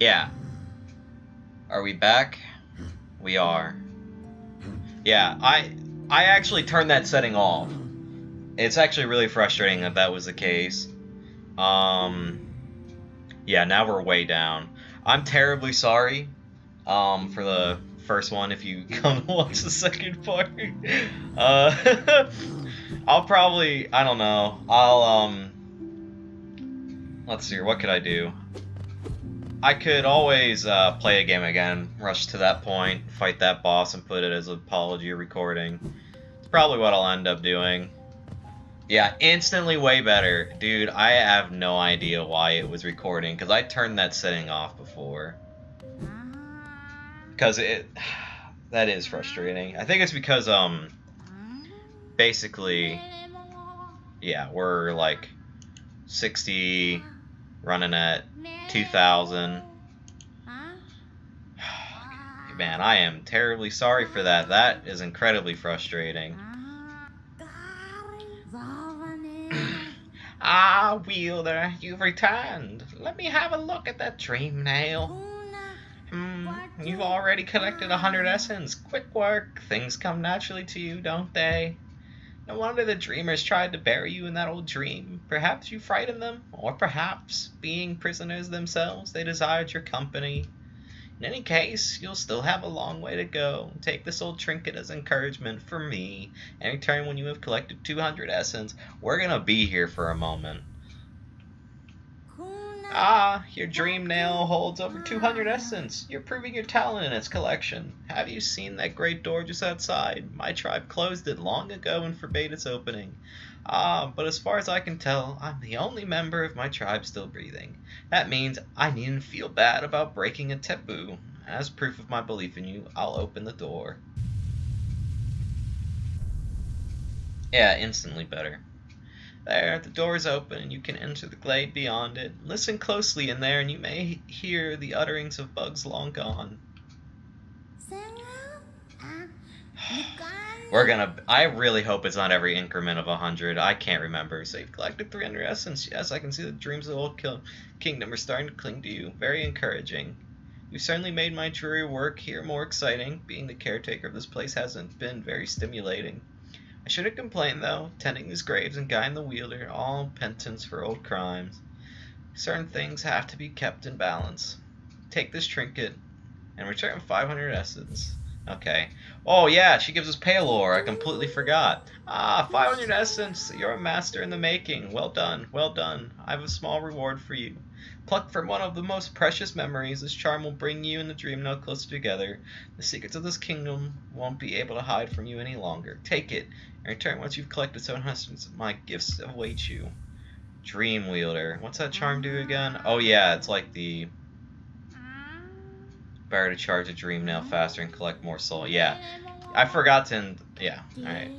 Yeah. Are we back? We are. Yeah, I actually turned that setting off. It's actually really frustrating that that was the case. Um, yeah, now we're way down. I'm terribly sorry. For the first one, if you come to watch the second part. Uh, I'll probably, I don't know. Let's see, what could I do? I could always play a game again, rush to that point, fight that boss, and put it as an apology recording. It's probably what I'll end up doing. Yeah, instantly way better. Dude, I have no idea why it was recording, because I turned that setting off before. Because that is frustrating. I think it's because, basically, yeah, we're like 60, running at 2,000. Man, I am terribly sorry for that. That is incredibly frustrating. Ah, Wielder, you've returned. Let me have a look at that dream nail. You've already collected 100 essence. Quick work. Things come naturally to you, don't they? No wonder the dreamers tried to bury you in that old dream. Perhaps you frightened them, or perhaps, being prisoners themselves, they desired your company. In any case, you'll still have a long way to go. Take this old trinket as encouragement for me, and return when you have collected 200 essence. We're gonna be here for a moment. Ah, your dream nail holds over 200 essence. You're proving your talent in its collection. Have you seen that great door just outside? My tribe closed it long ago and forbade its opening. Ah, but as far as I can tell, I'm the only member of my tribe still breathing. That means I needn't feel bad about breaking a taboo. As proof of my belief in you, I'll open the door. Yeah, instantly better. There, the door is open, and you can enter the glade beyond it. Listen closely in there, and you may hear the utterings of bugs long gone. I really hope it's not every increment of 100. I can't remember. So you've collected 300 essence. Yes, I can see the dreams of the old kingdom are starting to cling to you. Very encouraging. You certainly made my dreary work here more exciting. Being the caretaker of this place hasn't been very stimulating. I shouldn't complain, though. Tending these graves and guiding the Wielder, all penance for old crimes. Certain things have to be kept in balance. Take this trinket and return 500 essence. Okay. Oh, yeah, she gives us Palor. I completely forgot. Ah, 500 essence. You're a master in the making. Well done, well done. I have a small reward for you. Plucked from one of the most precious memories, this charm will bring you and the dream nail closer together. The secrets of this kingdom won't be able to hide from you any longer. Take it, and return once you've collected 700 essence. My gifts await you. Dream Wielder. What's that charm do again? Oh, yeah, it's like the... better to charge a dream nail faster and collect more soul. Yeah, I forgot to... yeah, alright.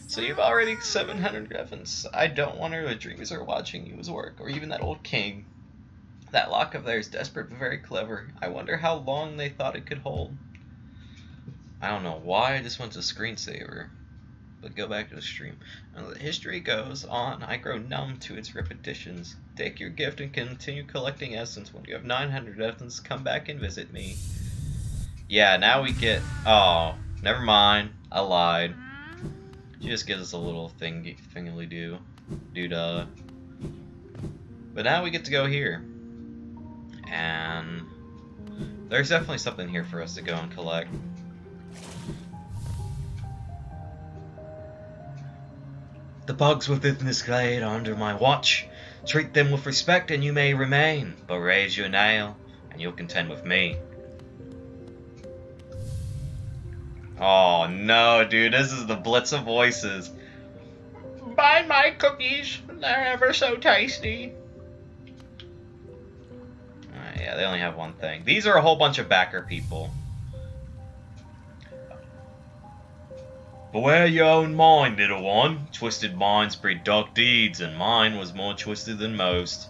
So you've already 700 essence. I don't wonder the dreamers are watching you as work, or even that old king. That lock of theirs, desperate but very clever. I wonder how long they thought it could hold. I don't know why I just went to screensaver. But go back to the stream. And the history goes on. I grow numb to its repetitions. Take your gift and continue collecting essence. When you have 900 essence, come back and visit me. Yeah, now we get... oh, never mind. I lied. She just gives us a little thingly-do. Doodah. But now we get to go here. And... there's definitely something here for us to go and collect. The bugs within this glade are under my watch. Treat them with respect and you may remain, but raise your nail and you'll contend with me. Oh no, dude, this is the blitz of voices. Buy my cookies, they're ever so tasty. Yeah, they only have one thing. These are a whole bunch of backer people. Beware your own mind, little one. Twisted minds breed dark deeds, and mine was more twisted than most.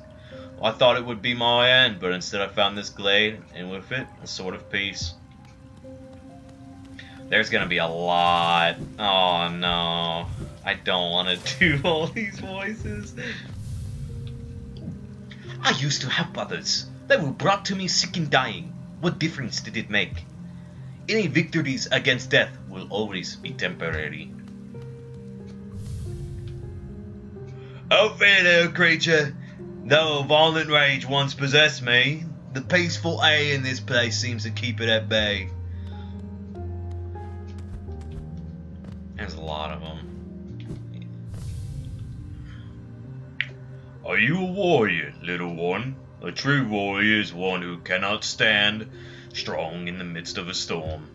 I thought it would be my end, but instead I found this glade, and with it, a sort of peace. There's gonna be a lot. Oh no. I don't want to do all these voices. I used to help others. They were brought to me sick and dying. What difference did it make? Any victories against death will always be temporary. Oh, fellow creature, though a violent rage once possessed me, the peaceful air in this place seems to keep it at bay. There's a lot of them. Are you a warrior, little one? A true warrior is one who cannot stand strong in the midst of a storm.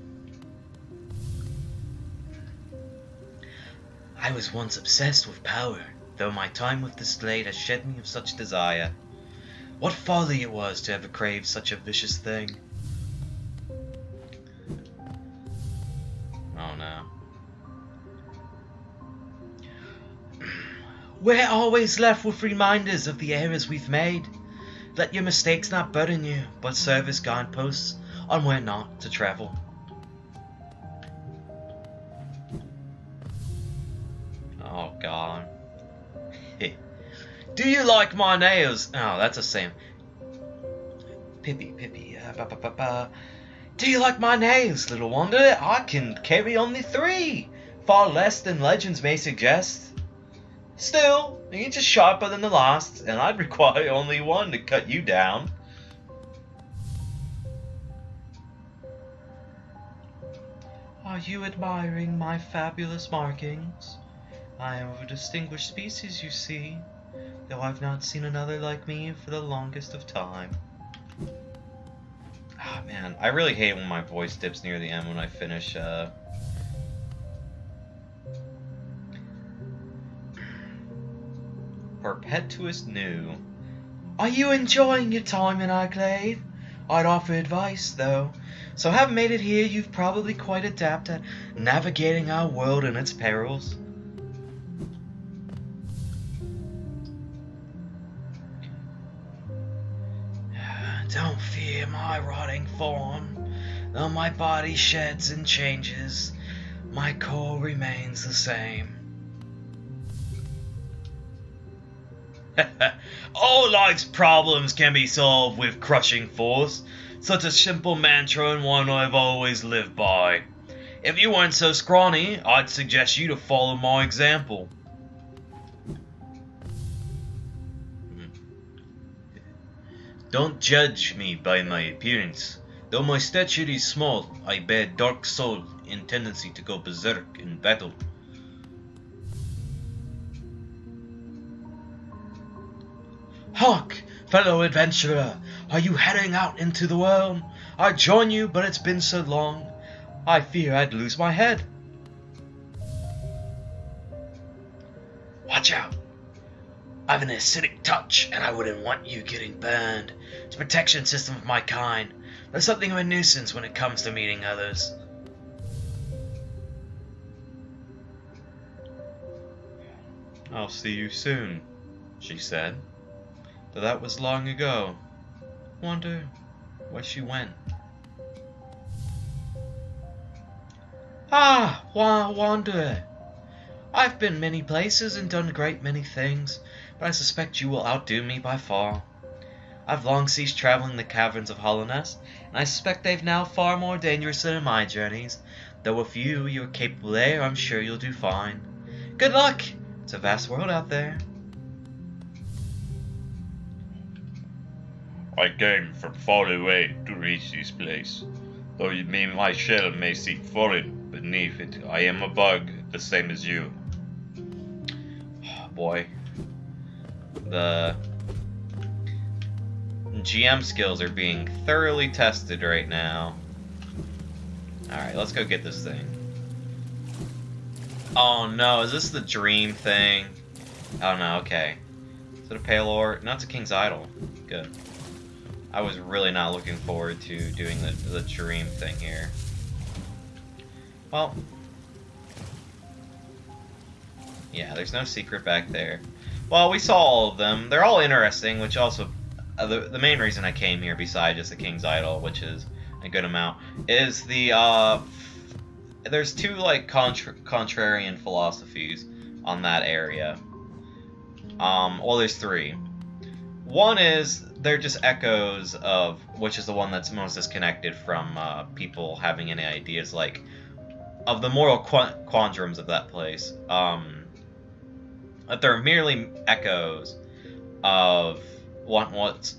I was once obsessed with power, though my time with the Slade has shed me of such desire. What folly it was to ever crave such a vicious thing. Oh no. We're always left with reminders of the errors we've made. Let your mistakes not burden you, but serve as guideposts on where not to travel. Oh god. Do you like my nails? Oh, that's the same. Pippi. Do you like my nails, little wonder? I can carry only 3. Far less than legends may suggest. Still, each is sharper than the last, and I'd require only 1 to cut you down. Are you admiring my fabulous markings? I am of a distinguished species, you see, though I've not seen another like me for the longest of time. Ah, man, I really hate when my voice dips near the end when I finish, Perpetuous New. Are you enjoying your time in our glade? I'd offer advice, though. So having made it here, you've probably quite adept at navigating our world and its perils. Don't fear my rotting form. Though my body sheds and changes, my core remains the same. All life's problems can be solved with crushing force. Such a simple mantra and one I've always lived by. If you weren't so scrawny, I'd suggest you to follow my example. Don't judge me by my appearance. Though my stature is small, I bear dark soul and tendency to go berserk in battle. Hark, fellow adventurer, are you heading out into the world? I'd join you, but it's been so long, I fear I'd lose my head. Watch out. I've an acidic touch, and I wouldn't want you getting burned. It's a protection system of my kind. There's something of a nuisance when it comes to meeting others. I'll see you soon, she said. Though that was long ago. Wonder where she went. Ah, wanderer. I've been many places and done a great many things, but I suspect you will outdo me by far. I've long ceased traveling the caverns of Hallownest, and I suspect they've now far more dangerous than my journeys, though if you're capable there, I'm sure you'll do fine. Good luck! It's a vast world out there. I came from far away to reach this place. Though my shell may seem foreign, beneath it I am a bug, the same as you. Oh boy. The GM skills are being thoroughly tested right now. Alright, let's go get this thing. Oh no, is this the dream thing? Oh no, okay. Is it a pale ore? No, it's a King's Idol. Good. I was really not looking forward to doing the dream thing here. Well, yeah, there's no secret back there. Well, we saw all of them. They're all interesting, which also, the main reason I came here, besides just the King's Idol, which is a good amount, is the, there's 2, like, contrarian philosophies on that area. Well, there's 3. One is they're just echoes of which is the one that's most disconnected from people having any ideas like of the moral quandaries of that place. That they're merely echoes of what once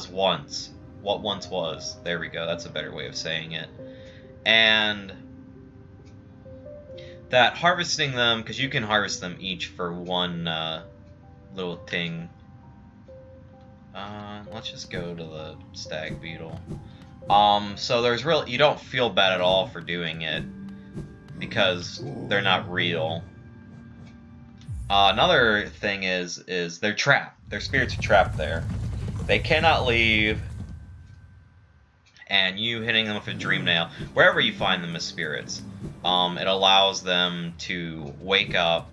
was. There we go. That's a better way of saying it. And that harvesting them, because you can harvest them each for one little thing. Let's just go to the stag beetle. So there's you don't feel bad at all for doing it because they're not real. Another thing is they're trapped. Their spirits are trapped there. They cannot leave. And you hitting them with a dream nail, wherever you find them as spirits, it allows them to wake up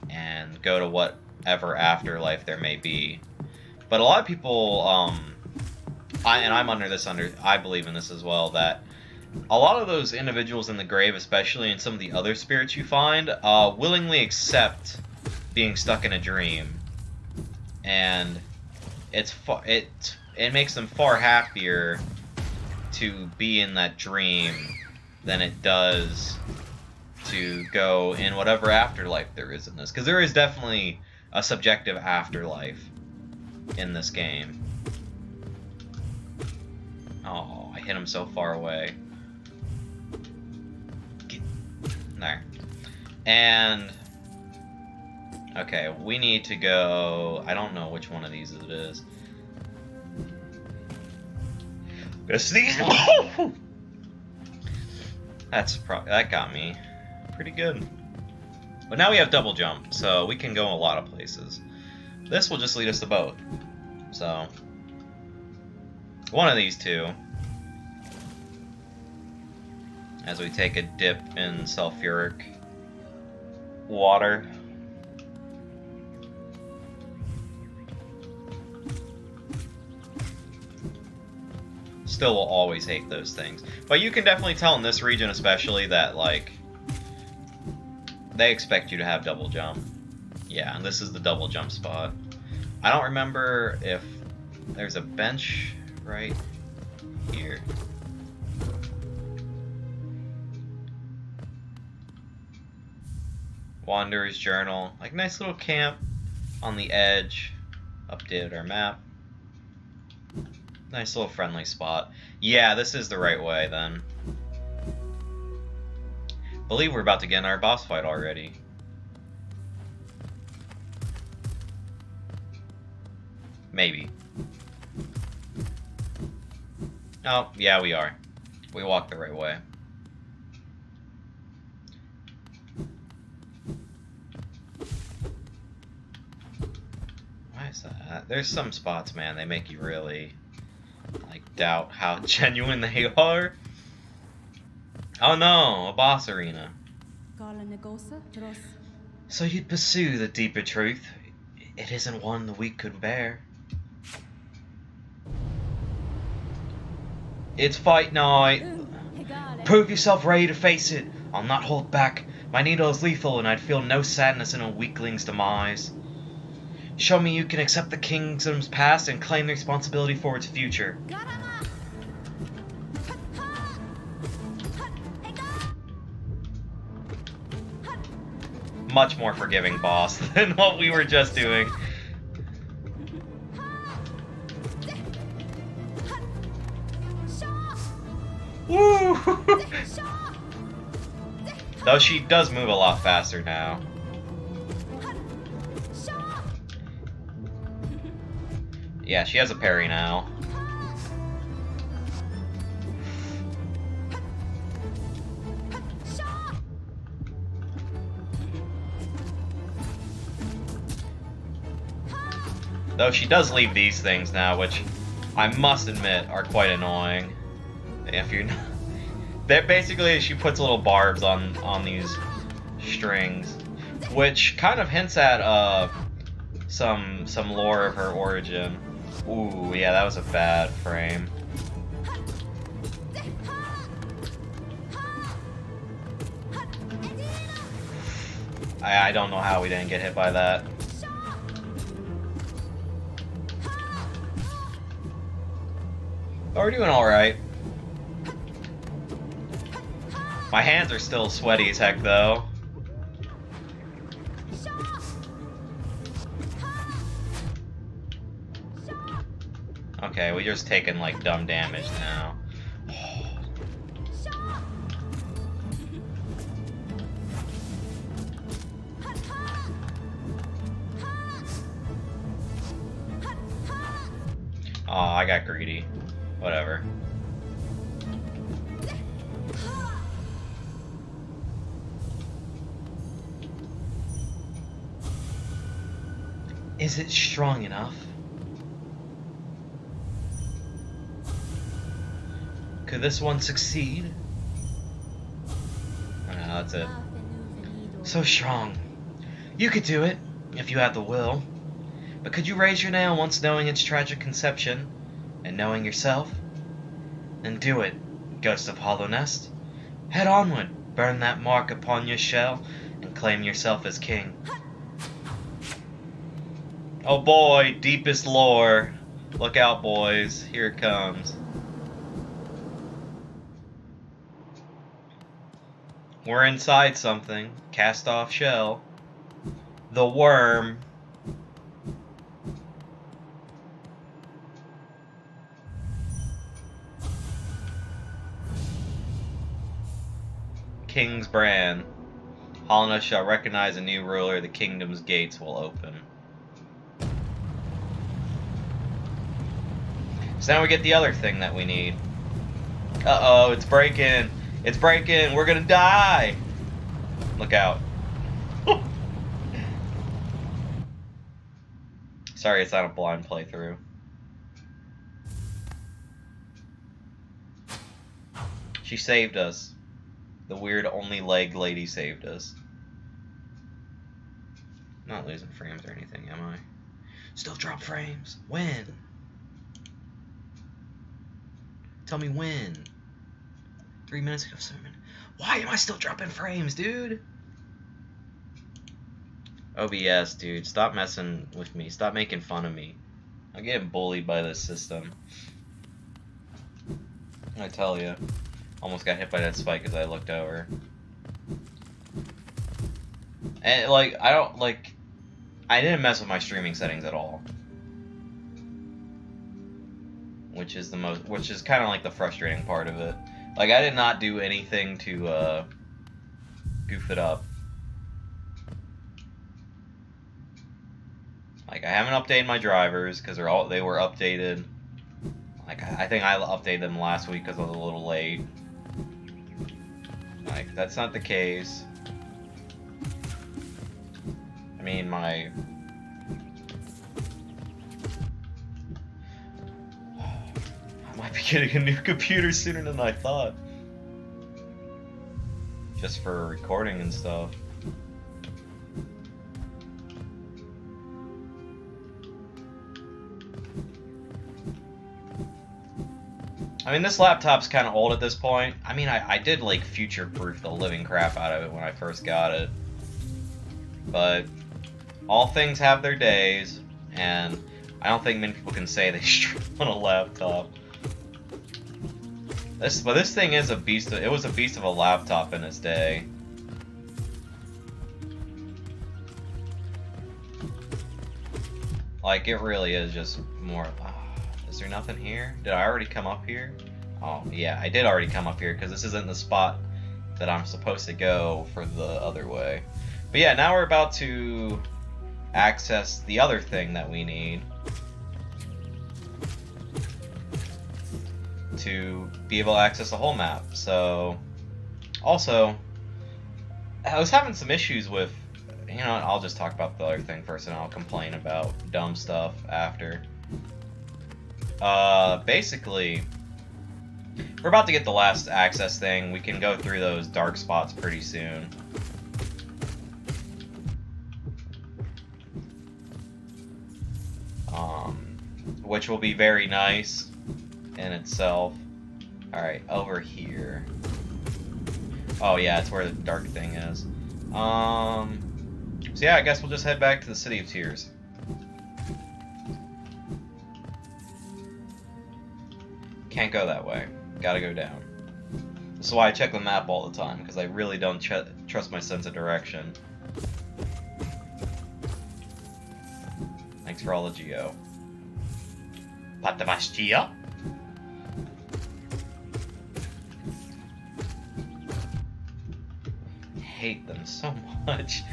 and go to whatever afterlife there may be. But a lot of people, I believe in this as well, that a lot of those individuals in the grave, especially in some of the other spirits you find, willingly accept being stuck in a dream, and it makes them far happier to be in that dream than it does to go in whatever afterlife there is in this, because there is definitely a subjective afterlife in this game. Oh, I hit him so far away. There. And okay, we need to go. I don't know which one of these it is. It's these. That got me pretty good. But now we have double jump, so we can go a lot of places. This will just lead us to both. So one of these two. As we take a dip in sulfuric water. Still will always hate those things. But you can definitely tell in this region especially that, like, they expect you to have double jump. Yeah, and this is the double jump spot. I don't remember if there's a bench right here. Wanderer's Journal. Like, nice little camp on the edge. Updated our map. Nice little friendly spot. Yeah, this is the right way then. Believe we're about to get in our boss fight already. Maybe. Oh, yeah, we are. We walked the right way. Why is that? There's some spots, man, they make you really, like, doubt how genuine they are. Oh no, a boss arena. So you'd pursue the deeper truth. It isn't one the weak could bear. It's fight night. Prove yourself ready to face it. I'll not hold back. My needle is lethal, and I'd feel no sadness in a weakling's demise. Show me you can accept the kingdom's past and claim the responsibility for its future. Much more forgiving boss than what we were just doing. Woo! Though she does move a lot faster now. Yeah, she has a parry now. Though she does leave these things now, which I must admit are quite annoying. If you're not... That basically, she puts little barbs on these strings, which kind of hints at some lore of her origin. Ooh, yeah, that was a bad frame. I don't know how we didn't get hit by that. we're doing alright. My hands are still sweaty as heck, though. Okay, we're just taking, like, dumb damage now. Oh, I got greedy. Whatever. Is it strong enough? Could this one succeed? Oh, no, that's it. So strong. You could do it, if you had the will. But could you raise your nail once knowing its tragic conception, and knowing yourself? Then do it, Ghost of Hallownest. Head onward, burn that mark upon your shell, and claim yourself as king. Oh boy, deepest lore. Look out, boys. Here it comes. We're inside something. Cast off shell. The worm. King's brand. Hallownest shall recognize a new ruler. The kingdom's gates will open. So now we get the other thing that we need. Uh-oh, it's breaking. It's breaking. We're gonna die. Look out. Sorry, it's not a blind playthrough. She saved us. The weird only leg lady saved us. I'm not losing frames or anything, am I? Still drop frames. When? Tell me when. 3 minutes ago, 7 minutes. Why am I still dropping frames, dude? OBS, dude. Stop messing with me. Stop making fun of me. I'm getting bullied by this system. I tell you. Almost got hit by that spike as I looked over. And, like, I didn't mess with my streaming settings at all. Which is kind of like the frustrating part of it. Like, I did not do anything to goof it up. Like, I haven't updated my drivers because they were updated. Like, I think I updated them last week because I was a little late. Like, that's not the case. I mean, I might be getting a new computer sooner than I thought. Just for recording and stuff. I mean, this laptop's kind of old at this point. I mean, I did, like, future-proof the living crap out of it when I first got it. But all things have their days, and I don't think many people can say they stream on a laptop. But this thing is a beast. It was a beast of a laptop in its day. Like, it really is just more... Is there nothing here? Did I already come up here? Oh, yeah, I did already come up here, because this isn't the spot that I'm supposed to go for the other way. But yeah, now we're about to access the other thing that we need to be able to access the whole map. So, also, I was having some issues with, you know, I'll just talk about the other thing first and I'll complain about dumb stuff after. Basically, we're about to get the last access thing. We can go through those dark spots pretty soon. Which will be very nice in itself. Alright, over here. Oh yeah, it's where the dark thing is. So yeah, I guess we'll just head back to the City of Tears. Can't go that way. Gotta go down. This is why I check the map all the time, because I really don't trust my sense of direction. Thanks for all the geo. Patavastia? Hate them so much.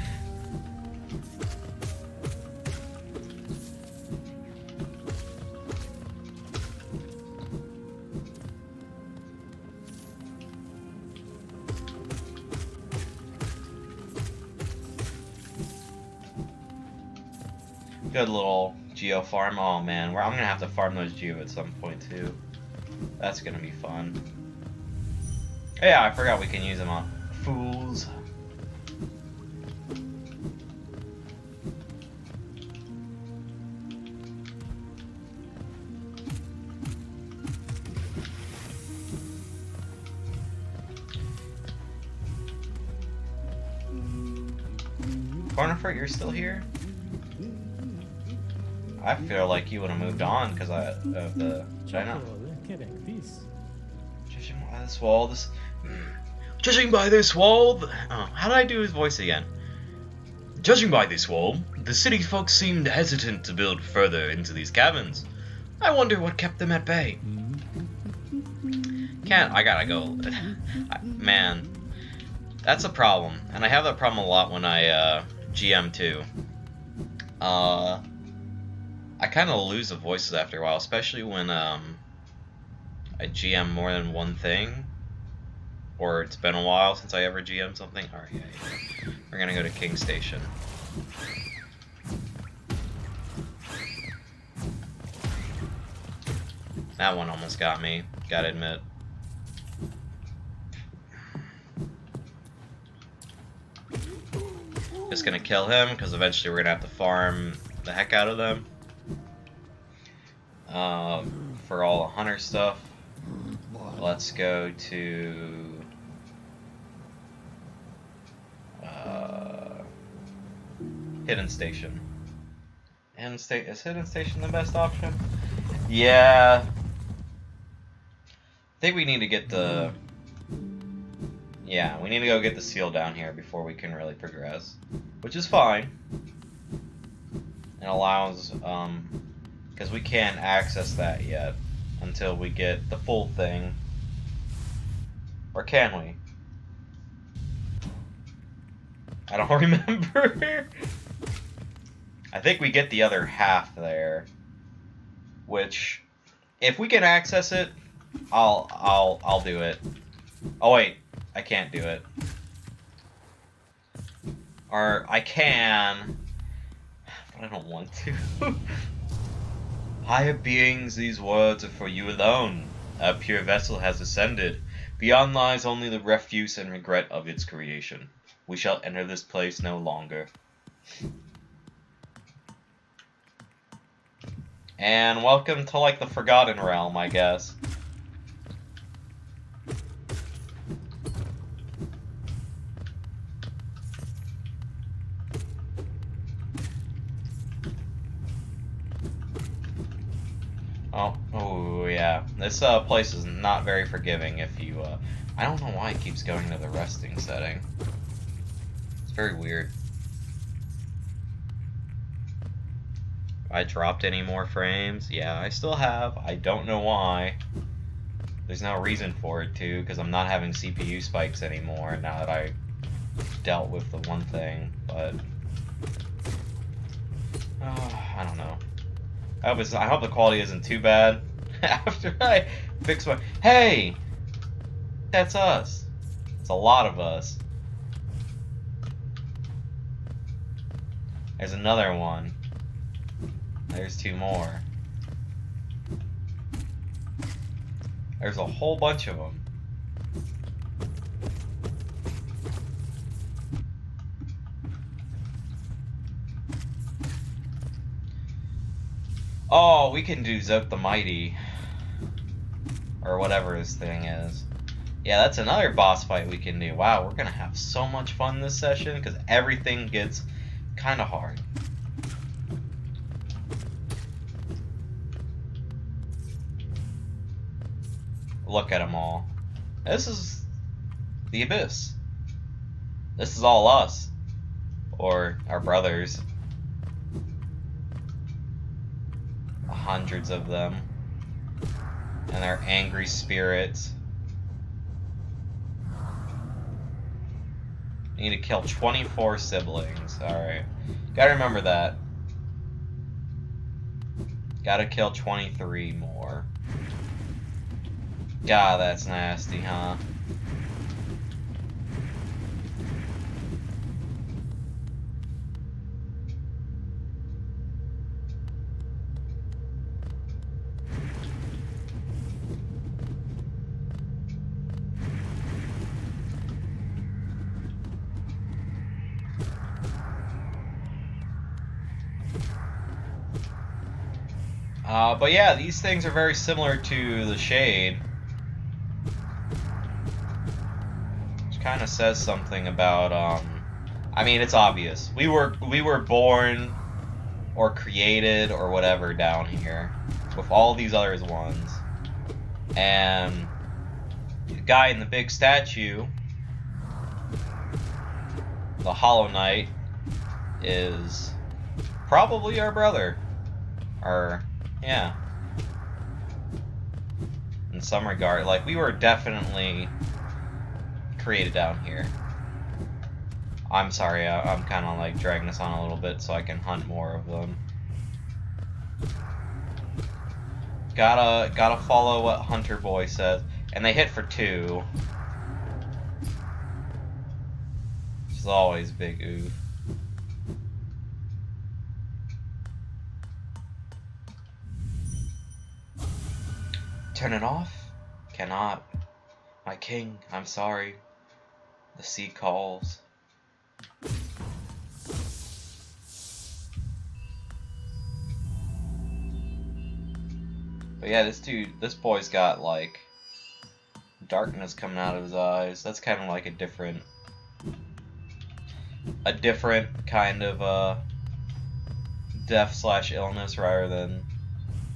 Good little geo farm. Oh man, I'm gonna have to farm those geo at some point too. That's gonna be fun. Yeah, I forgot we can use them on fools. Cornerfort, you're still here? I feel like you would have moved on because of the China. Judging by this wall, Judging by this wall, how did I do his voice again? Judging by this wall, the city folks seemed hesitant to build further into these caverns. I wonder what kept them at bay. I gotta go. Man, that's a problem, and I have that problem a lot when I GM too. I kind of lose the voices after a while, especially when I GM more than one thing, or it's been a while since I ever GM something. Alright, yeah. We're gonna go to King Station. That one almost got me, gotta admit. Just gonna kill him, because eventually we're gonna have to farm the heck out of them. For all the hunter stuff, let's go to Hidden Station. Is Hidden Station the best option? Yeah. I think we need to get the... Yeah, we need to go get the seal down here before we can really progress. Which is fine. It allows, because we can't access that yet until we get the full thing. Or can we? I don't remember. I think we get the other half there. Which, if we can access it, I'll do it. Oh wait, I can't do it. Or I can, but I don't want to. Higher beings, these words are for you alone. A pure vessel has ascended. Beyond lies only the refuse and regret of its creation. We shall enter this place no longer. And welcome to, like, the Forgotten Realm, I guess. Oh yeah. This place is not very forgiving if you, I don't know why it keeps going to the resting setting. It's very weird. I dropped any more frames? Yeah, I still have. I don't know why. There's no reason for it to, because I'm not having CPU spikes anymore now that I dealt with the one thing, but... I don't know. I hope the quality isn't too bad after I fix my... Hey! That's us. It's a lot of us. There's another one. There's two more. There's a whole bunch of them. Oh, we can do Zoke the Mighty. Or whatever his thing is. Yeah, that's another boss fight we can do. Wow, we're gonna have so much fun this session, because everything gets kind of hard. look at them all. This is the Abyss. This is all us. Or our brothers. Hundreds of them. And their angry spirits. You need to kill 24 siblings. Alright. Gotta remember that. Gotta kill 23 more. God, that's nasty, huh? But yeah, these things are very similar to the Shade. Which kind of says something about, I mean, it's obvious. We were born or created or whatever down here with all these other ones. And the guy in the big statue, the Hollow Knight, is probably our brother. Or, yeah. In some regard, like, we were definitely created down here. I'm sorry, I'm kind of like dragging this on a little bit so I can hunt more of them. Gotta follow what Hunter Boy says. And they hit for 2. Which is always big oof. Turn it off? Cannot. My king, I'm sorry. The sea calls. But yeah, this boy's got like darkness coming out of his eyes. That's kind of like a different kind of death/illness rather than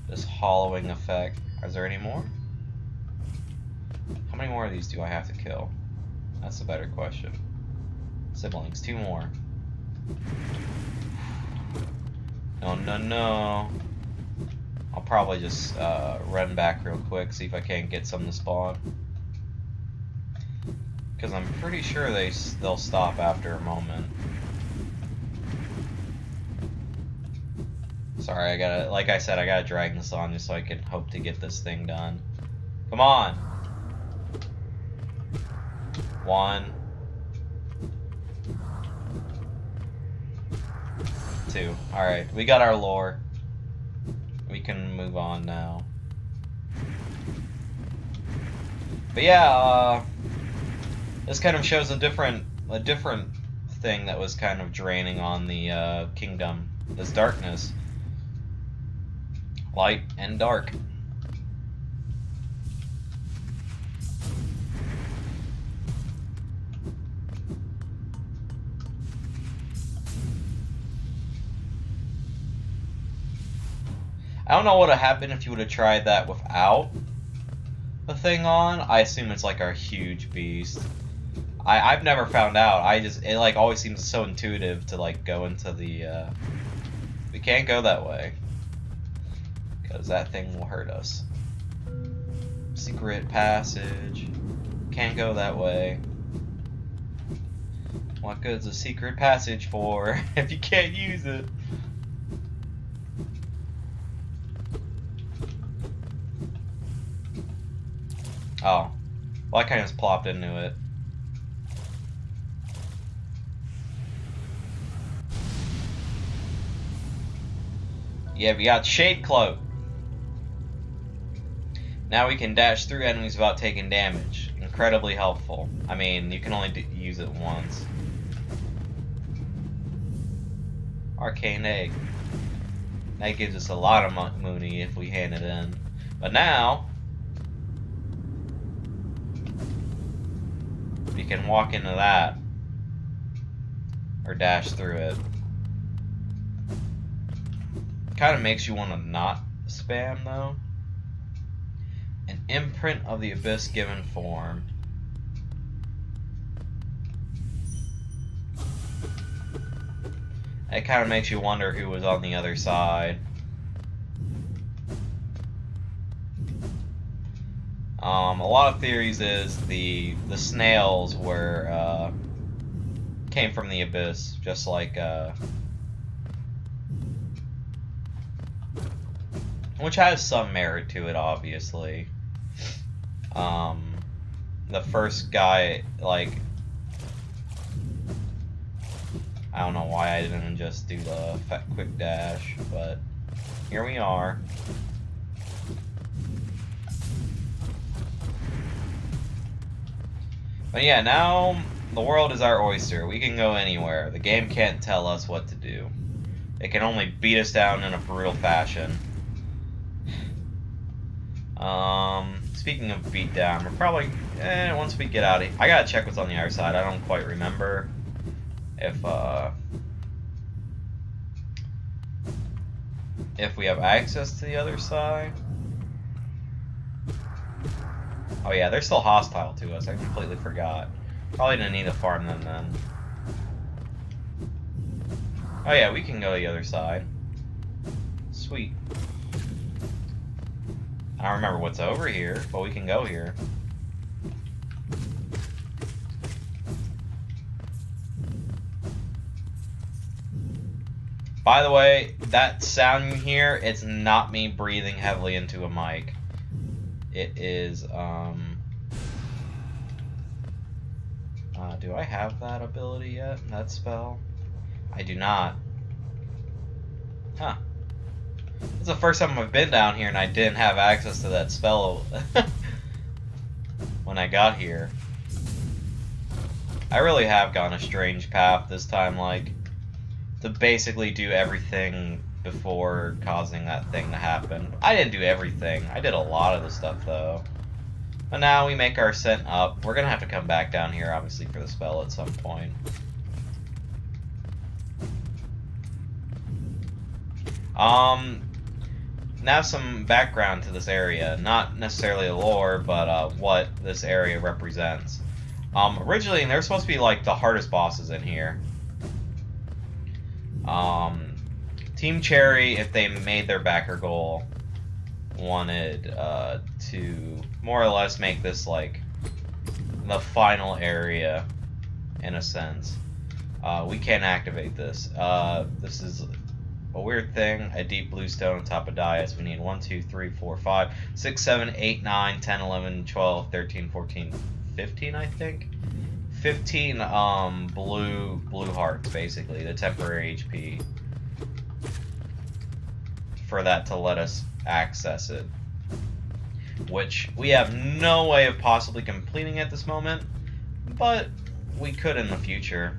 this hollowing effect. Is there any more? How many more of these do I have to kill? That's a better question. Siblings, 2 more. No. I'll probably just run back real quick, see if I can't get some to spawn. Because I'm pretty sure they'll stop after a moment. Sorry, like I said, I gotta drag this on just so I can hope to get this thing done. Come on! 1, 2. Alright, we got our lore. We can move on now. But yeah, this kind of shows a different thing that was kind of draining on the kingdom. This darkness. Light and dark. I don't know what would have happened if you would have tried that without the thing on. I assume it's like a huge beast. I've never found out. It like always seems so intuitive to like go into the we can't go that way. Because that thing will hurt us. Secret passage. Can't go that way. What good's a secret passage for if you can't use it? Oh. Well, I kind of just plopped into it. Yeah, we got Shade Cloak. Now we can dash through enemies without taking damage. Incredibly helpful. I mean, you can only use it once. Arcane Egg. That gives us a lot of money if we hand it in. But now, we can walk into that. Or dash through it. Kind of makes you want to not spam though. An imprint of the abyss given form. It kind of makes you wonder who was on the other side. A lot of theories is the snails were came from the abyss, just like which has some merit to it, obviously. The first guy, like, I don't know why I didn't just do the quick dash, but here we are. But yeah, now the world is our oyster. We can go anywhere. The game can't tell us what to do. It can only beat us down in a brutal fashion. Speaking of beat down, we're probably, once we get out of here, I gotta check what's on the other side. I don't quite remember if we have access to the other side. Oh yeah, they're still hostile to us. I completely forgot. Probably didn't need to farm them then. Oh yeah, we can go to the other side. Sweet. I don't remember what's over here, but we can go here. By the way, that sound you hear, it's not me breathing heavily into a mic. It is, do I have that ability yet? That spell? I do not. Huh. It's the first time I've been down here and I didn't have access to that spell when I got here. I really have gone a strange path this time, like, to basically do everything before causing that thing to happen. I didn't do everything. I did a lot of the stuff, though. But now we make our ascent up. We're gonna have to come back down here, obviously, for the spell at some point. Now some background to this area. Not necessarily the lore, but what this area represents. Originally, there were supposed to be, like, the hardest bosses in here. Team Cherry, if they made their backer goal, wanted to more or less make this, like, the final area, in a sense. We can't activate this. This is a weird thing. A deep blue stone on top of dais. We need 1, 2, 3, 4, 5, 6, 7, 8, 9, 10, 11, 12, 13, 14, 15, I think. 15 blue hearts, basically, the temporary HP, for that to let us access it, which we have no way of possibly completing at this moment, but we could in the future.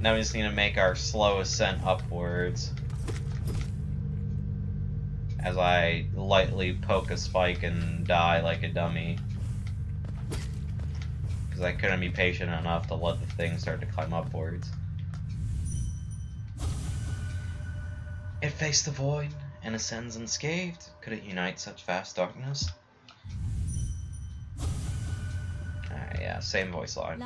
Now we just need to make our slow ascent upwards as I lightly poke a spike and die like a dummy, because I couldn't be patient enough to let the thing start to climb upwards. It faced the void and ascends unscathed. Could it unite such vast darkness? Yeah, same voice line.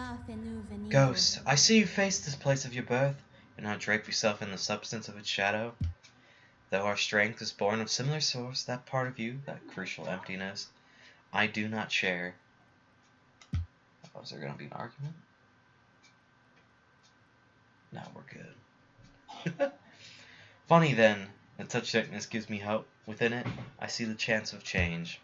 Ghost, I see you face this place of your birth, and now drape yourself in the substance of its shadow. Though our strength is born of similar source, that part of you, that crucial emptiness, I do not share. Oh, is there gonna be an argument? No, we're good. Funny then, that such darkness gives me hope. Within it, I see the chance of change.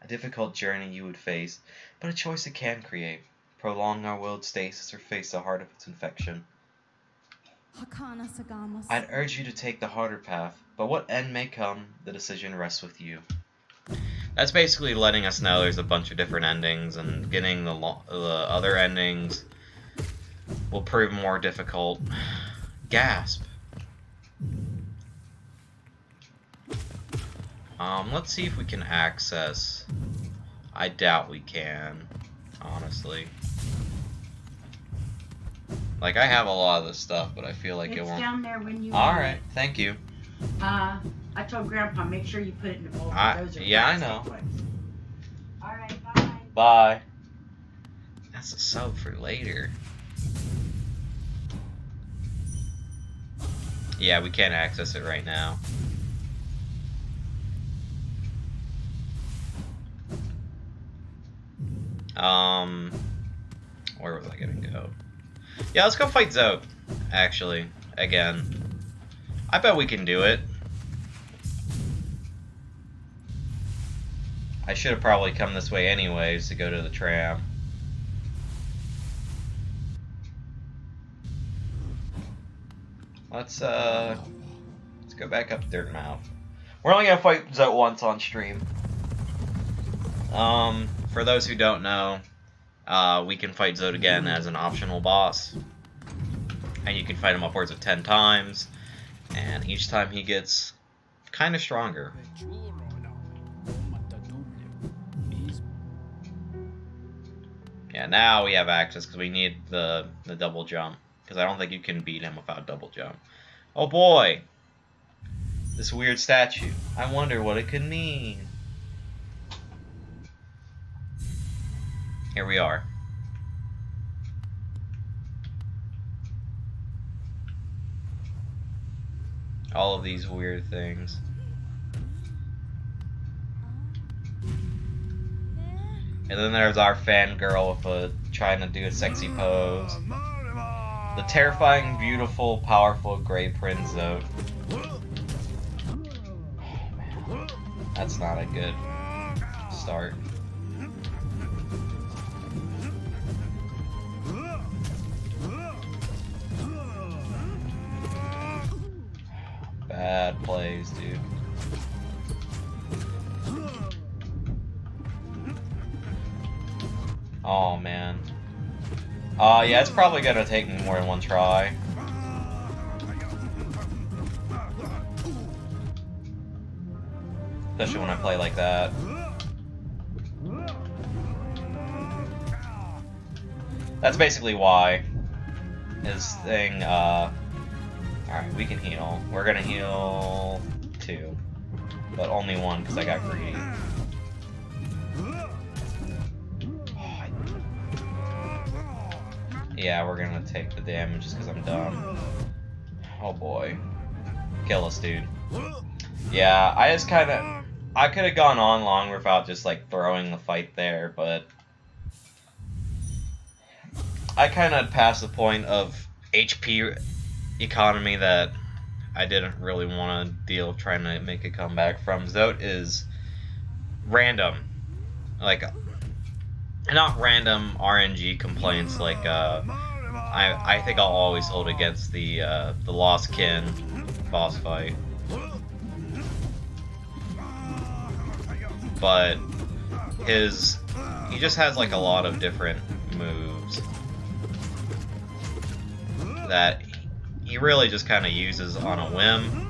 A difficult journey you would face, but a choice it can create. Prolong our world's stasis or face the heart of its infection. I'd urge you to take the harder path, but what end may come, the decision rests with you. That's basically letting us know there's a bunch of different endings, and getting the other endings will prove more difficult. Gasp. Let's see if we can access. I doubt we can, honestly. Like, I have a lot of this stuff, but I feel like it won't. It's down there when you. Alright, thank you. I told Grandpa, make sure you put it in the bowl. Those are Yeah, I plastic know. ones. Alright, bye. Bye. That's a sub for later. Yeah, we can't access it right now. Where was I gonna go? Yeah, let's go fight Zote, actually, again. I bet we can do it. I should have probably come this way anyways to go to the tram. Let's go back up Dirtmouth. We're only gonna fight Zote once on stream. For those who don't know, we can fight Zote again as an optional boss. And you can fight him upwards of 10 times. And each time he gets kind of stronger. Yeah, now we have access because we need the double jump. Because I don't think you can beat him without double jump. Oh boy! This weird statue. I wonder what it could mean. Here we are. All of these weird things. And then there's our fangirl with trying to do a sexy pose. The terrifying, beautiful, powerful Grey Prince Zote. Oh, man. That's not a good start. Bad plays, dude. Oh, man. Yeah, it's probably gonna take me more than one try. Especially when I play like that. That's basically why. His thing, alright, we can heal. We're gonna heal 2. But only 1 because I got greedy. Yeah, we're gonna take the damage just because I'm dumb. Oh boy. Kill us, dude. Yeah, I just kinda... I could have gone on longer without just like throwing the fight there, but... I kinda passed the point of HP economy that I didn't really want to deal trying to make a comeback from. Zote is random. Like... not random RNG complaints like I think I'll always hold against the Lost Kin boss fight. But he just has like a lot of different moves that he really just kind of uses on a whim.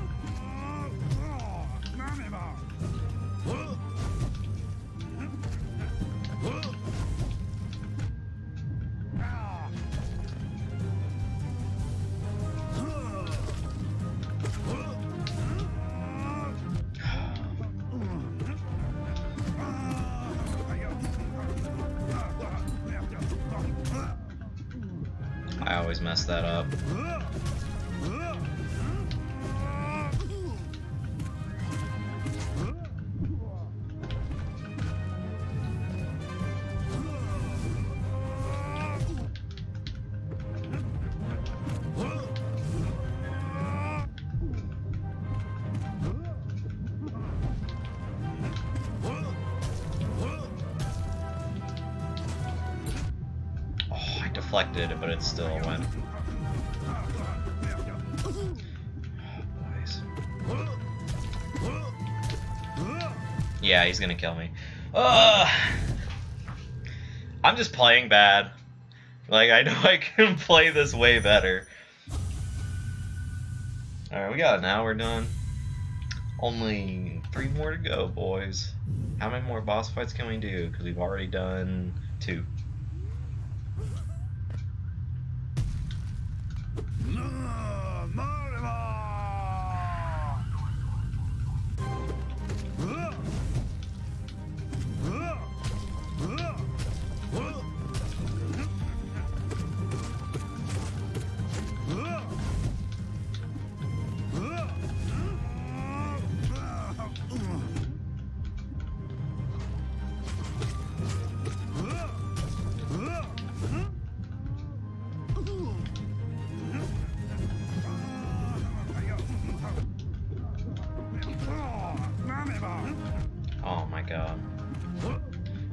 I always mess that up. Deflected it, but it still went. Yeah, he's gonna kill me. I'm just playing bad. Like, I know I can play this way better. Alright, we got it now. We're done. Only 3 more to go, boys. How many more boss fights can we do? Because we've already done 2.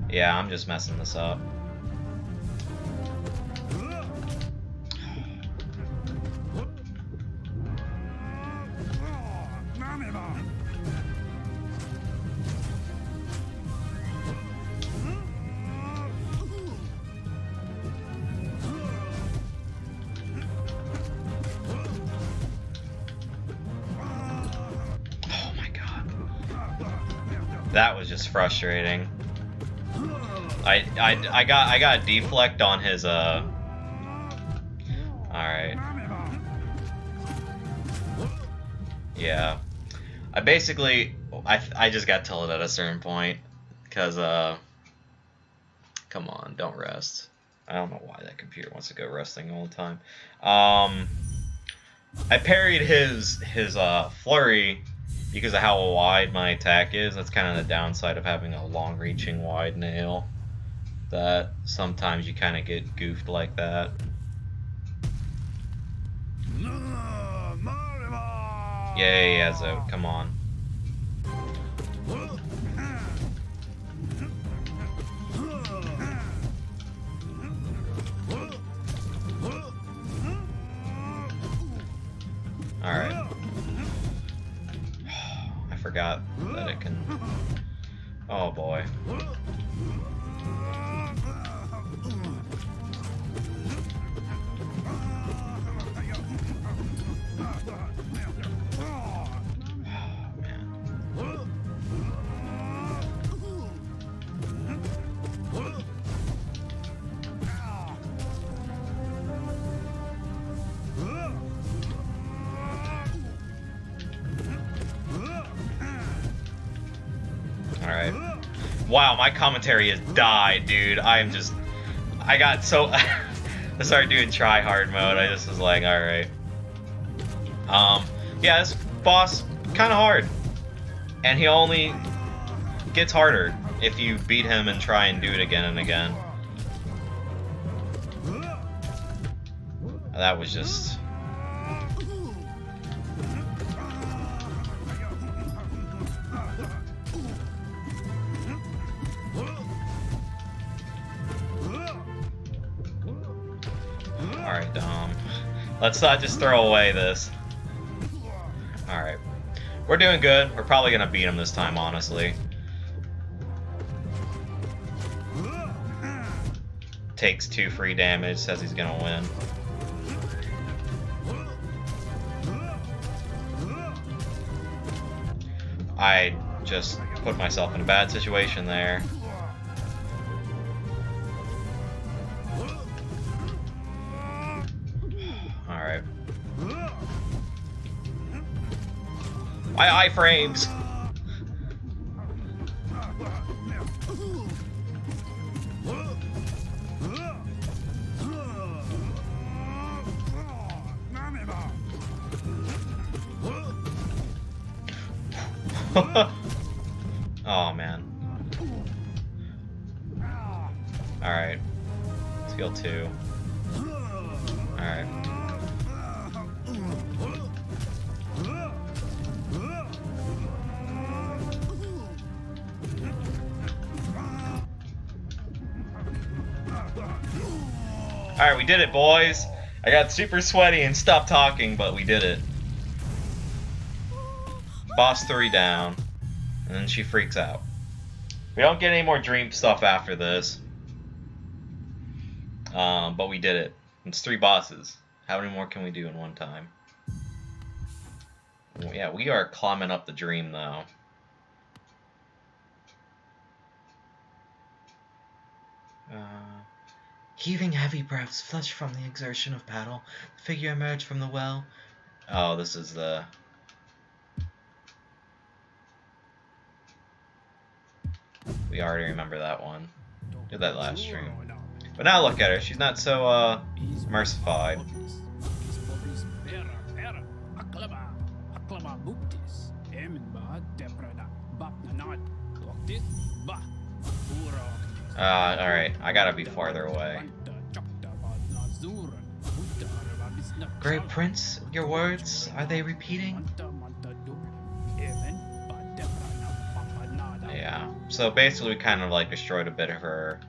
Yeah, I'm just messing this up. That was just frustrating. I got a deflect on his Alright. Yeah. I just got tilted at a certain point because come on, don't rest. I don't know why that computer wants to go resting all the time. I parried his flurry because of how wide my attack is. That's kind of the downside of having a long-reaching wide nail. That sometimes you kind of get goofed like that. Yeah, so come on. Alright. I forgot that it can... Oh boy. Alright. Wow, my commentary has died, dude. I got so... I started doing try hard mode. I just was like, alright. Yeah, this boss, kind of hard. And he only gets harder if you beat him and try and do it again and again. That was just... Alright, Dom. Let's not just throw away this. Alright. We're doing good. We're probably gonna beat him this time, honestly. Takes 2 free damage, says he's gonna win. I just put myself in a bad situation there. Alright. My iframes! Oh man. Alright. Skill 2. Alright. Alright, we did it, boys. I got super sweaty and stopped talking, but we did it. Boss 3 down. And then she freaks out. We don't get any more dream stuff after this. But we did it. It's 3 bosses. How many more can we do in one time? Yeah, we are climbing up the dream, though. Heaving heavy breaths, flushed from the exertion of battle, the figure emerged from the well. Oh, this is the... We already remember that one. Did that last stream. But now look at her, she's not so, mercified. Alright, I gotta be farther away. Great Prince, your words, are they repeating? Yeah. So basically, we kind of like destroyed a bit of her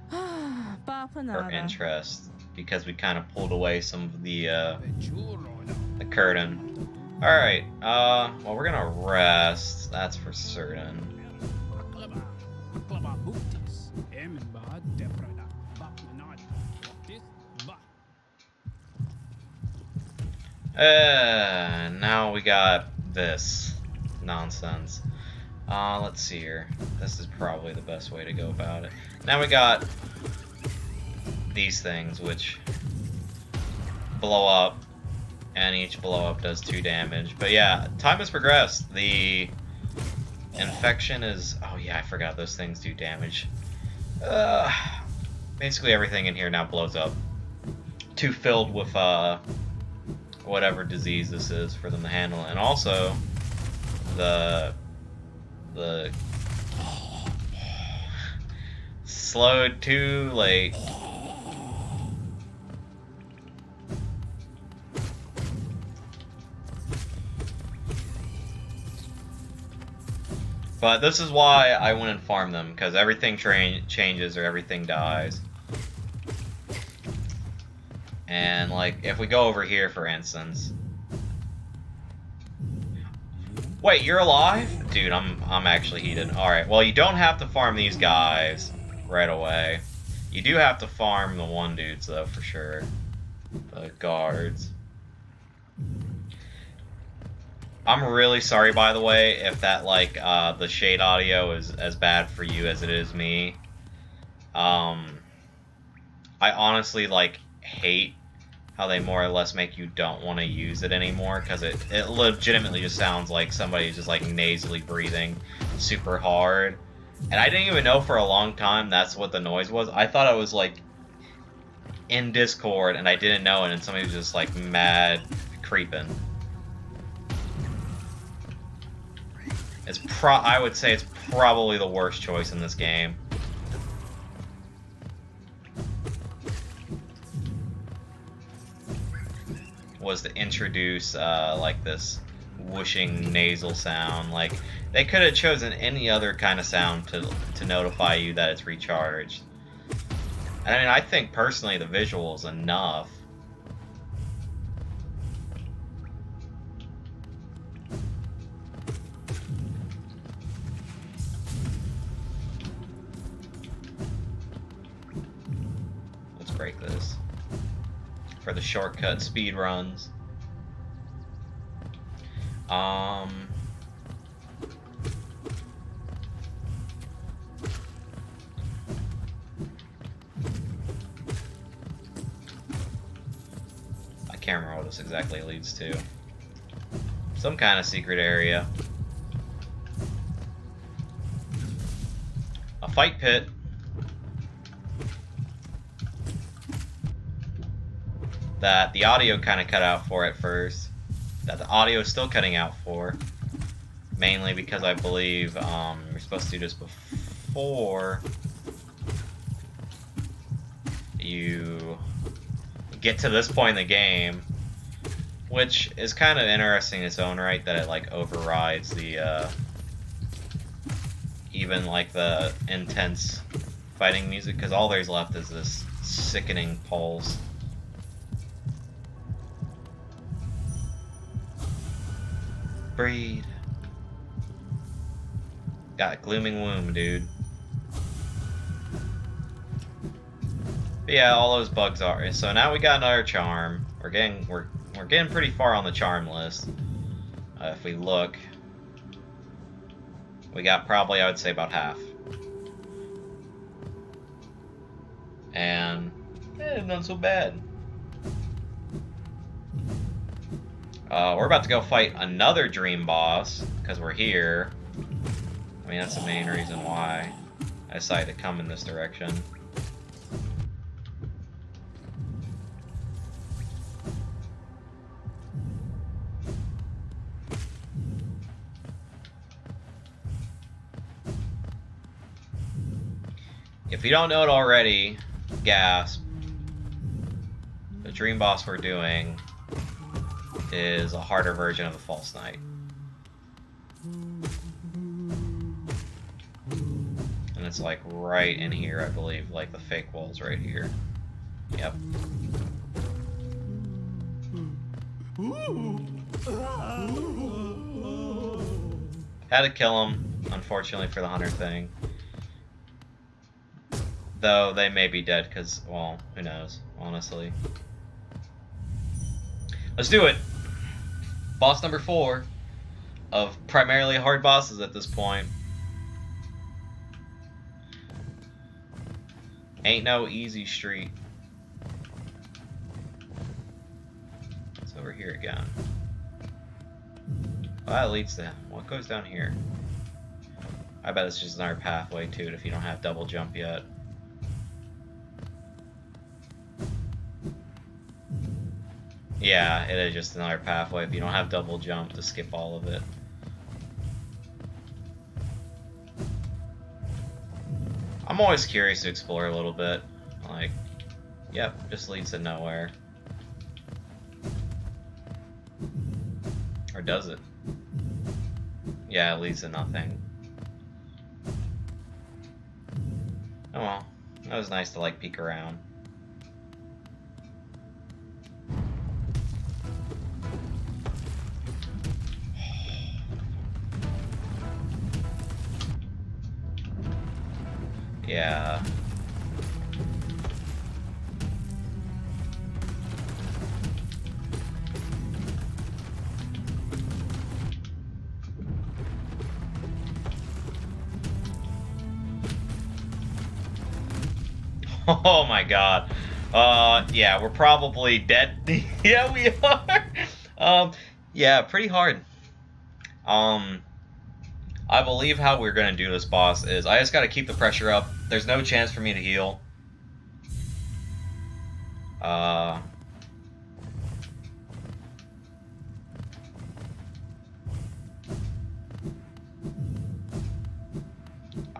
interest because we kind of pulled away some of the curtain. All right. Well, we're gonna rest. That's for certain. Now we got this nonsense. Let's see here. This is probably the best way to go about it. Now we got these things, which blow up, and each blow up does 2 damage. But yeah, time has progressed. The infection is... Oh yeah, I forgot those things do damage. Basically everything in here now blows up. Too filled with whatever disease this is for them to handle. And also, the slowed too late. But this is why I went and farmed them, because everything changes or everything dies. And like, if we go over here, for instance. Wait, you're alive? Dude, I'm actually heated. Alright, well, you don't have to farm these guys right away. You do have to farm the one dudes, though, for sure. The guards. I'm really sorry, by the way, if that, like, the shade audio is as bad for you as it is me. I honestly, like, hate how they more or less make you don't want to use it anymore, because it legitimately just sounds like somebody just like nasally breathing super hard. And I didn't even know for a long time that's what the noise was. I thought I was like in Discord and I didn't know it, and somebody was just like mad creeping. I would say it's probably the worst choice in this game. Was to introduce like this whooshing nasal sound. Like, they could have chosen any other kind of sound to notify you that it's recharged. And I mean, I think personally the visual is enough. Let's break this. For the shortcut speed runs. I can't remember what this exactly leads to. Some kind of secret area. A fight pit. That the audio kind of cut out for at first. That the audio is still cutting out for. Mainly because I believe we're supposed to do this before you get to this point in the game. Which is kind of interesting in its own right, that it like overrides the even like the intense fighting music, because all there's left is this sickening pulse. Breed. Got a glooming womb, dude. But yeah, all those bugs are. So now we got another charm. We're getting pretty far on the charm list. If we look, we got probably, I would say, about half. And not so bad. We're about to go fight another dream boss, because we're here. I mean, that's the main reason why I decided to come in this direction. If you don't know it already, gasp. The dream boss we're doing is a harder version of the False Knight. it's like right in here, I believe. Like the fake wall's right here. Yep. Had to kill him, unfortunately, for the hunter thing. Though they may be dead because, well, who knows, honestly. Let's do it! Boss number 4 of primarily hard bosses at this point. Ain't no easy street. It's over here again. Well, that leads to what goes down here. I bet it's just another pathway to it if you don't have double jump yet. Yeah, it is just another pathway if you don't have double jump to skip all of it. I'm always curious to explore a little bit. Like, yep, just leads to nowhere. Or does it? Yeah, it leads to nothing. Oh well, that was nice to like peek around. Yeah. Oh my god. Yeah, we're probably dead. Yeah, we are. Yeah, pretty hard. I believe how we're gonna do this boss is I just gotta keep the pressure up. There's no chance for me to heal. I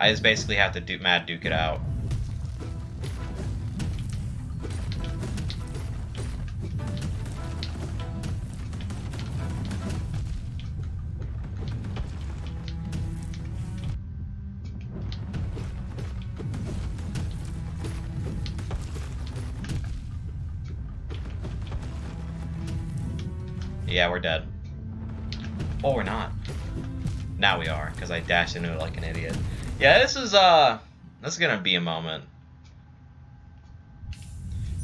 just basically have to Mad Duke it out. Yeah, we're dead. Oh, we're not. Now we are, because I dashed into it like an idiot. Yeah, this is gonna be a moment.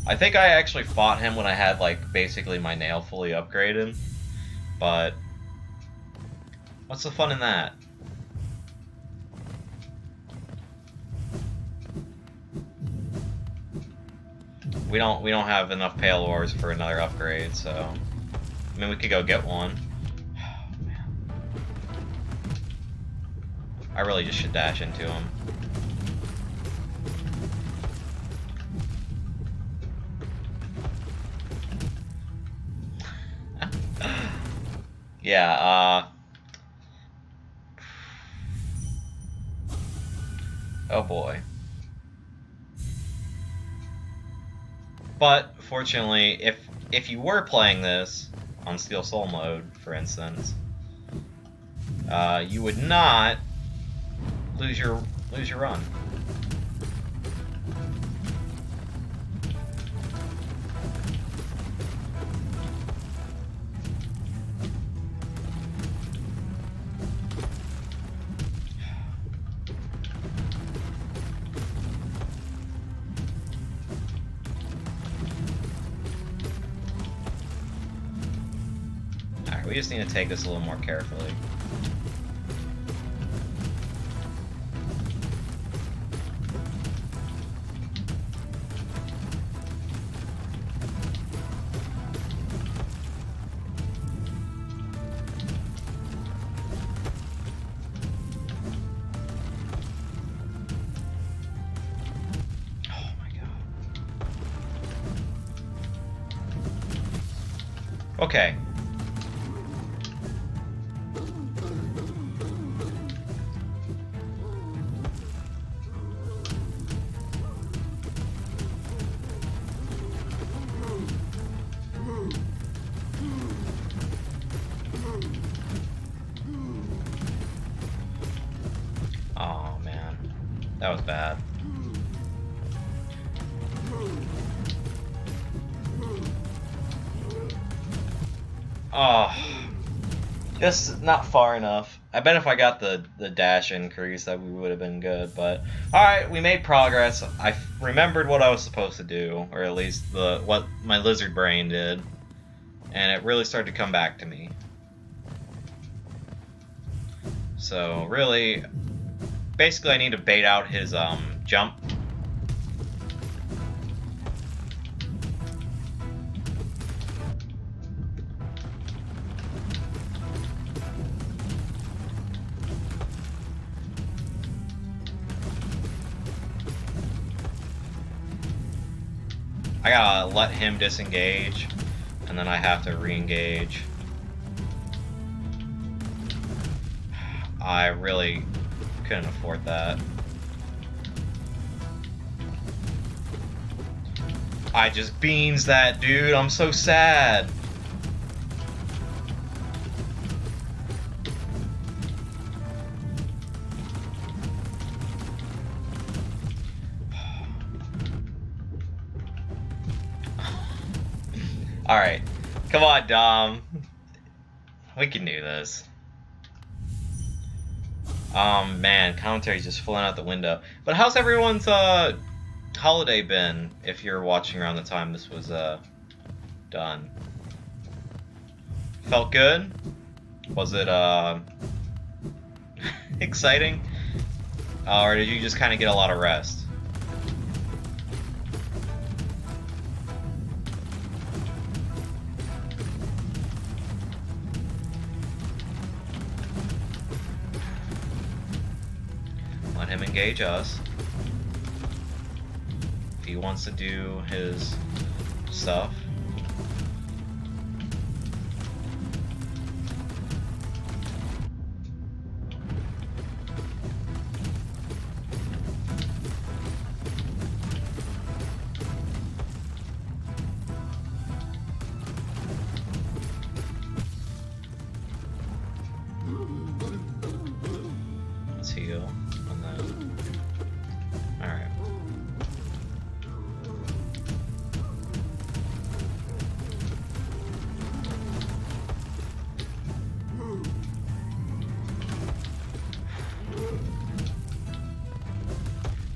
I think I actually fought him when I had, like, basically my nail fully upgraded. But what's the fun in that? We don't have enough Pale Ores for another upgrade, so I mean, we could go get one. Oh, man. I really just should dash into him. Yeah, oh boy. But, fortunately, if you were playing this on Steel Soul mode, for instance, you would not lose your run. We just need to take this a little more carefully. Oh my god. Okay. That That was bad. Oh, just not far enough. I bet if I got the dash increase that we would have been good, but alright, we made progress. I remembered what I was supposed to do, or at least what my lizard brain did, and it really started to come back to me. So really, basically I need to bait out his jump. I gotta let him disengage, and then I have to re-engage. I really couldn't afford that. I just beans that dude, I'm so sad. Alright, come on, Dom. We can do this. Man, commentary's just flying out the window. But how's everyone's holiday been, if you're watching around the time this was done? Felt good? Was it exciting? Or did you just kind of get a lot of rest? Let him engage us. If he wants to do his stuff. Let's heal. Alright.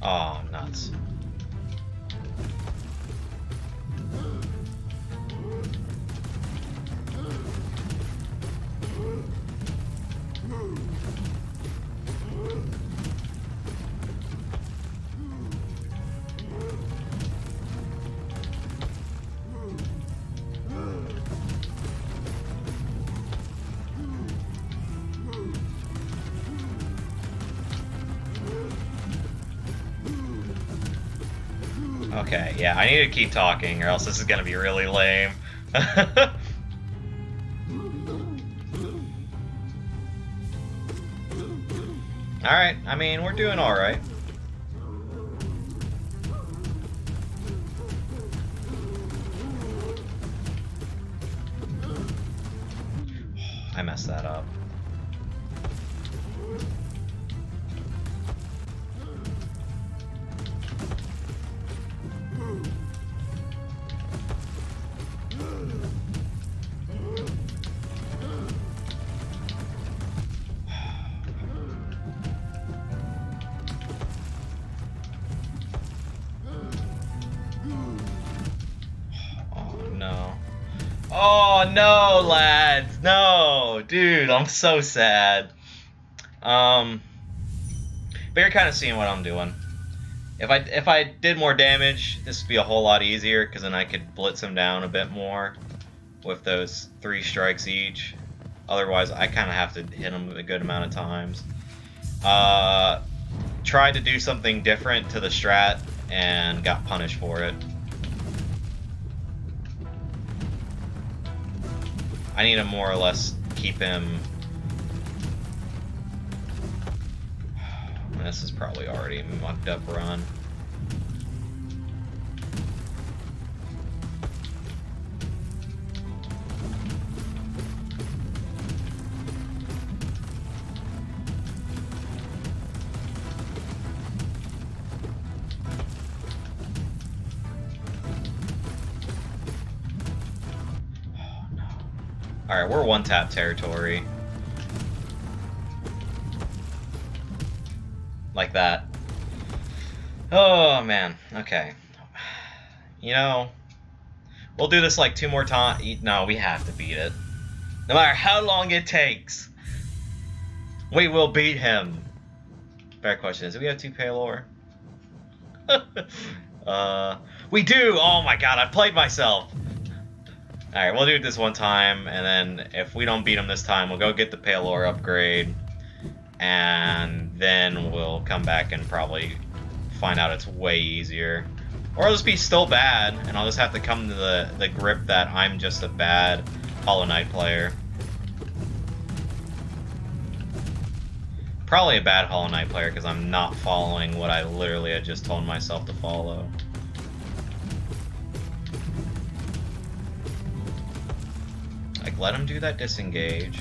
Oh, nuts. Okay, yeah, I need to keep talking or else this is gonna be really lame. Alright, I mean, we're doing alright. I messed that up. Oh no, lads, no, dude, I'm so sad. But you're kind of seeing what I'm doing. If I did more damage, this would be a whole lot easier, because then I could blitz him down a bit more with those 3 strikes each. Otherwise, I kind of have to hit him a good amount of times. Tried to do something different to the strat and got punished for it. I need to more or less keep him. This is probably already a mucked up run. Alright, we're one-tap territory. Like that. Oh, man. Okay. You know, we'll do this like 2 more times. No, we have to beat it. No matter how long it takes, we will beat him. Fair question is, do we have 2 Paylor? We do! Oh my god, I played myself! Alright, we'll do it this one time, and then if we don't beat him this time, we'll go get the Paylor upgrade, and then we'll come back and probably find out it's way easier. Or it'll just be still bad, and I'll just have to come to the grip that I'm just a bad Hollow Knight player. Probably a bad Hollow Knight player, because I'm not following what I literally had just told myself to follow. Like, let him do that disengage.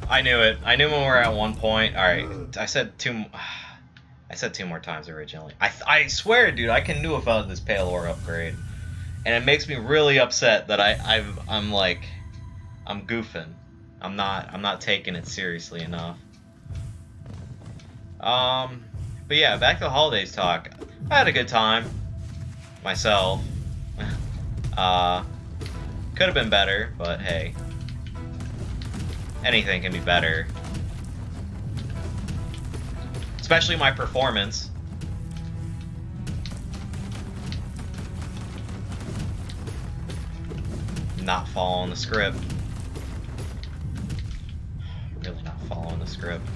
I knew it. I knew when we were at one point. All right, I said 2. I said 2 more times originally. I swear, dude, I can do without this Paylor upgrade, and it makes me really upset that I'm like, I'm goofing. I'm not taking it seriously enough. But yeah, back to the holidays talk. I had a good time myself. Could have been better, but hey. Anything can be better. Especially my performance. Not following the script. Really not following the script.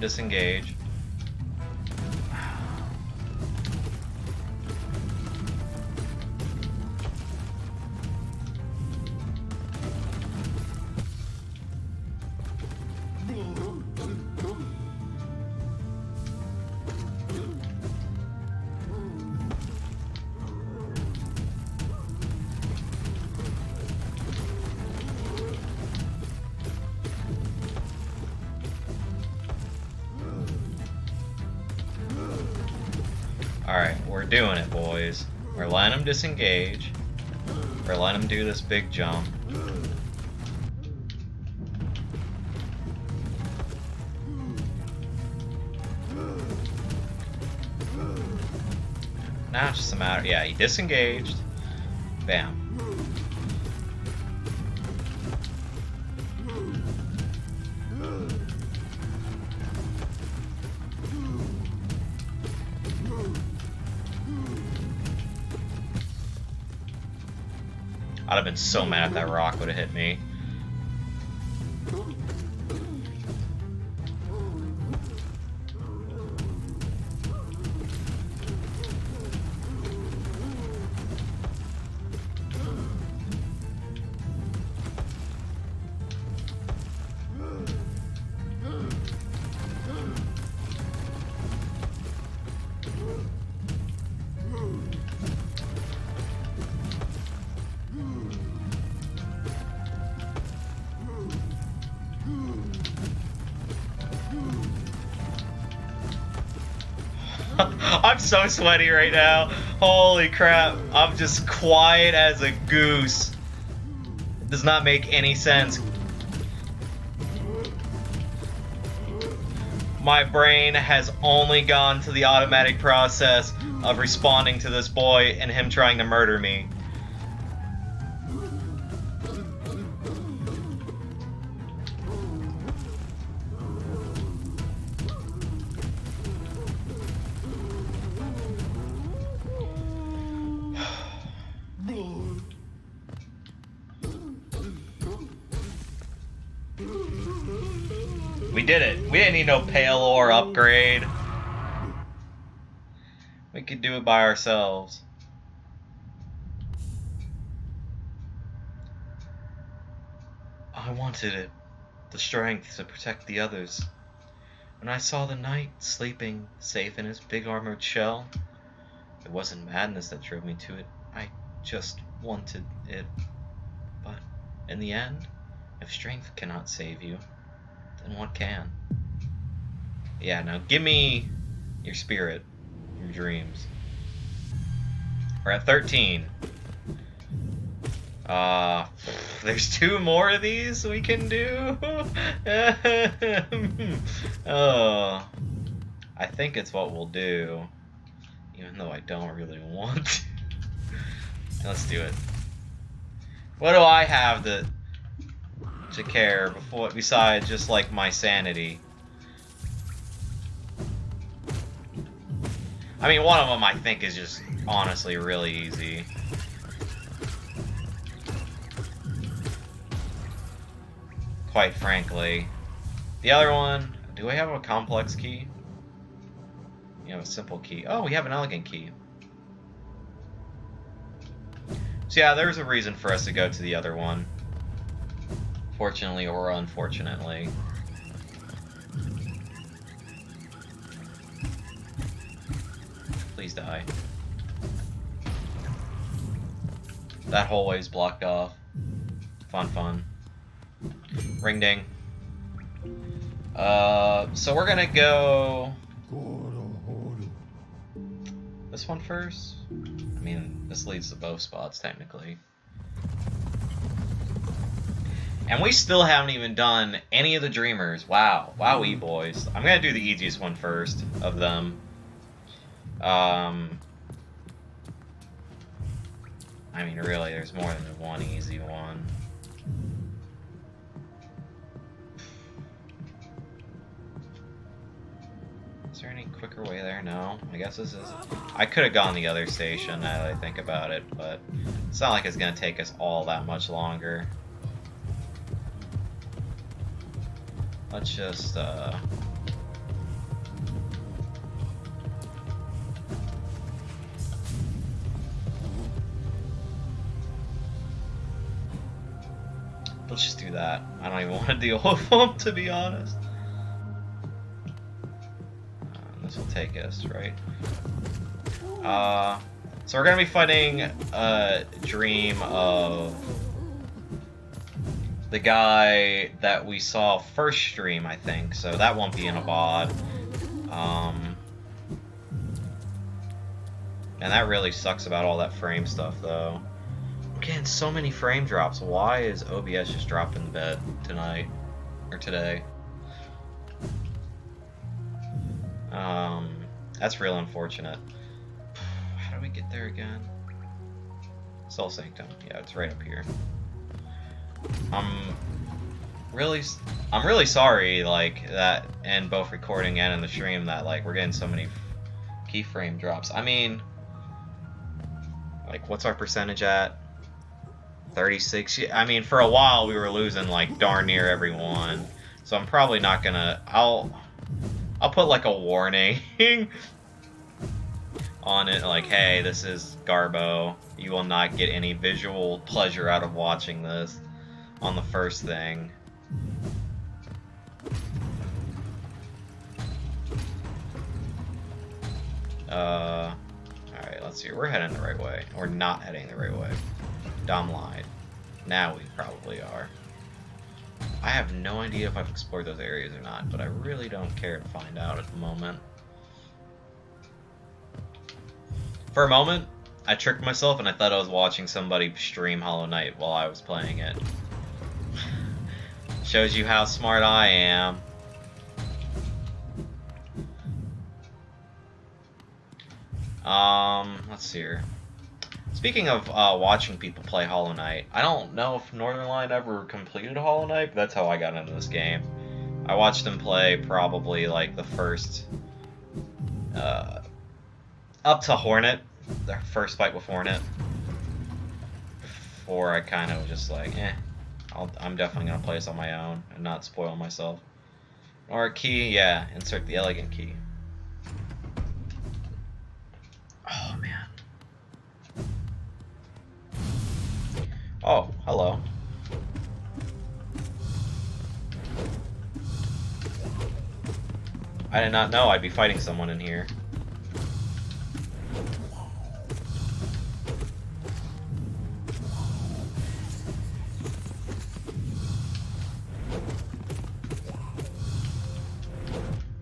Disengage. Alright, we're doing it, boys. We're letting him disengage. We're letting him do this big jump. Now it's just a matter... Yeah, he disengaged. Bam. I'd have been so mad if that rock would have hit me. I'm so sweaty right now. Holy crap. I'm just quiet as a goose. does not make any sense. My brain has only gone to the automatic process of responding to this boy and him trying to murder me. We did it. We didn't need no pale ore upgrade. We could do it by ourselves. I wanted it. The strength to protect the others. When I saw the knight sleeping safe in his big armored shell, it wasn't madness that drove me to it. I just wanted it. But in the end, if strength cannot save you, then what can? Yeah, now give me your spirit, your dreams. We're at 13. There's 2 more of these we can do. Oh, I think it's what we'll do, even though I don't really want to. Let's do it. What do I have to care besides just like my sanity? I mean, one of them I think is just honestly really easy. Quite frankly. The other one, do we have a complex key? We have a simple key. Oh, we have an elegant key. So yeah, there's a reason for us to go to the other one. Fortunately or unfortunately. Please die. That hallway's blocked off. Fun. Ring ding. So we're gonna go this one first. I mean, this leads to both spots technically. And we still haven't even done any of the Dreamers. Wow. Wowee, boys. I'm gonna do the easiest one first of them. I mean, really, there's more than one easy one. Is there any quicker way there? No. I guess this is... I could have gone the other station now that I think about it, but it's not like it's gonna take us all that much longer. Let's just, let's just do that. I don't even want to deal with them, to be honest. This will take us, right? So we're gonna be fighting a dream of the guy that we saw first stream, I think. So that won't be in a VOD. And that really sucks about all that frame stuff, though. I'm getting so many frame drops. Why is OBS just dropping the bed tonight? Or today? That's real unfortunate. How do we get there again? Soul Sanctum. Yeah, it's right up here. I'm really sorry, like, that in both recording and in the stream that, like, we're getting so many keyframe drops. I mean, like, what's our percentage at? 36? I mean, for a while we were losing, like, darn near every one. So I'm probably not gonna... I'll put, like, a warning on it, like, hey, this is Garbo. You will not get any visual pleasure out of watching this on the first thing. Alright, let's see. We're heading the right way. We're not heading the right way. Dom lied. Now we probably are. I have no idea if I've explored those areas or not, but I really don't care to find out at the moment. For a moment, I tricked myself and I thought I was watching somebody stream Hollow Knight while I was playing it. Shows you how smart I am. Let's see here. Speaking of watching people play Hollow Knight, I don't know if Northernlion ever completed Hollow Knight, but that's how I got into this game. I watched them play probably like the first, up to Hornet, their first fight with Hornet. Before I kind of was just like, I'm definitely gonna play this on my own and not spoil myself. Or a key, yeah, insert the elegant key. Oh man. Oh, hello. I did not know I'd be fighting someone in here.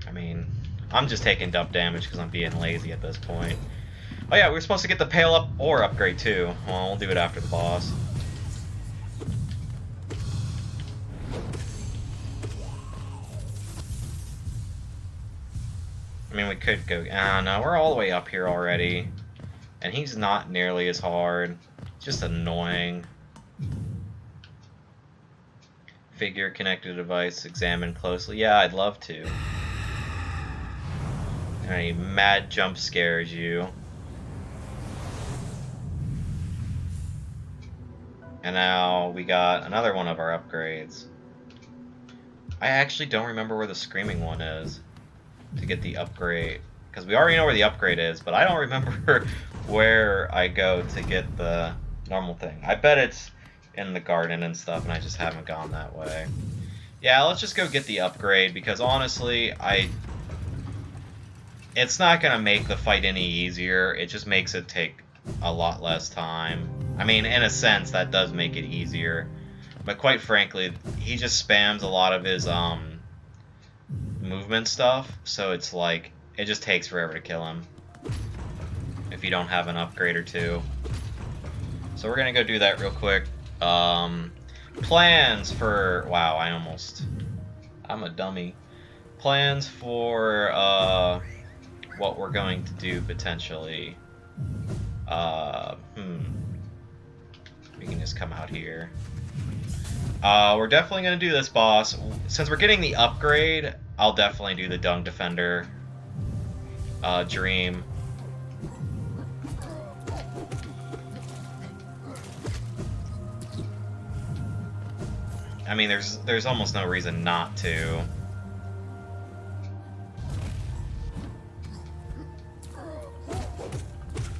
I mean, I'm just taking dump damage because I'm being lazy at this point. Oh yeah, we were supposed to get the Pale Up Ore upgrade too. Well, we'll do it after the boss. I mean, we could go... no, we're all the way up here already. And he's not nearly as hard. Just annoying. Figure connected device, examine closely. Yeah, I'd love to. And he mad jump scares you. And now we got another one of our upgrades. I actually don't remember where the screaming one is to get the upgrade, because we already know where the upgrade is, but I don't remember where I go to get the normal thing. I bet it's in the garden and stuff, and I just haven't gone that way. Yeah, let's just go get the upgrade, because honestly, it's not gonna make the fight any easier. It just makes it take a lot less time. I mean, in a sense, that does make it easier, but quite frankly, he just spams a lot of his movement stuff, so it's like it just takes forever to kill him if you don't have an upgrade or two. So we're gonna go do that real quick. Plans for... wow, I'm a dummy. Plans for what we're going to do potentially. We can just come out here. We're definitely gonna do this boss. Since we're getting the upgrade, I'll definitely do the Dung Defender dream. I mean, there's almost no reason not to.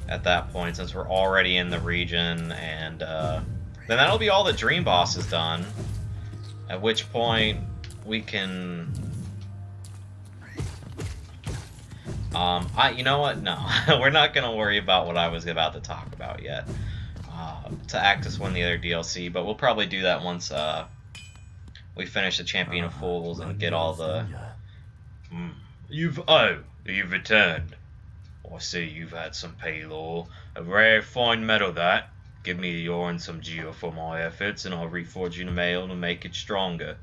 At that point, since we're already in the region, and then that'll be all the dream bosses done. At which point we can... you know what? No, we're not gonna worry about what I was about to talk about yet. To Actus win the other DLC, but we'll probably do that once we finish the Champion of Fools and get all the... You've returned. I see you've had some pale ore. A rare fine metal that. Give me the ore and some geo for my efforts, and I'll reforge you the mail to make it stronger.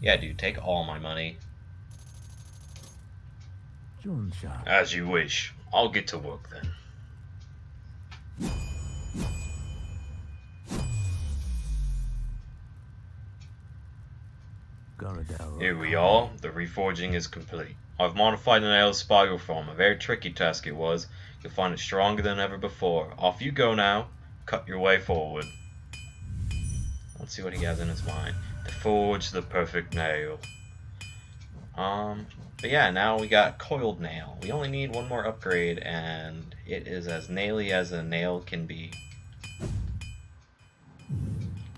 Yeah, dude, take all my money. As you wish. I'll get to work then. Here we are. The reforging is complete. I've modified an ale spiral form. A very tricky task it was. You'll find it stronger than ever before. Off you go now. Cut your way forward. Let's see what he has in his mind. To forge the perfect nail. But yeah, now we got Coiled Nail. We only need one more upgrade, and it is as naily as a nail can be.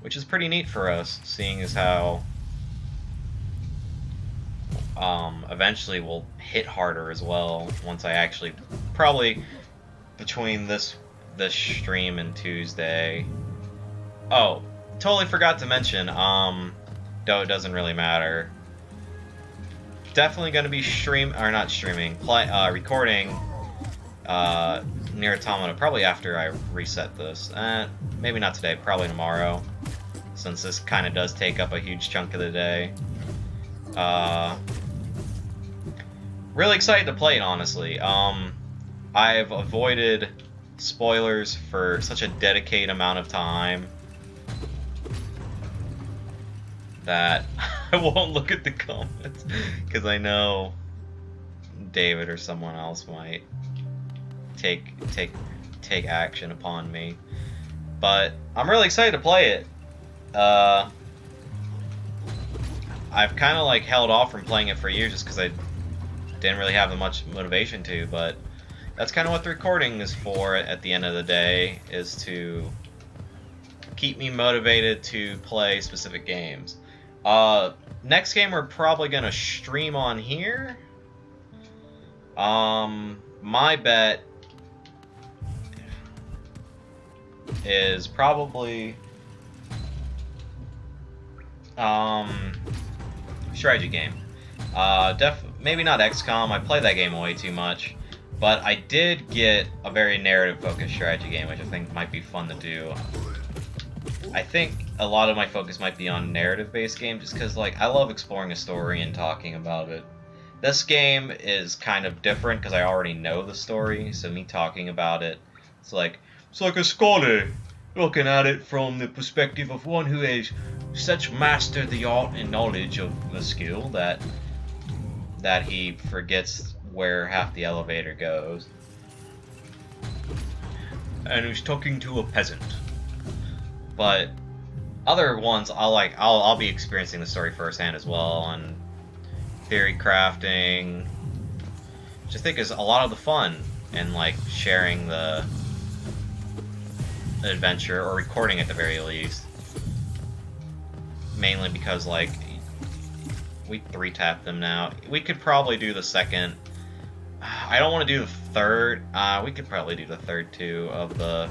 Which is pretty neat for us, seeing as how eventually we'll hit harder as well once I actually, probably between this stream and Tuesday. Oh, totally forgot to mention, though it doesn't really matter. Definitely going to be recording Nier Automata probably after I reset this. Maybe not today, probably tomorrow, since this kind of does take up a huge chunk of the day. Really excited to play it, honestly. I've avoided spoilers for such a dedicated amount of time that I won't look at the comments, because I know David or someone else might take action upon me. But I'm really excited to play it. I've kind of like held off from playing it for years just because I didn't really have much motivation to, but that's kind of what the recording is for at the end of the day, is to keep me motivated to play specific games. Next game we're probably gonna stream on here. My bet is probably strategy game. Maybe not XCOM. I played that game way too much, but I did get a very narrative-focused strategy game, which I think might be fun to do. I think a lot of my focus might be on narrative-based games, just because like I love exploring a story and talking about it. This game is kind of different because I already know the story, so me talking about it, it's like a scholar looking at it from the perspective of one who has such mastered the art and knowledge of the skill that he forgets where half the elevator goes. And who's talking to a peasant. But other ones, I'll be experiencing the story firsthand as well, and theory crafting, which I think is a lot of the fun, and like sharing the adventure, or recording at the very least. Mainly because like we 3-tap them now. We could probably do the second. I don't want to do the third. We could probably do the third too of the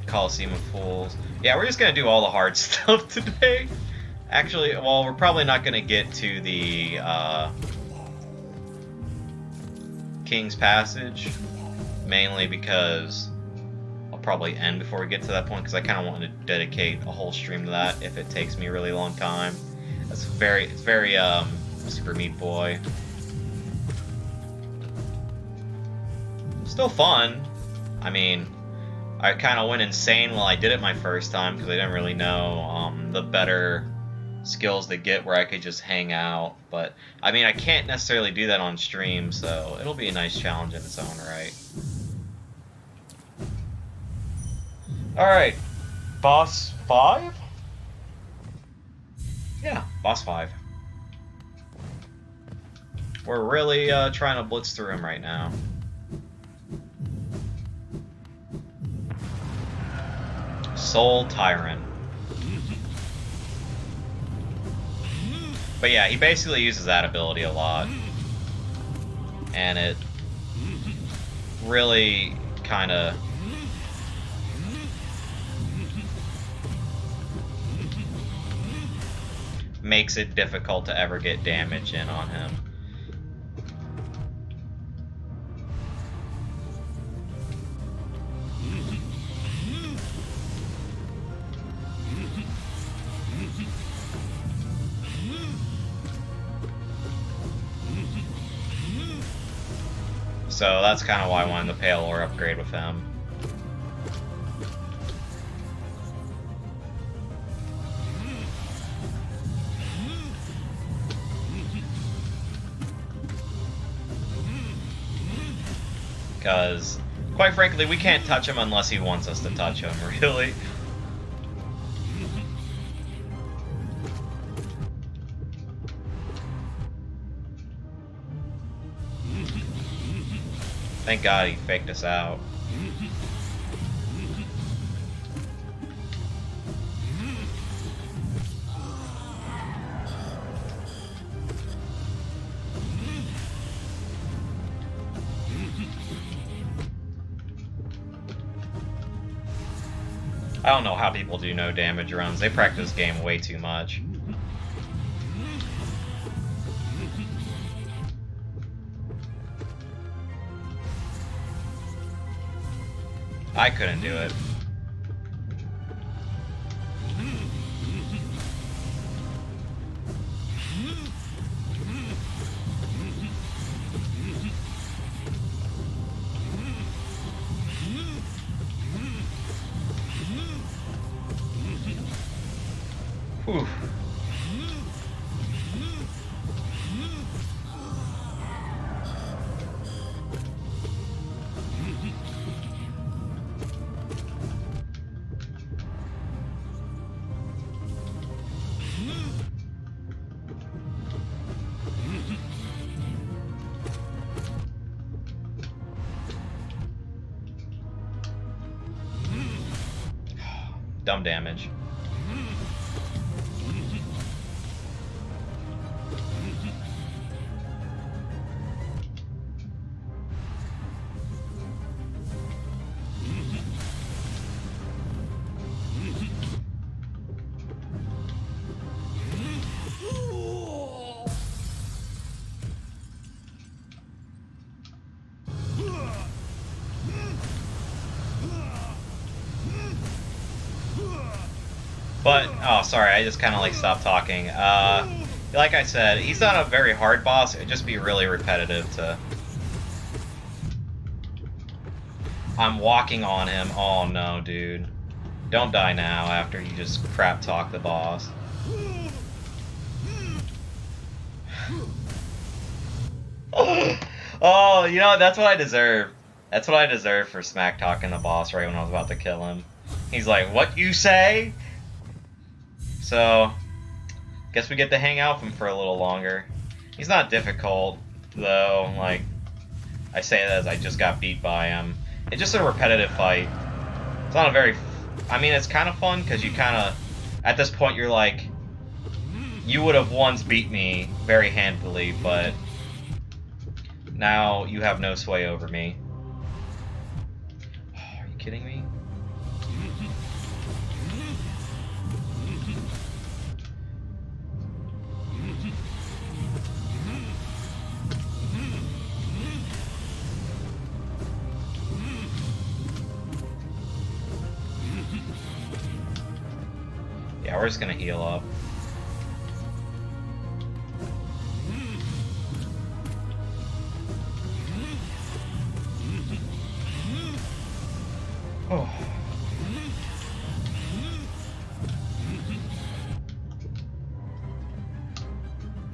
Coliseum of Fools. Yeah, we're just gonna do all the hard stuff today. Actually, well, we're probably not gonna get to the King's Passage, mainly because I'll probably end before we get to that point, because I kind of want to dedicate a whole stream to that if it takes me a really long time. It's very Super Meat Boy. Still fun. I mean, I kind of went insane while I did it my first time because I didn't really know the better skills to get where I could just hang out. But I mean, I can't necessarily do that on stream, so it'll be a nice challenge in its own right. Alright, boss 5? Yeah, boss 5. We're really trying to blitz through him right now. Soul Tyrant. But yeah, he basically uses that ability a lot. And it really kind of makes it difficult to ever get damage in on him. So that's kind of why I wanted the Pale Ore upgrade with him. Because, quite frankly, we can't touch him unless he wants us to touch him, really. Thank God he faked us out. I don't know how people do no damage runs. They practice this game way too much. I couldn't do it. Whew. Dumb damage. But, oh, sorry, I just kind of, like, stopped talking. Like I said, he's not a very hard boss. It'd just be really repetitive to... I'm walking on him. Oh, no, dude. Don't die now after you just crap talk the boss. Oh, you know, that's what I deserve. That's what I deserve for smack talking the boss right when I was about to kill him. He's like, what you say? So, guess we get to hang out with him for a little longer. He's not difficult, though. Like, I say that as I just got beat by him. It's just a repetitive fight. It's not a very... I mean, it's kind of fun, because you kind of... At this point, you're like... You would have once beat me very handily, but... Now, you have no sway over me. Oh, are you kidding me? Yeah, we're just gonna heal up. Oh.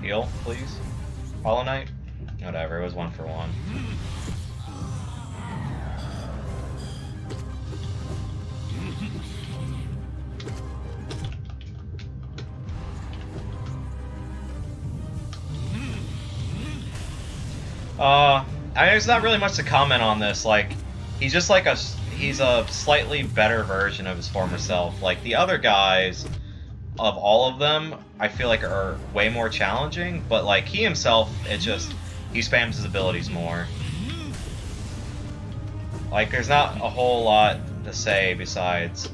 Heal, please. Hollow Knight? Whatever, it was 1 for 1. I mean, there's not really much to comment on this. Like, he's just like he's a slightly better version of his former self. Like, the other guys, of all of them, I feel like are way more challenging, but like, he himself, it's just, he spams his abilities more. Like, there's not a whole lot to say besides,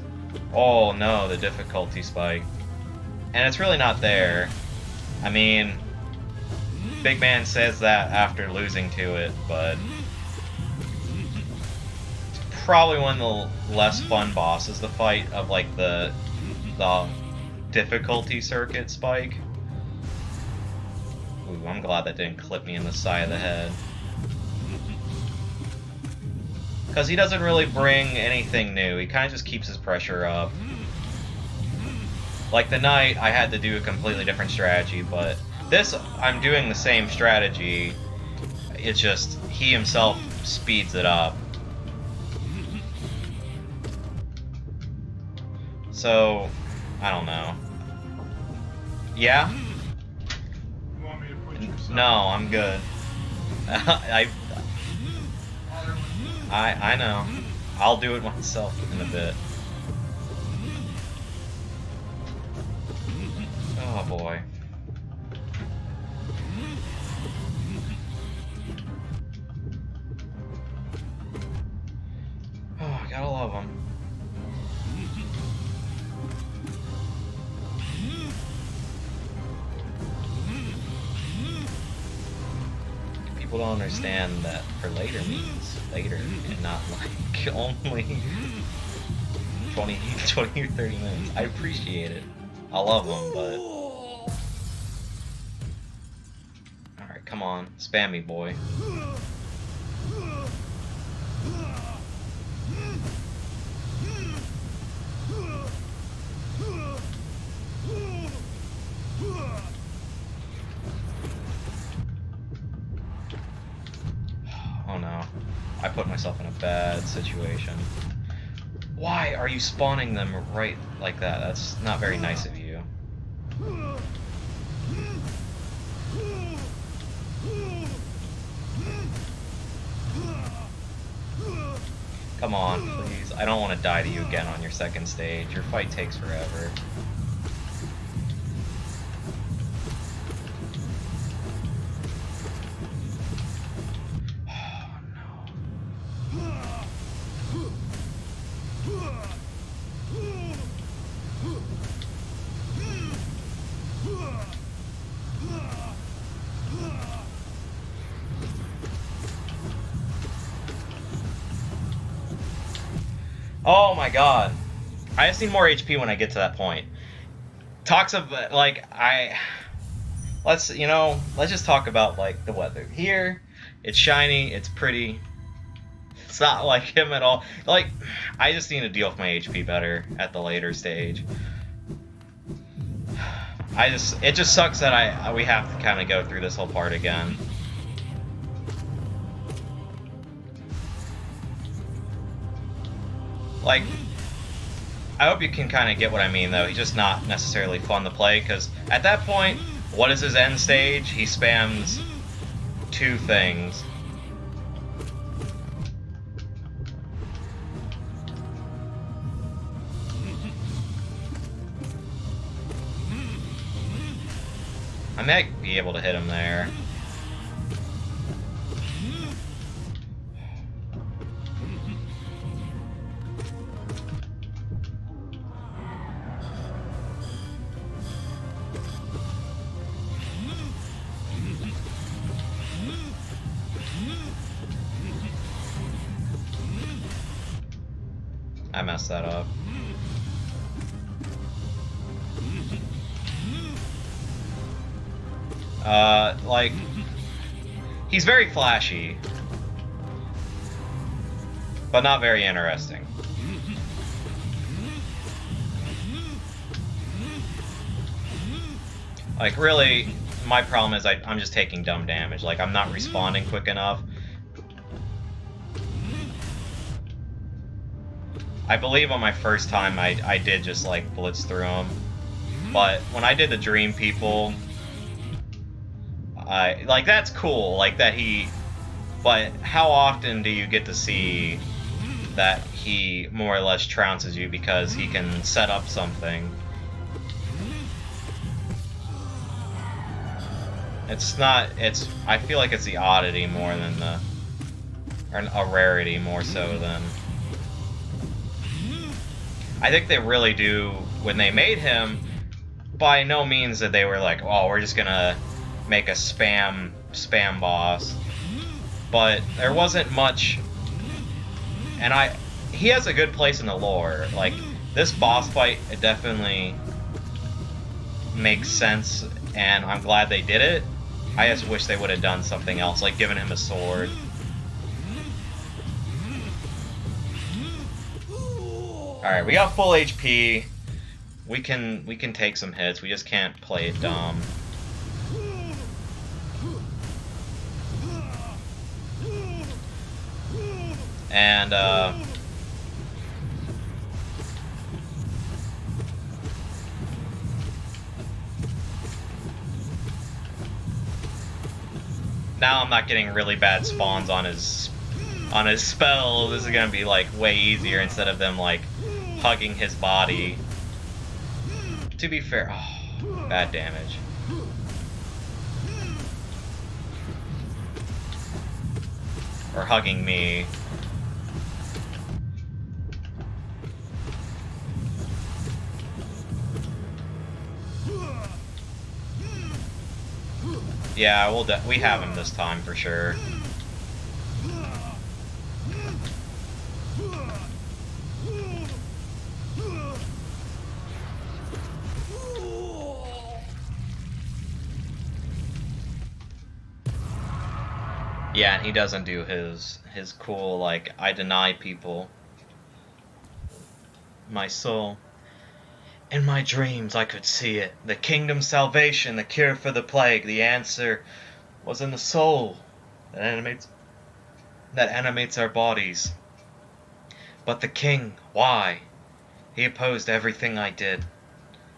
oh no, the difficulty spike. And it's really not there. I mean... Big Man says that after losing to it, but it's probably one of the less fun bosses to fight of like the difficulty circuit spike. Ooh, I'm glad that didn't clip me in the side of the head. Because he doesn't really bring anything new, he kind of just keeps his pressure up. Like the Knight, I had to do a completely different strategy, but this, I'm doing the same strategy, it's just, he himself speeds it up. So, I don't know. Yeah? You want me to put your No, I'm good. I know. I'll do it myself in a bit. Oh boy. Oh, gotta love him. People will understand that for later means later and not like only 20 or 30 minutes. I appreciate it. I love them, but... Alright, come on. Spam me, boy. Oh no. I put myself in a bad situation. Why are you spawning them right like that? That's not very nice of you. Come on, please. I don't want to die to you again on your second stage. Your fight takes forever. Oh my god. I just need more HP when I get to that point. Talks of, like, let's just talk about, like, the weather. Here, it's shiny, it's pretty. It's not like him at all. Like, I just need to deal with my HP better at the later stage. It just sucks that we have to kind of go through this whole part again. Like, I hope you can kind of get what I mean, though. He's just not necessarily fun to play, because at that point, what is his end stage? He spams 2 things. I might be able to hit him there. I messed that up. Like, he's very flashy, but not very interesting. Like, really, my problem is I'm just taking dumb damage. Like, I'm not responding quick enough. I believe on my first time I did just, like, blitz through him. But when I did the Dream People, like, that's cool, like, that he... But how often do you get to see that he more or less trounces you because he can set up something? It's not... I feel like it's the oddity more than the... Or a rarity more so than... I think they really do, when they made him, by no means that they were like, oh, we're just gonna make a spam boss. But there wasn't much, and he has a good place in the lore. Like, this boss fight, it definitely makes sense, and I'm glad they did it. I just wish they would have done something else, like given him a sword. Alright, we got full HP. We can take some hits. We just can't play it dumb. And now I'm not getting really bad spawns on his spell. This is gonna be like way easier instead of them like hugging his body. To be fair, oh, bad damage. Or hugging me. Yeah, we have him this time for sure. Yeah, and he doesn't do his cool, like, I deny people my soul. In my dreams I could see it. The kingdom's salvation, the cure for the plague. The answer was in the soul that animates our bodies. But the king, why? He opposed everything I did.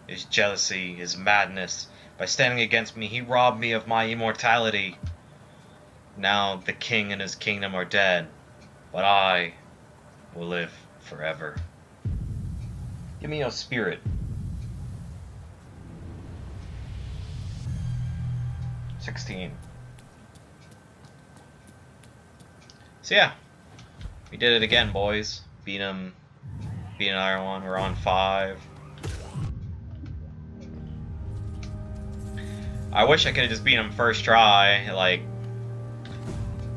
His jealousy, his madness. By standing against me, he robbed me of my immortality. Now the king and his kingdom are dead, but I will live forever. Give me your spirit. 16. So yeah, we did it again, boys. Beat another one. We're on 5. I wish I could have just beat him first try. Like,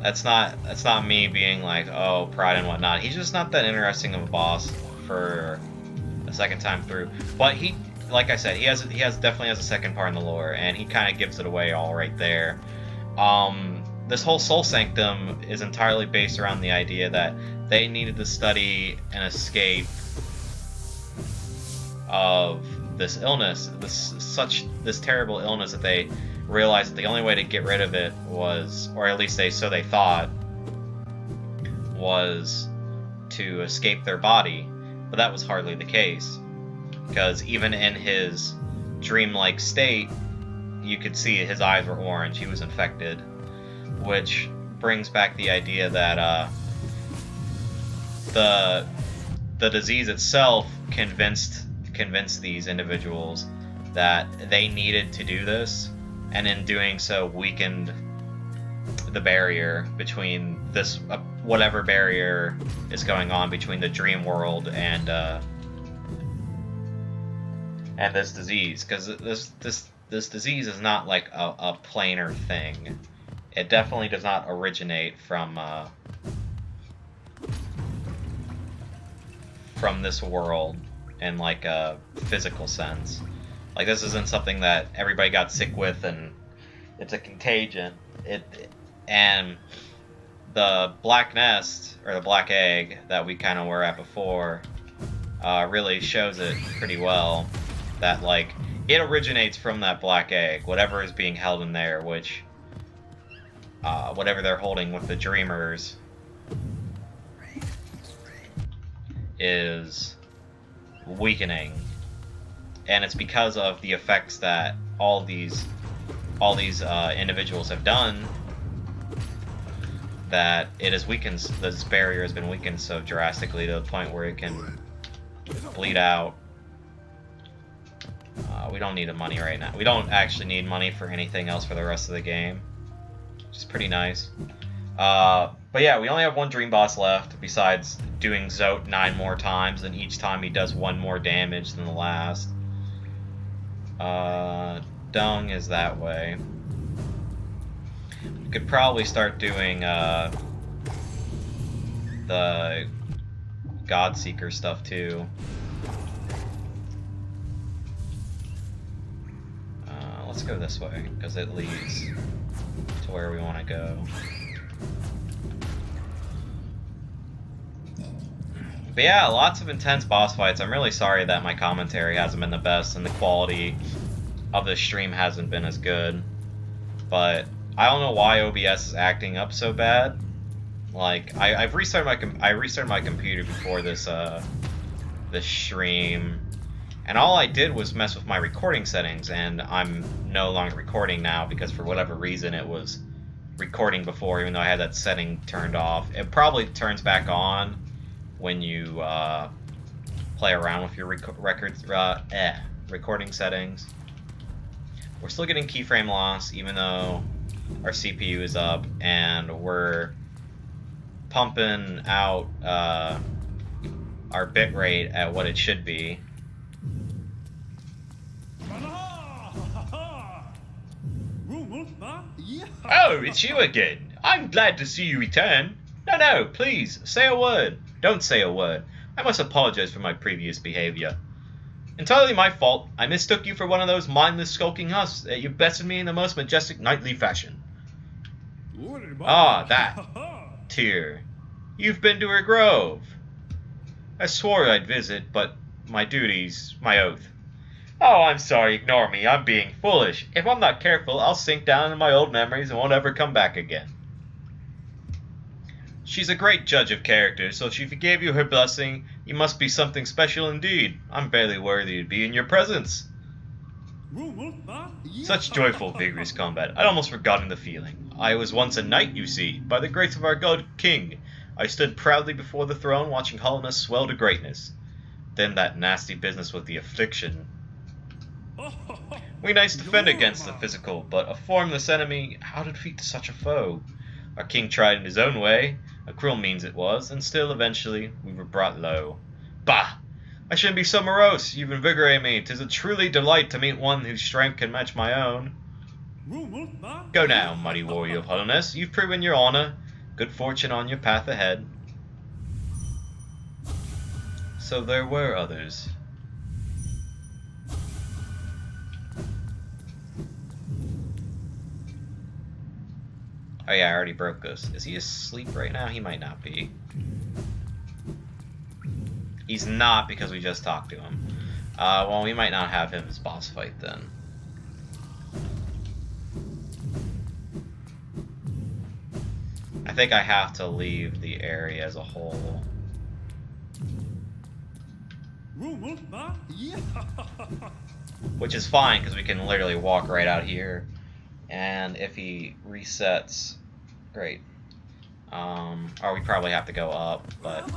that's not me being like, oh, pride and whatnot. He's just not that interesting of a boss for a second time through. But he, like I said, he definitely has a second part in the lore, and he kind of gives it away all right there. This whole Soul Sanctum is entirely based around the idea that they needed to study an escape of this illness, this terrible illness that they realized that the only way to get rid of it was, or at least they thought, was to escape their body. But that was hardly the case, because even in his dreamlike state, you could see his eyes were orange. He was infected, which brings back the idea that the disease itself convinced these individuals that they needed to do this, and in doing so weakened the barrier between this whatever barrier is going on between the dream world and this disease, because this disease is not like a planar thing. It definitely does not originate from this world in like a physical sense. Like, this isn't something that everybody got sick with and it's a contagion. And the black nest, or the black egg that we kind of were at before, really shows it pretty well. That, like, it originates from that black egg, whatever is being held in there, which, whatever they're holding with the dreamers is weakening. And it's because of the effects that all these individuals have done that it has weakened. This barrier has been weakened so drastically to the point where it can bleed out. We don't need the money right now. We don't actually need money for anything else for the rest of the game, which is pretty nice. But yeah, we only have one dream boss left, besides doing Zote 9 more times, and each time he does 1 more damage than the last. Dung is that way. We could probably start doing the Godseeker stuff too. Let's go this way, because it leads to where we want to go. But yeah, lots of intense boss fights. I'm really sorry that my commentary hasn't been the best and the quality of the stream hasn't been as good. But I don't know why OBS is acting up so bad. Like, I restarted my computer before this stream, and all I did was mess with my recording settings, and I'm no longer recording now because for whatever reason it was recording before, even though I had that setting turned off. It probably turns back on when you play around with your recording settings. We're still getting keyframe loss even though our CPU is up, and we're pumping out our bitrate at what it should be. Oh, it's you again. I'm glad to see you return. No, please, say a word. Don't say a word. I must apologize for my previous behavior. Entirely my fault. I mistook you for one of those mindless skulking husks that you bested me in the most majestic knightly fashion. Ah, that. Tyr. You've been to her grove. I swore I'd visit, but my duties, my oath. Oh, I'm sorry, ignore me. I'm being foolish. If I'm not careful, I'll sink down in my old memories and won't ever come back again. She's a great judge of character, so if she gave you her blessing, you must be something special indeed. I'm barely worthy to be in your presence. Such joyful, vigorous combat. I'd almost forgotten the feeling. I was once a knight, you see, by the grace of our god king. I stood proudly before the throne, watching hollowness swell to greatness. Then that nasty business with the affliction. We knights defend against the physical, but a formless enemy, how to defeat such a foe? Our king tried in his own way, a cruel means it was, and still, eventually, we were brought low. Bah! I shouldn't be so morose. You've invigorated me. 'Tis a truly delight to meet one whose strength can match my own. Go now, mighty warrior of hollowness. You've proven your honor. Good fortune on your path ahead. So there were others. Oh yeah, I already broke this. Is he asleep right now? He might not be. He's not, because we just talked to him. Well, we might not have him as boss fight then. I think I have to leave the area as a whole. Which is fine, because we can literally walk right out here. And if he resets, great. Or we probably have to go up, but...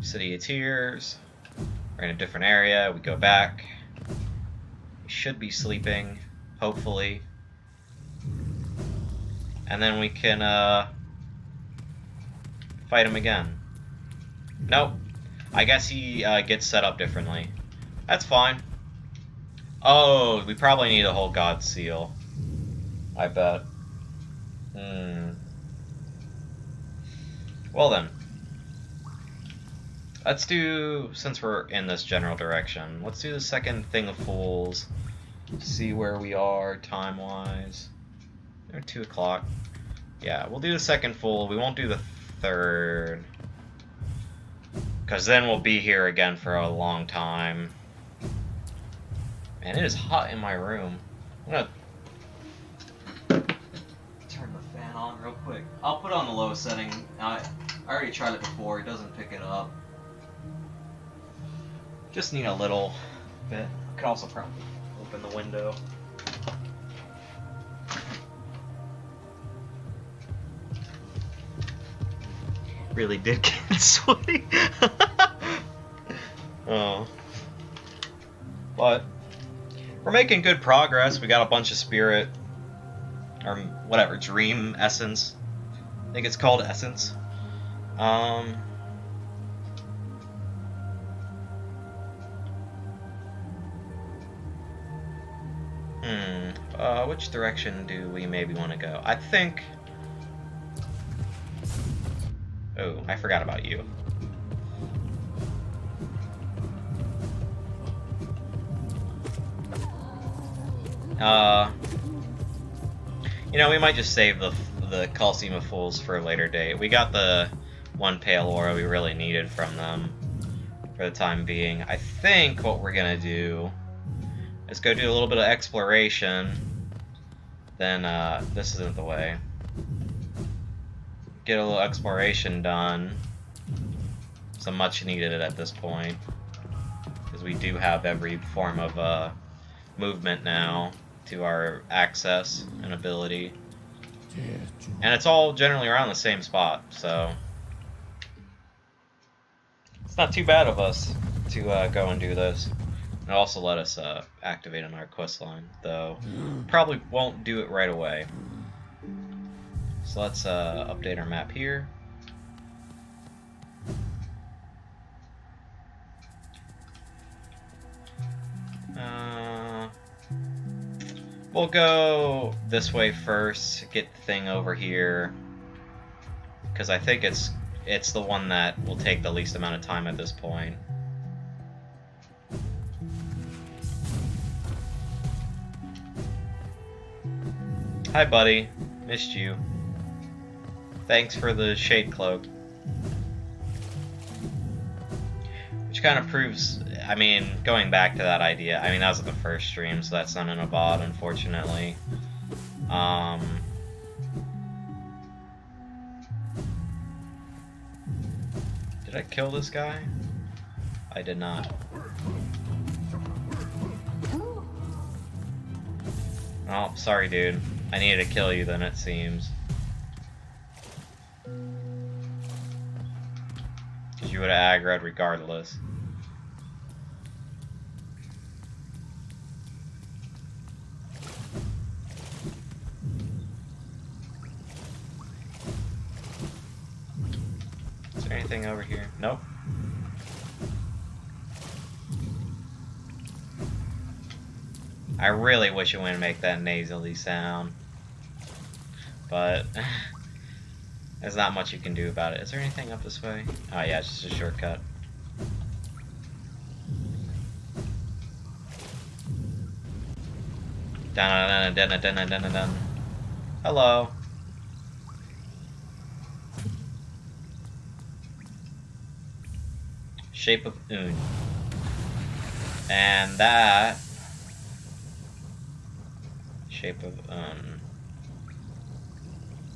City of Tears. We're in a different area. We go back. We should be sleeping, hopefully. And then we can fight him again. Nope. I guess he gets set up differently. That's fine. Oh, we probably need a whole God Seal. I bet. Well then. Let's do, since we're in this general direction, let's do the second Thing of Fools. See where we are time-wise. They're 2 o'clock. Yeah, we'll do the second Fool. We won't do the third. Because then we'll be here again for a long time. Man, it is hot in my room. I'm gonna turn the fan on real quick. I'll put it on the low setting. I already tried it before. It doesn't pick it up. Just need a little bit. Could also probably open the window. Really did get sweaty. Oh. But we're making good progress. We got a bunch of spirit, or whatever, dream essence. I think it's called essence. Which direction do we maybe want to go? I think... Oh, I forgot about you. You know, we might just save the Coliseum of Fools for a later date. We got the one pale aura we really needed from them for the time being. I think what we're gonna do is go do a little bit of exploration. Then, this isn't the way. Get a little exploration done. So much needed at this point. Because we do have every form of movement now to our access and ability. And it's all generally around the same spot, so... It's not too bad of us to go and do this. And also let us activate on our quest line, though probably won't do it right away. So let's update our map here. We'll go this way first, get the thing over here, because I think it's the one that will take the least amount of time at this point. Hi, buddy. Missed you. Thanks for the shade cloak. Which kind of proves, I mean, going back to that idea, I mean, that was the first stream, so that's not in a VOD, unfortunately. Did I kill this guy? I did not. Oh, sorry, dude. I needed to kill you then, it seems. Because you would have aggroed regardless. Is there anything over here? Nope. I really wish it wouldn't make that nasally sound. But there's not much you can do about it. Is there anything up this way? Oh yeah, it's just a shortcut. Dun dun dun dun dun dun dun dun. Hello. Shape of Un. And that Shape of Un.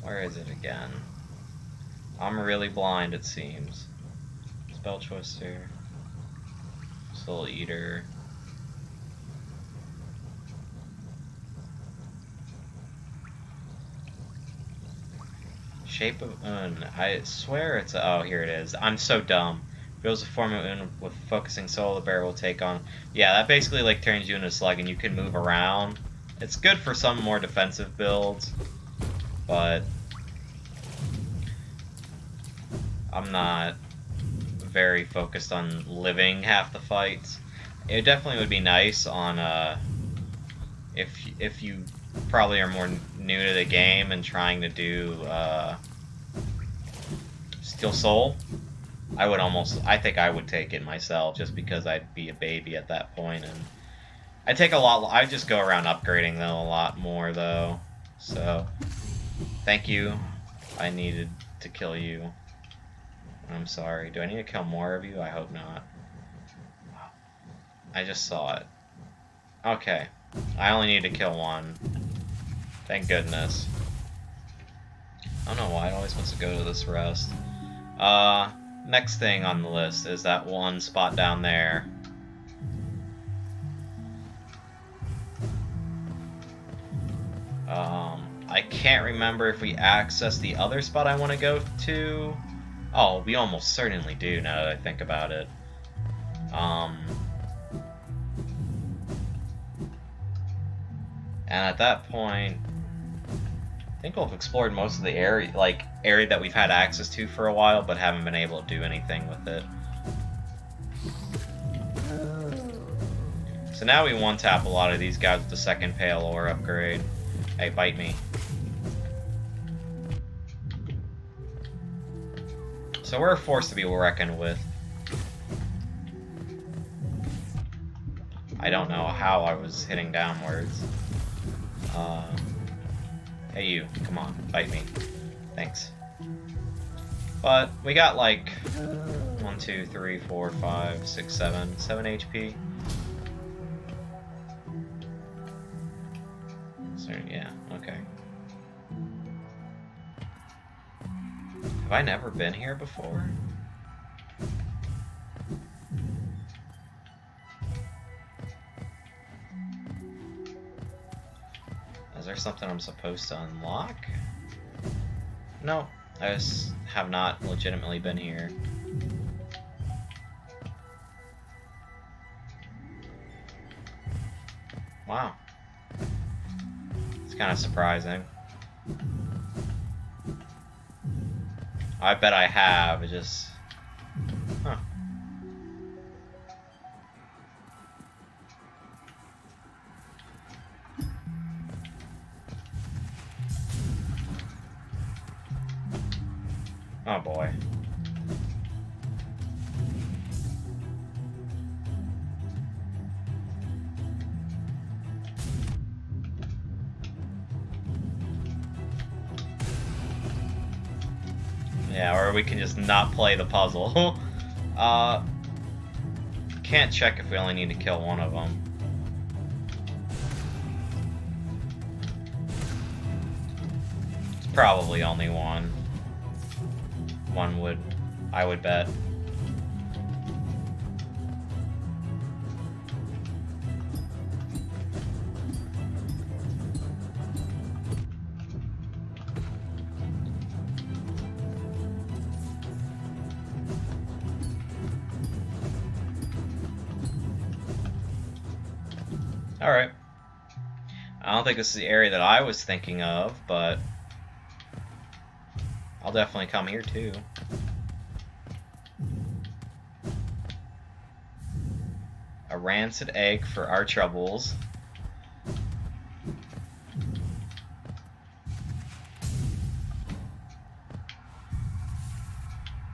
Where is it again? I'm really blind, it seems. Spell Twister. Soul Eater. Shape of Un. I swear it's... Oh, here it is. I'm so dumb. Builds a form of Un with focusing soul, the bear will take on... Yeah, that basically like turns you into a slug and you can move around. It's good for some more defensive builds, but I'm not very focused on living half the fights. It definitely would be nice on if you probably are more new to the game and trying to do Steel Soul. I think I would take it myself just because I'd be a baby at that point, and I just go around upgrading them a lot more though. So thank you. I needed to kill you. I'm sorry. Do I need to kill more of you? I hope not. I just saw it. Okay. I only need to kill one. Thank goodness. I don't know why it always wants to go to this rest. Next thing on the list is that one spot down there. I can't remember if we access the other spot I want to go to. Oh, we almost certainly do now that I think about it. And at that point, I think we'll have explored most of the area that we've had access to for a while, but haven't been able to do anything with it. So now we one-tap a lot of these guys with the second Pale Ore upgrade. Hey, bite me. So we're a force to be reckoned with. I don't know how I was hitting downwards. Hey you, come on, bite me. Thanks. But we got like 1, 2, 3, 4, 5, 6, 7 HP. So yeah, okay. Have I never been here before? Is there something I'm supposed to unlock? No, I just have not legitimately been here. Wow. It's kind of surprising. I bet I have, it just... Huh. Oh boy. Yeah, or we can just not play the puzzle. Can't check if we only need to kill one of them. It's probably only one. I would bet. Alright. I don't think this is the area that I was thinking of, but I'll definitely come here too. A rancid egg for our troubles.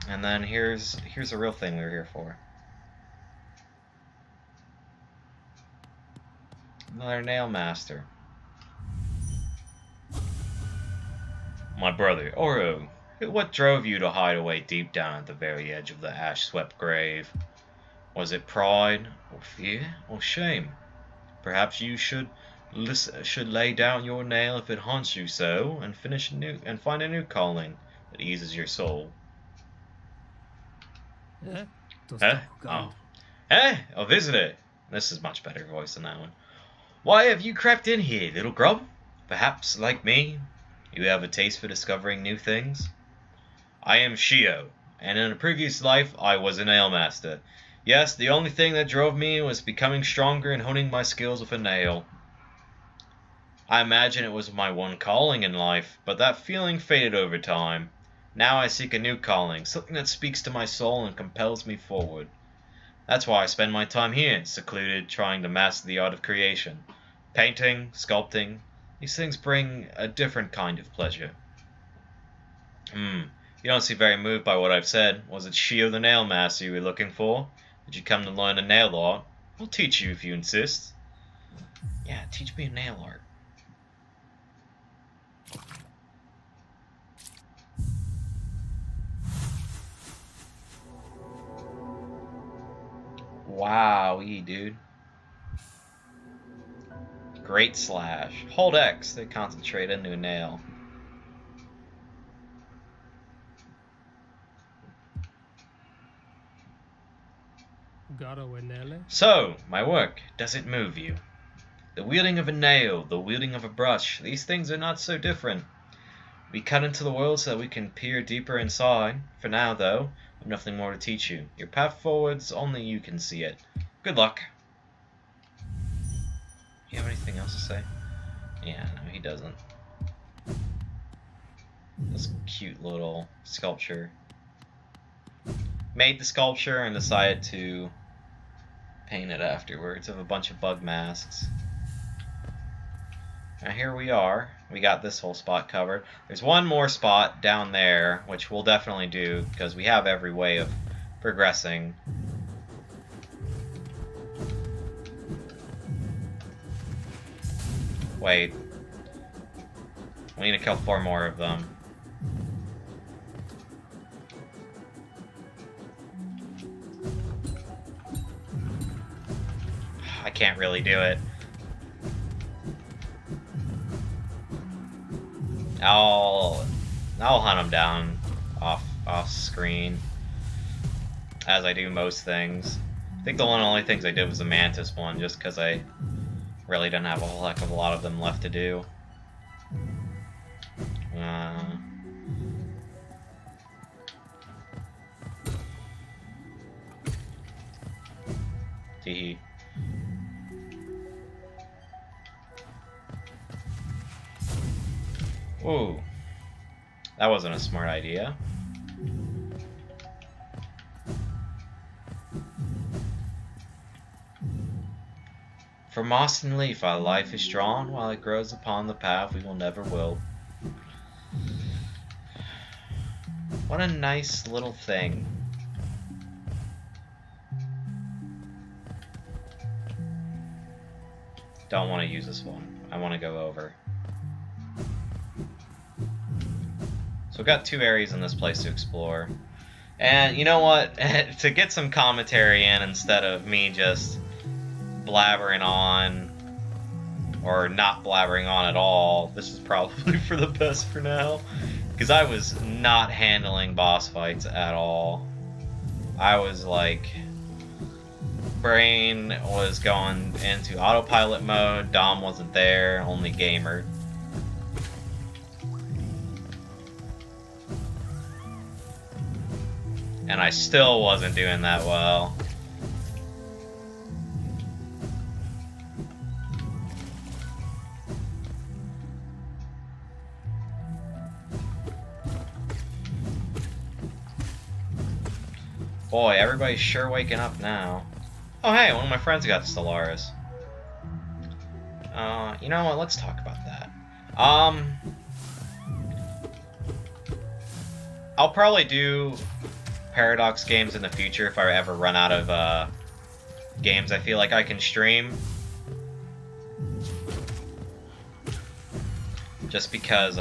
And then here's the real thing we were here for. Another nail master. My brother, Oro, what drove you to hide away deep down at the very edge of the ash-swept grave? Was it pride, or fear, or shame? Perhaps you should lay down your nail if it haunts you so, and find a new calling that eases your soul. Huh? Oh. Eh? A visitor. This is much better voice than that one. Why have you crept in here, little grub? Perhaps, like me, you have a taste for discovering new things? I am Shio, and in a previous life I was a nail master. Yes, the only thing that drove me was becoming stronger and honing my skills with a nail. I imagine it was my one calling in life, but that feeling faded over time. Now I seek a new calling, something that speaks to my soul and compels me forward. That's why I spend my time here, secluded, trying to master the art of creation. Painting, sculpting, these things bring a different kind of pleasure. You don't seem very moved by what I've said. Was it Shio the Nail Master you were looking for? Did you come to learn a nail art? I'll teach you if you insist. Yeah, teach me a nail art. Wowee, dude. Great slash. Hold X to concentrate into a nail. So, my work, does it move you? The wielding of a nail, the wielding of a brush, these things are not so different. We cut into the world so that we can peer deeper inside. For now, though, I have nothing more to teach you. Your path forwards, only you can see it. Good luck. You have anything else to say? Yeah, no, he doesn't. This cute little sculpture. Made the sculpture and decided to paint it afterwards of a bunch of bug masks. Now here we are. We got this whole spot covered. There's one more spot down there, which we'll definitely do, because we have every way of progressing. Wait. We need to kill 4 more of them. I can't really do it. I'll hunt them down off screen, as I do most things. I think the only things I did was the Mantis one, just because I really didn't have a whole heck of a lot of them left to do. Teehee. Ooh, that wasn't a smart idea. For moss and leaf our life is drawn, while it grows upon the path we will never will. What a nice little thing. Don't want to use this one. I want to go over. So we've got 2 areas in this place to explore. And you know what? To get some commentary in instead of me just blabbering on or not blabbering on at all, this is probably for the best for now. Because I was not handling boss fights at all. I was like... brain was going into autopilot mode, Dom wasn't there, only gamer. And I still wasn't doing that well. Boy, everybody's sure waking up now. Oh hey, one of my friends got Stellaris. You know what, let's talk about that. I'll probably do Paradox games in the future if I ever run out of games I feel like I can stream. Just because,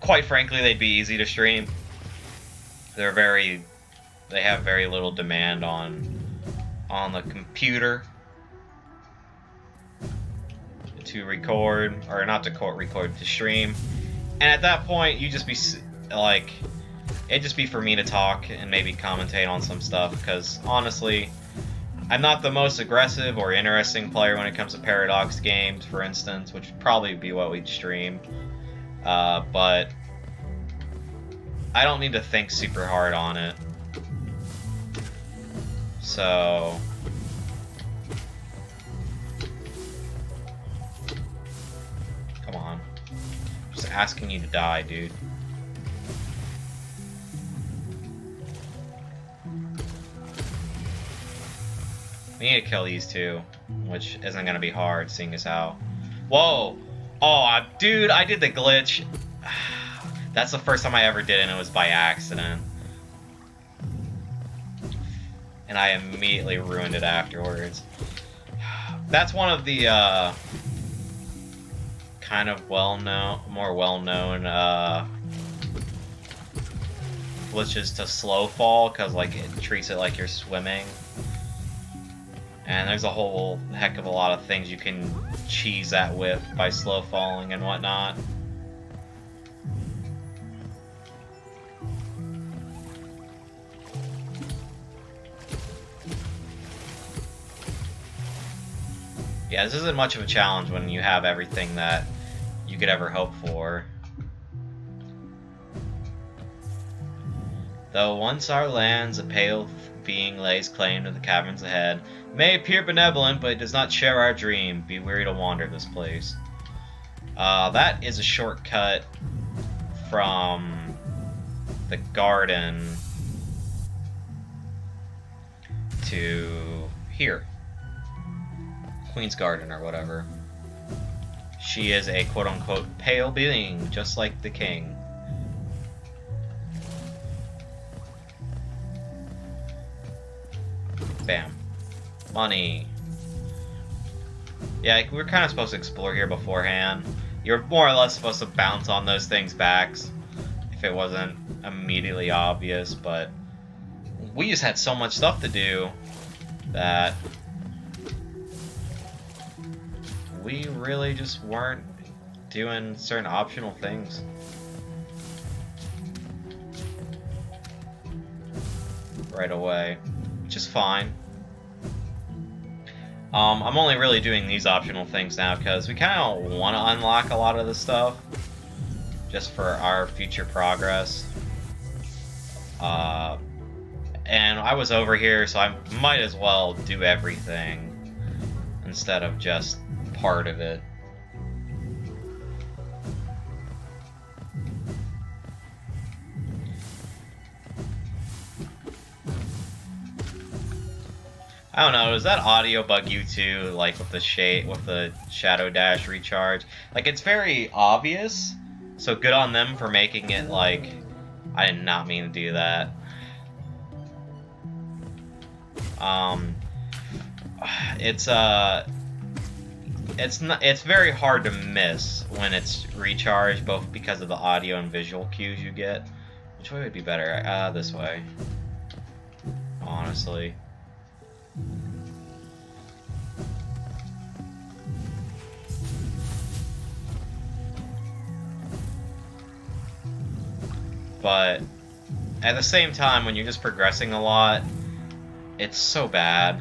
quite frankly, they'd be easy to stream. They have very little demand on the computer to record, or not to record, to stream. And at that point, you just be like, it'd just be for me to talk and maybe commentate on some stuff, because honestly, I'm not the most aggressive or interesting player when it comes to Paradox games, for instance, which would probably be what we'd stream. But I don't need to think super hard on it. So... come on. I'm just asking you to die, dude. We need to kill these 2, which isn't gonna be hard, seeing as how... Whoa! Oh, dude, I did the glitch. That's the first time I ever did it, and it was by accident. And I immediately ruined it afterwards. That's one of the, kind of more well-known, glitches to slow fall, because, like, it treats it like you're swimming. And there's a whole heck of a lot of things you can cheese that with by slow falling and whatnot. Yeah, this isn't much of a challenge when you have everything that you could ever hope for. Though once our lands, a pale being lays claim to the caverns ahead, may appear benevolent, but it does not share our dream. Be weary to wander this place. That is a shortcut from the garden to here. Queen's Garden or whatever. She is a quote-unquote pale being, just like the king. Bam. Money. Yeah, we were kind of supposed to explore here beforehand. You're more or less supposed to bounce on those things back if it wasn't immediately obvious, but we just had so much stuff to do that we really just weren't doing certain optional things. Right away, which is fine. I'm only really doing these optional things now because we kind of want to unlock a lot of the stuff just for our future progress. And I was over here, so I might as well do everything instead of just part of it. I don't know, does that audio bug you too, like with the shadow dash recharge? Like, it's very obvious, So good on them for making it like... I did not mean to do that. It's very hard to miss when it's recharged, both because of the audio and visual cues you get. Which way would be better? This way. Honestly. But at the same time, when you're just progressing a lot, it's so bad.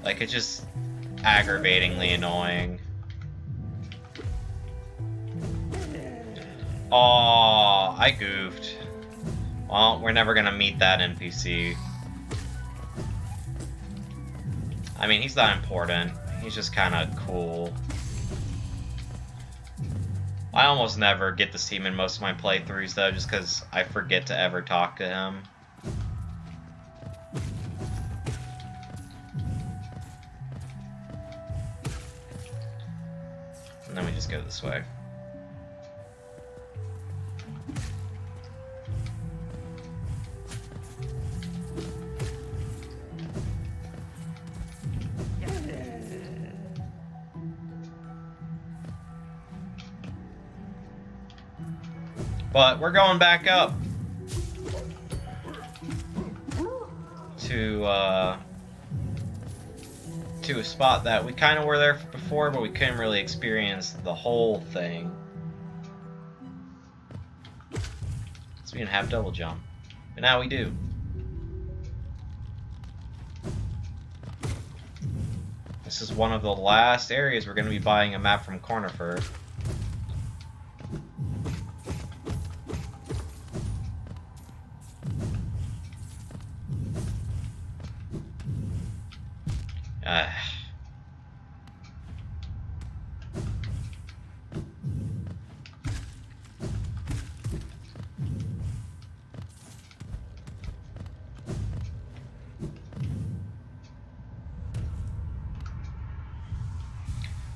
Like, it's just aggravatingly annoying. Aw, I goofed. Well, we're never gonna meet that NPC. I mean, he's not important. He's just kind of cool. I almost never get to see him in most of my playthroughs, though, just because I forget to ever talk to him. And then we just go this way. But we're going back up to a spot that we kind of were there before, but we couldn't really experience the whole thing. So we didn't have double jump, but now we do. This is one of the last areas we're going to be buying a map from Cornifer.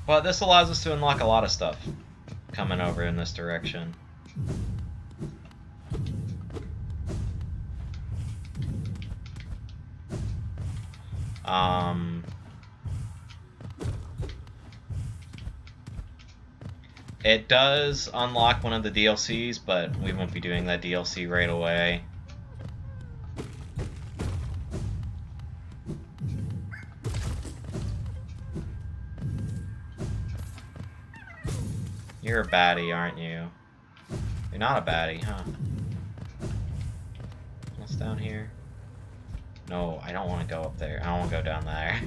But this allows us to unlock a lot of stuff coming over in this direction. It does unlock one of the DLCs, but we won't be doing that DLC right away. You're a baddie, aren't you? You're not a baddie, huh? What's down here? No, I don't want to go up there. I don't want to go down there.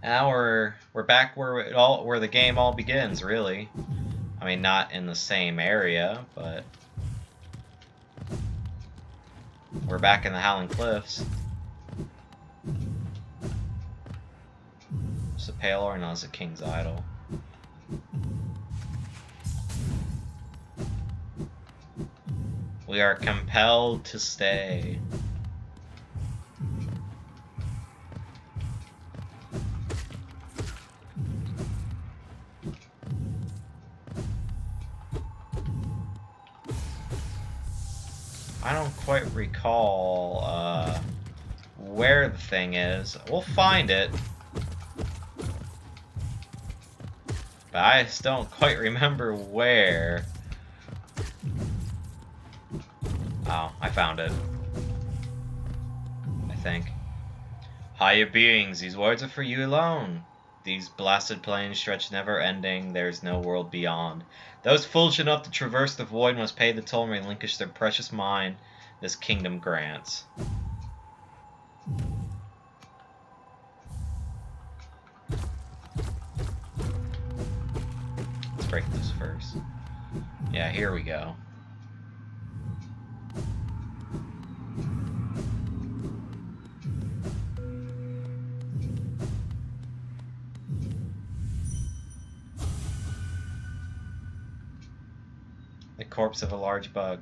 Now we're back where the game all begins, really. I mean, not in the same area, but we're back in the Howling Cliffs. It's a Palor, no, it's a King's Idol. We are compelled to stay. I don't quite recall where the thing is. We'll find it. But I just don't quite remember where. Oh, I found it. I think. Higher beings, these words are for you alone. These blasted plains stretch never-ending, there is no world beyond. Those foolish enough to traverse the void must pay the toll and relinquish their precious mind this kingdom grants. Let's break this first. Yeah, here we go. The corpse of a large bug.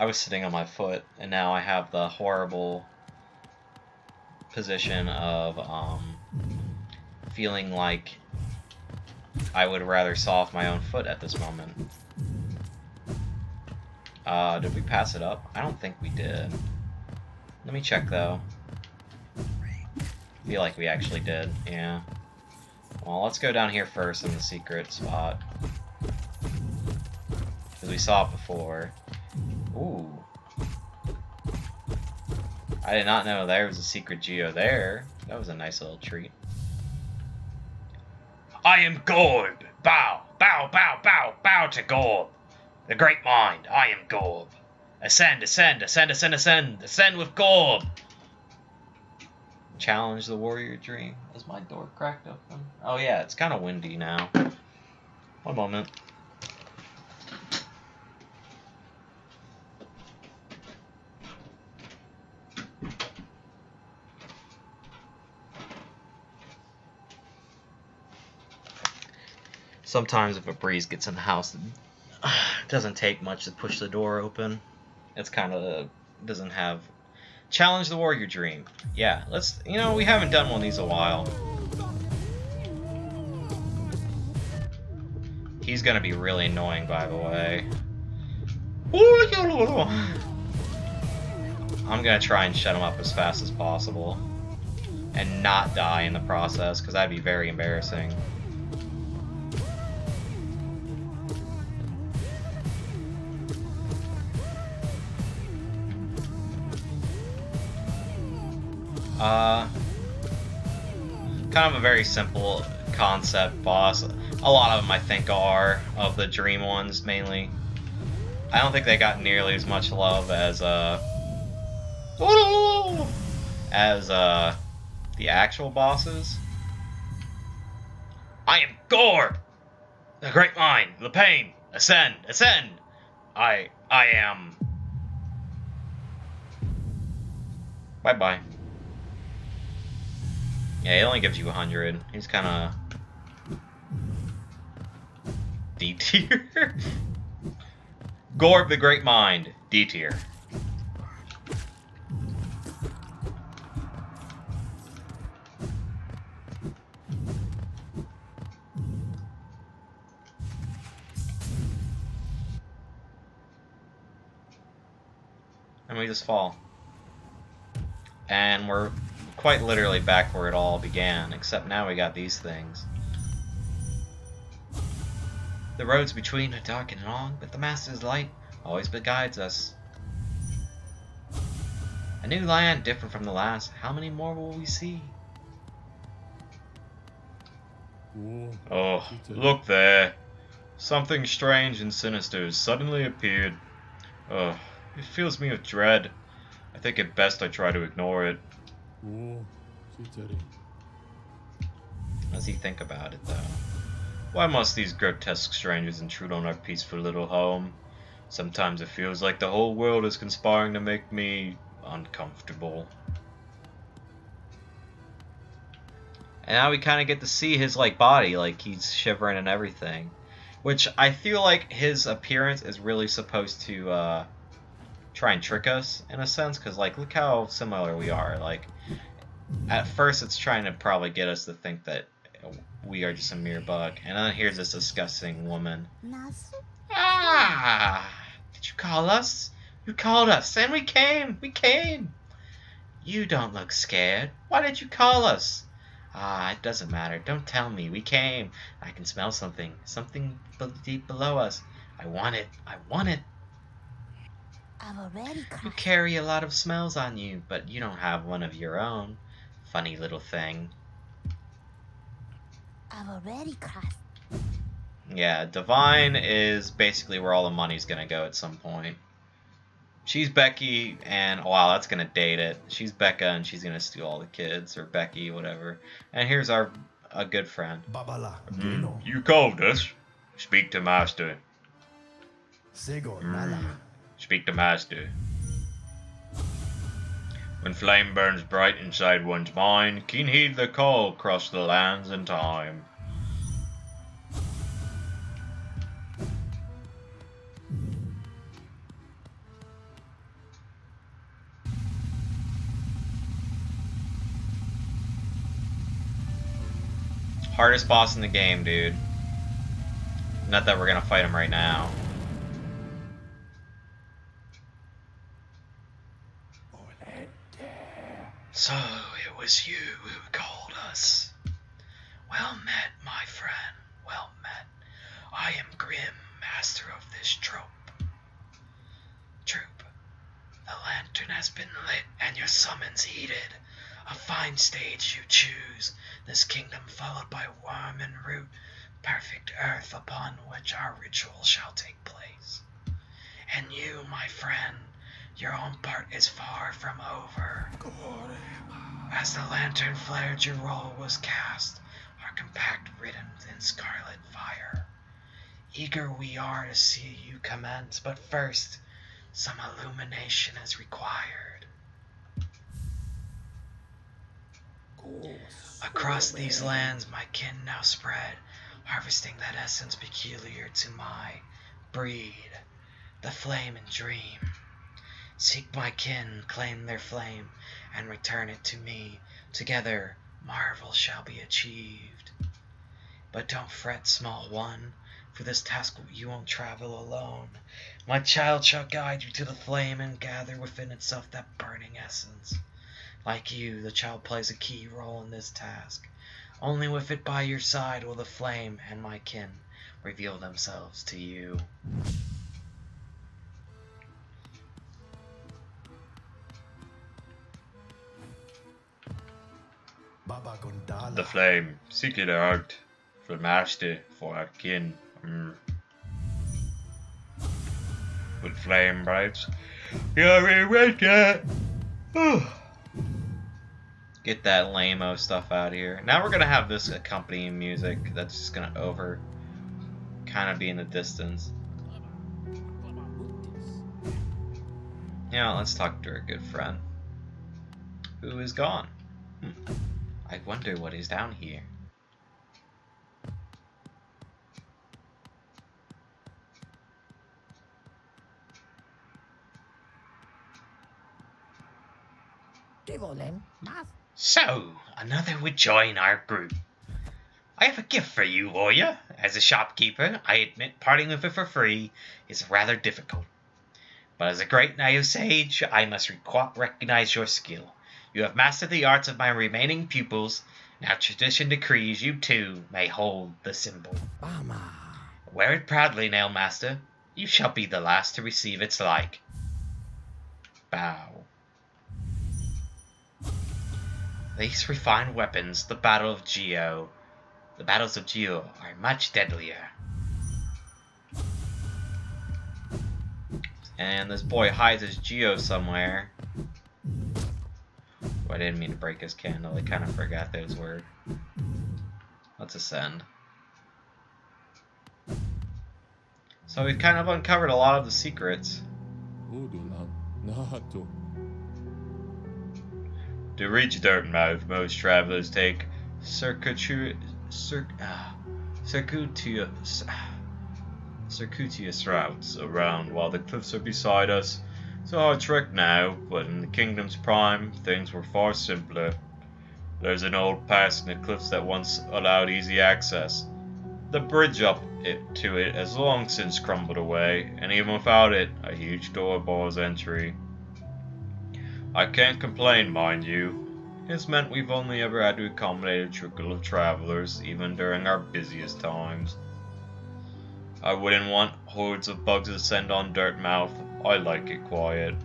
I was sitting on my foot, and now I have the horrible position of feeling like I would rather saw off my own foot at this moment. Did we pass it up? I don't think we did. Let me check though. I feel like we actually did, yeah. Well, let's go down here first in the secret spot. Because we saw it before. Ooh. I did not know there was a secret geo there. That was a nice little treat. I am Gorb! Bow! Bow! Bow! Bow! Bow to Gorb! The great mind, I am Gorb. Ascend! Ascend! Ascend! Ascend! Ascend! Ascend with Gorb! Challenge the warrior dream. Is my door cracked open? Oh yeah, it's kind of windy now. One moment. Sometimes if a breeze gets in the house, it doesn't take much to push the door open. It's kind of doesn't have. Challenge the warrior dream. Yeah, let's. You know, we haven't done one of these in a while. He's gonna be really annoying, by the way. I'm gonna try and shut him up as fast as possible, and not die in the process, because that'd be very embarrassing. Kind of a very simple concept boss. A lot of them, I think, are of the dream ones mainly. I don't think they got nearly as much love as the actual bosses. I am Gorb! The great mind, the pain, ascend, ascend! I am... Bye-bye. Yeah, he only gives you 100. He's kind of D tier. Gorb the Great Mind, D tier. And we just fall. And we're quite literally back where it all began, except now we got these things. The roads between are dark and long, but the Master's light always guides us. A new land different from the last. How many more will we see? Oh, look there. Something strange and sinister has suddenly appeared. It fills me with dread. I think it best I try to ignore it. What does he think about it, though? Why must these grotesque strangers intrude on our peaceful little home? Sometimes it feels like the whole world is conspiring to make me uncomfortable. And now we kind of get to see his body, he's shivering and everything, which I feel like his appearance is really supposed to try and trick us in a sense, because look how similar we are. At first it's trying to probably get us to think that we are just a mere bug, and then here's this disgusting woman. Ah! Did you call us? You called us, and we came! We came! You don't look scared. Why did you call us? Ah, it doesn't matter. Don't tell me. We came. I can smell something. Something deep below us. I want it. I want it. You carry a lot of smells on you, but you don't have one of your own. Funny little thing. Yeah, Divine is basically where all the money's gonna go at some point. She's Becky, and wow, that's gonna date it. She's Becca, and she's gonna steal all the kids, or Becky, whatever. And here's a good friend. You called us. Speak to Master. Speak to Master. When flame burns bright inside one's mind, keen heed the call across the lands and time. Hardest boss in the game, dude. Not that we're gonna fight him right now. So, it was you who called us. Well met, my friend. Well met. I am Grim, master of this troop. The lantern has been lit and your summons heeded. A fine stage you choose. This kingdom followed by worm and root. Perfect earth upon which our ritual shall take place. And you, my friend, your own part is far from over. As the lantern flared, your role was cast, our compact written in scarlet fire. Eager we are to see you commence, but first, some illumination is required. Across these lands my kin now spread, harvesting that essence peculiar to my breed, the flame and dream. Seek my kin, claim their flame, and return it to me. Together, marvel shall be achieved. But don't fret, small one, for this task you won't travel alone. My child shall guide you to the flame and gather within itself that burning essence. Like you, the child plays a key role in this task. Only with it by your side will the flame and my kin reveal themselves to you. The flame, seek it out, for master, for our kin. With flame brights, you're with ya. Get that lame-o stuff out of here. Now we're gonna have this accompanying music that's just gonna kind of be in the distance. Yeah, let's talk to our good friend, who is gone. I wonder what is down here. So, another would join our group. I have a gift for you, warrior. As a shopkeeper, I admit parting with it for free is rather difficult. But as a great Naya sage, I must recognize your skill. You have mastered the arts of my remaining pupils. Now tradition decrees you too may hold the symbol. Wear it proudly, Nail Master. You shall be the last to receive its like. Bow. These refined weapons, the battles of Geo are much deadlier. And this boy hides his Geo somewhere. Oh, I didn't mean to break his candle, I kind of forgot those words. Let's ascend. So we've kind of uncovered a lot of the secrets. To reach Dirtmouth, most travelers take circuitous routes around while the cliffs are beside us. It's a hard trek now, but in the kingdom's prime, things were far simpler. There's an old pass in the cliffs that once allowed easy access. The bridge up to it has long since crumbled away, and even without it, a huge door bars entry. I can't complain, mind you. It's meant we've only ever had to accommodate a trickle of travelers, even during our busiest times. I wouldn't want hordes of bugs to descend on Dirtmouth. I like it quiet.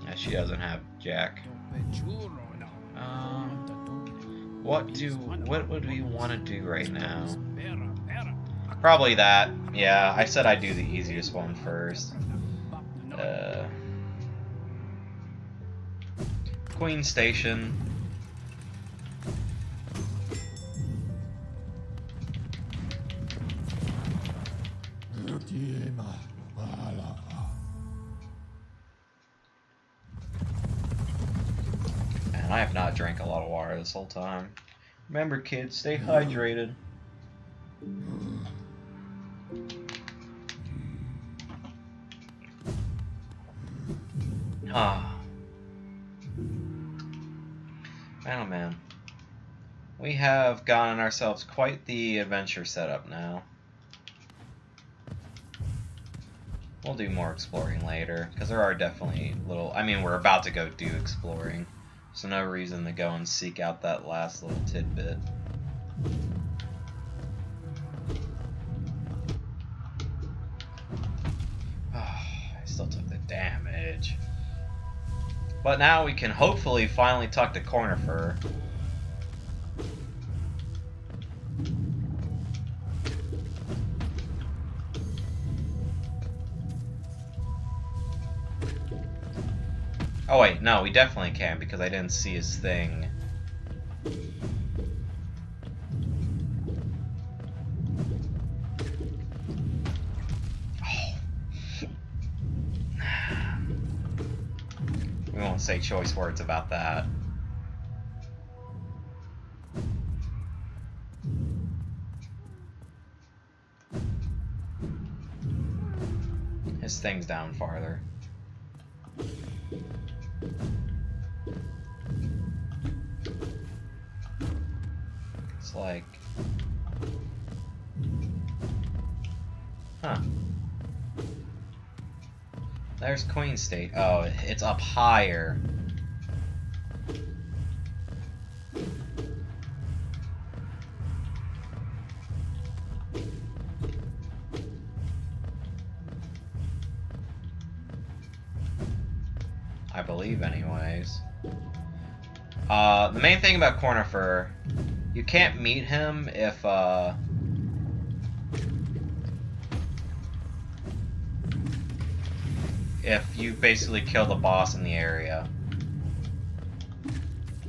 Yeah, she doesn't have Jack. What would we want to do right now? Probably that. Yeah, I said I'd do the easiest one first. Queen Station. And I have not drank a lot of water this whole time. Remember, kids, stay hydrated. Ah. Man, oh man. We have gotten ourselves quite the adventure setup now. We'll do more exploring later, because there are definitely little... I mean, we're about to go do exploring, so no reason to go and seek out that last little tidbit. I still took the damage. But now we can hopefully finally talk to Cornifer. Oh wait, no, we definitely can because I didn't see his thing. Oh. We won't say choice words about that. His thing's down farther. It's like... Huh. There's Queen State. Oh, it's up higher. I believe, anyways. The main thing about Cornifer, you can't meet him if you basically kill the boss in the area.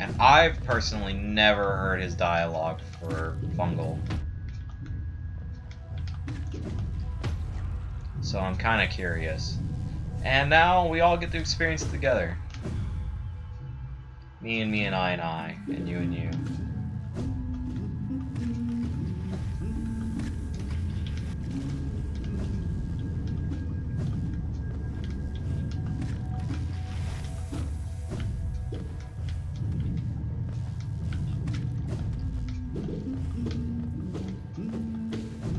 And I've personally never heard his dialogue for Fungal. So I'm kind of curious. And now we all get to experience it together. Me and I, and you and you.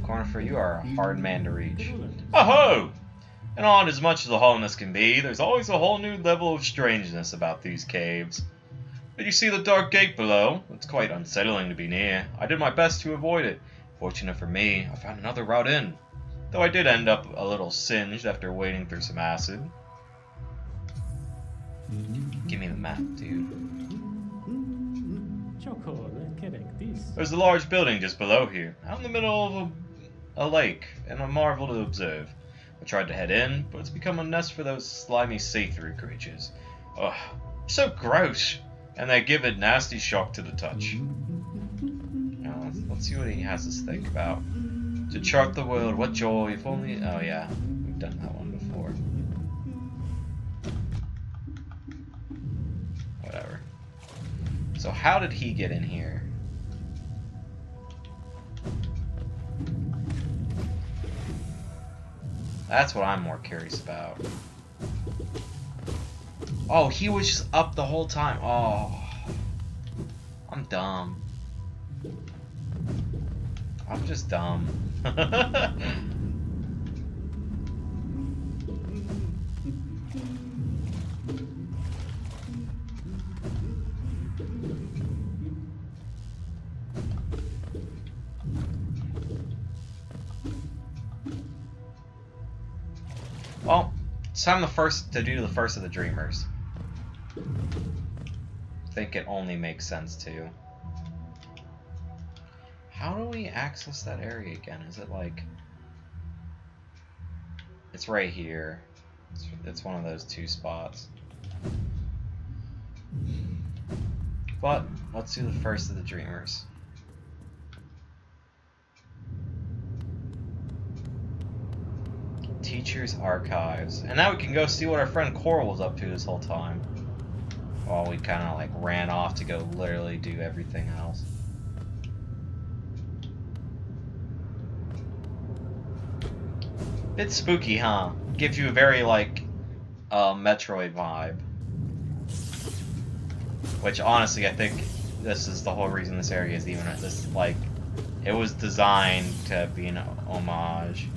Cornifer, you are a hard man to reach. Oh-ho! And on as much as the hollowness can be, there's always a whole new level of strangeness about these caves. But you see the dark gate below? It's quite unsettling to be near. I did my best to avoid it. Fortunate for me, I found another route in. Though I did end up a little singed after wading through some acid. Give me the map, dude. There's a large building just below here, out in the middle of a lake, and a marvel to observe. I tried to head in, but it's become a nest for those slimy see-through creatures. Ugh, so gross! And they give it nasty shock to the touch. Now, let's see what he has to think about. To chart the world, what joy, if only... Oh yeah, we've done that one before. Whatever. So how did he get in here? That's what I'm more curious about. Oh, he was just up the whole time. Oh. I'm dumb. I'm just dumb. Well, it's time to do the first of the Dreamers. I think it only makes sense to. How do we access that area again? Is it like... It's right here. It's one of those two spots. But, let's do the first of the Dreamers. Teacher's Archives. And now we can go see what our friend Coral was up to this whole time. While we kind of like ran off to go literally do everything else. Bit spooky, huh? Gives you a very, like, Metroid vibe. Which, honestly, I think this is the whole reason this area is even this, like, it was designed to be an homage.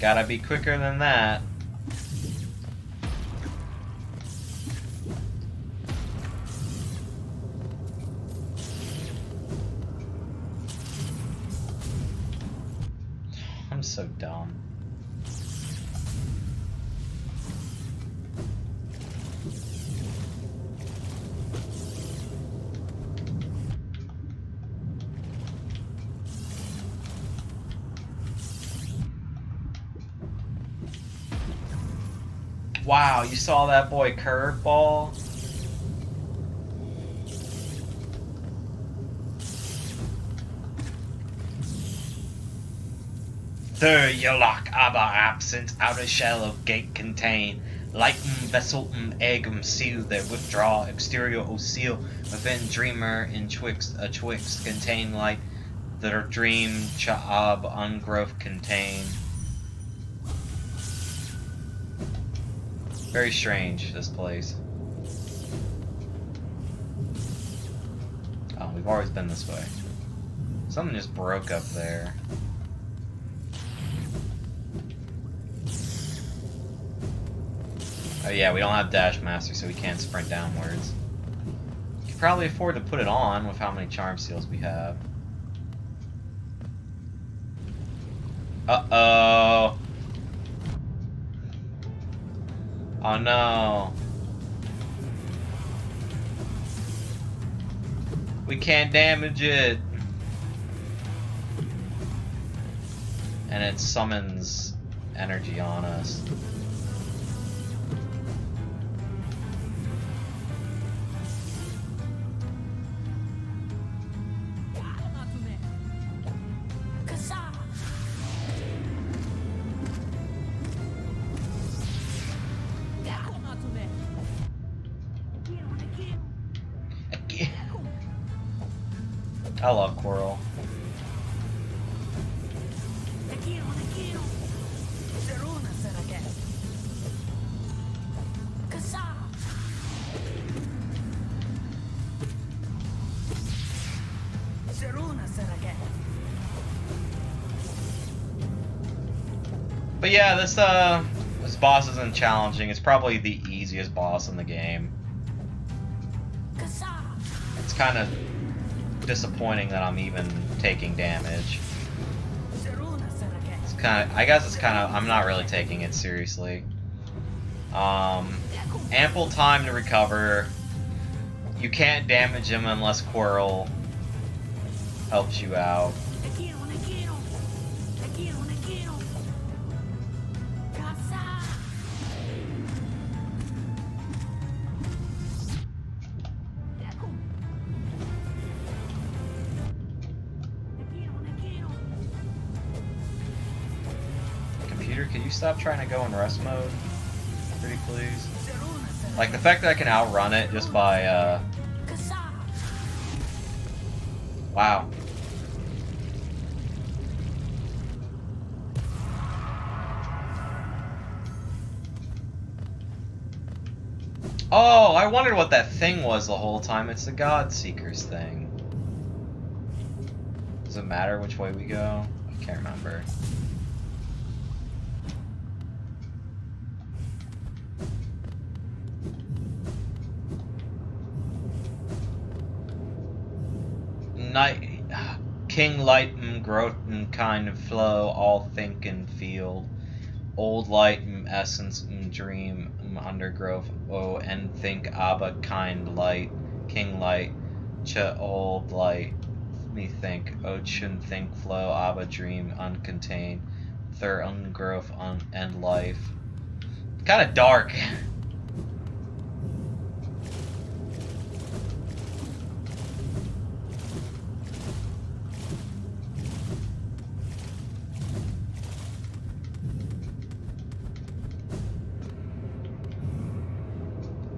Gotta be quicker than that. I'm so dumb. Wow, you saw that boy curveball? There you lock, aber absent, outer shell of gate contain. Lightum, vesseltum, eggum, seal, their withdraw, exterior o seal, within dreamer, in twixt contain light, their dream, cha'ab, ungrowth contain. Very strange, this place. Oh, we've always been this way. Something just broke up there. Oh yeah, we don't have Dash Master, so we can't sprint downwards. You could probably afford to put it on with how many Charm Seals we have. Uh-oh. Oh no. We can't damage it. And it summons energy on us. I love Quirrell. But yeah, this boss isn't challenging. It's probably the easiest boss in the game. It's kind of disappointing that I'm even taking damage. It's kind of, I guess it's kind of, I'm not really taking it seriously. Ample time to recover. You can't damage him unless Quirrell helps you out. Can you stop trying to go in rest mode? Pretty please. Like the fact that I can outrun it just by wow. Oh, I wondered what that thing was the whole time. It's the God Seekers thing. Does it matter which way we go? I can't remember. King light growth kind of flow, all think and feel. Old light essence dream undergrowth, oh and think Abba kind light, king light, cha old light, me think, oh shouldn't think flow, Abba dream uncontained, thir ungrowth and life. Kind of dark.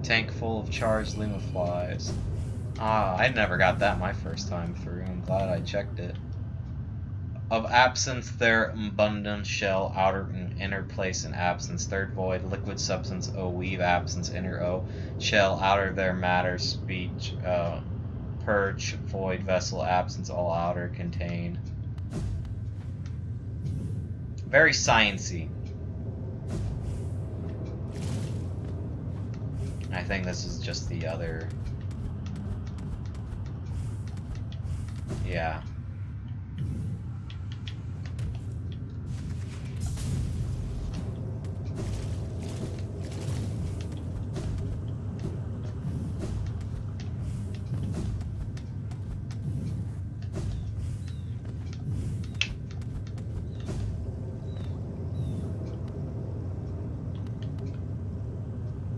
Tank full of charged Luma flies. Ah, I never got that my first time through. I'm glad I checked it. Of absence, there abundance shell, outer and inner place in absence, third void, liquid substance, O weave, absence, inner O, shell, outer there matter, speech, purge, void, vessel, absence, all outer, contain. Very sciencey. I think this is just the other. Yeah.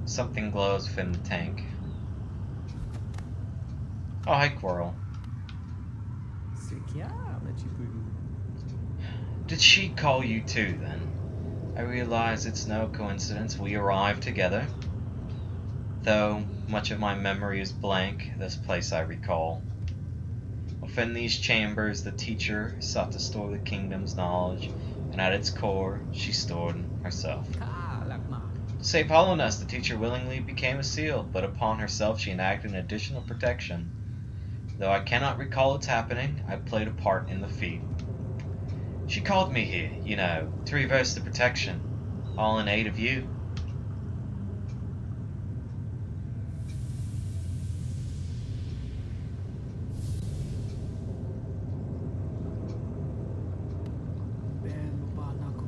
Something glows within the tank. Oh, hi, Quirrell. Did she call you too, then? I realize it's no coincidence we arrived together. Though much of my memory is blank, this place I recall. Within these chambers, the teacher sought to store the kingdom's knowledge, and at its core, she stored herself. To save Hollownest, the teacher willingly became a seal, but upon herself she enacted an additional protection. Though I cannot recall its happening, I played a part in the feat. She called me here, you know, to reverse the protection, all in aid of you.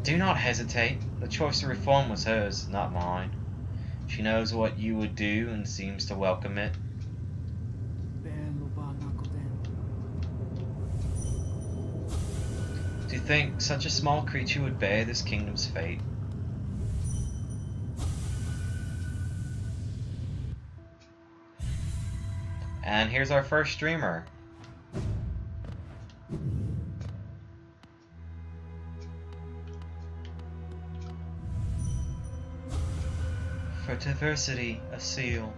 Do not hesitate. The choice to reform was hers, not mine. She knows what you would do and seems to welcome it. Do you think such a small creature would bear this kingdom's fate? And here's our first streamer. For diversity, a seal.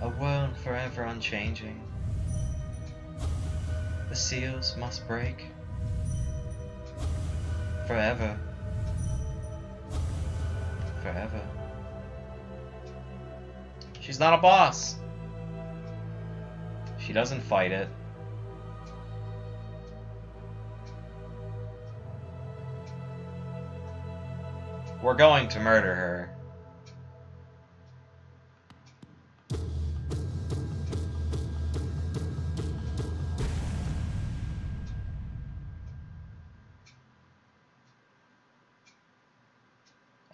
A world forever unchanging. The seals must break. Forever. Forever. She's not a boss. She doesn't fight it. We're going to murder her.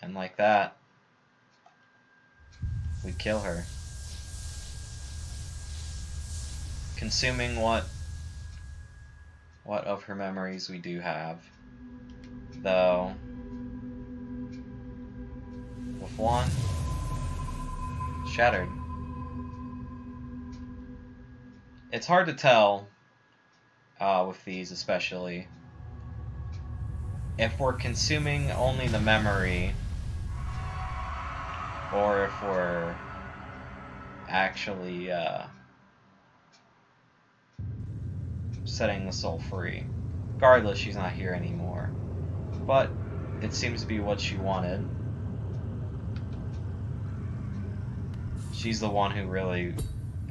And like that, we kill her. Consuming what of her memories we do have. Though one shattered. It's hard to tell with these, especially if we're consuming only the memory or if we're actually setting the soul free. Regardless, she's not here anymore, but it seems to be what she wanted. She's the one who really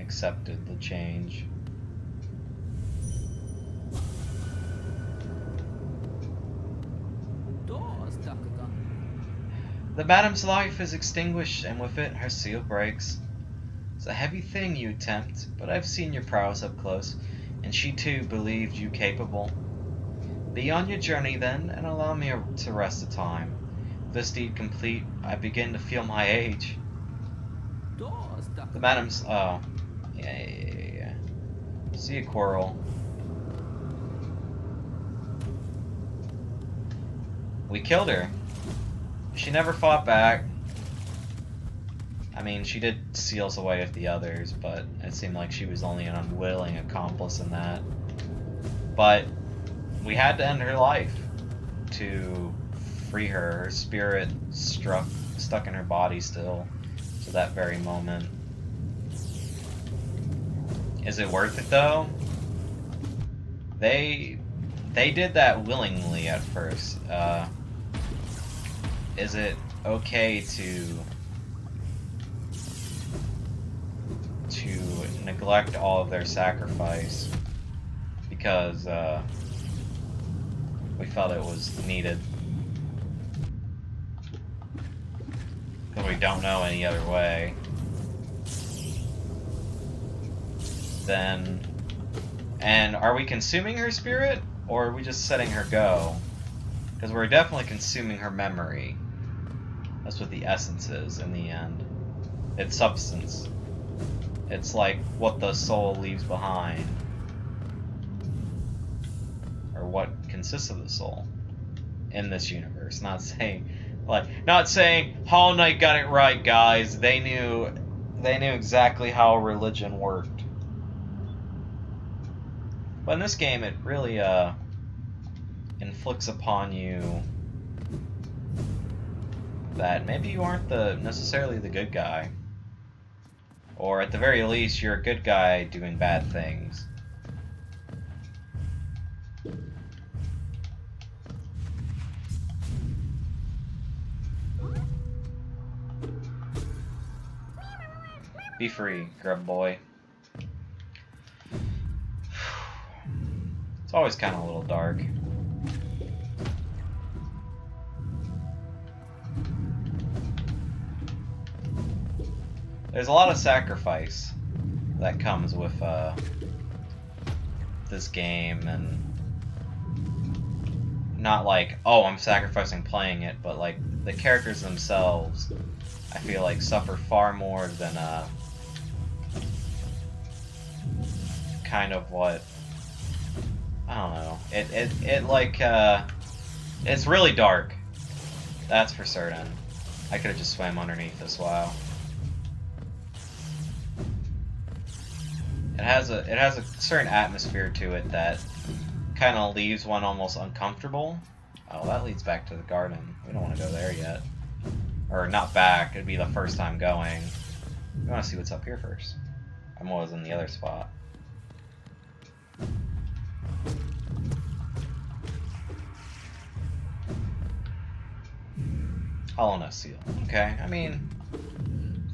accepted the change. The madam's life is extinguished, and with it, her seal breaks. It's a heavy thing you attempt, but I've seen your prowess up close, and she too believed you capable. Be on your journey then, and allow me to rest a time. This deed complete, I begin to feel my age. The madam's, oh, yeah. See you, Quirrell. We killed her. She never fought back. I mean, she did seal us away with the others, but it seemed like she was only an unwilling accomplice in that. But we had to end her life to free her. Her spirit struck stuck in her body still to that very moment. Is it worth it though? They did that willingly at first. Is it okay to neglect all of their sacrifice because we felt it was needed? Because we don't know any other way. Then, and are we consuming her spirit, or are we just letting her go? Because we're definitely consuming her memory. That's what the essence is in the end. It's substance. It's like what the soul leaves behind. Or what consists of the soul in this universe. Not saying Hollow Knight got it right, guys. They knew exactly how religion worked. But in this game, it really inflicts upon you that maybe you aren't necessarily the good guy. Or at the very least, you're a good guy doing bad things. Be free, grub boy. It's always kind of a little dark. There's a lot of sacrifice that comes with this game, and not like, oh, I'm sacrificing playing it, but like the characters themselves, I feel like suffer far more than kind of what, I don't know. It's really dark. That's for certain. I could have just swam underneath this. Wow. It has a certain atmosphere to it that kind of leaves one almost uncomfortable. Oh, that leads back to the garden. We don't want to go there yet. Or not back. It'd be the first time going. We want to see what's up here first. I'm always in the other spot. Hollowness seal. Okay, I mean,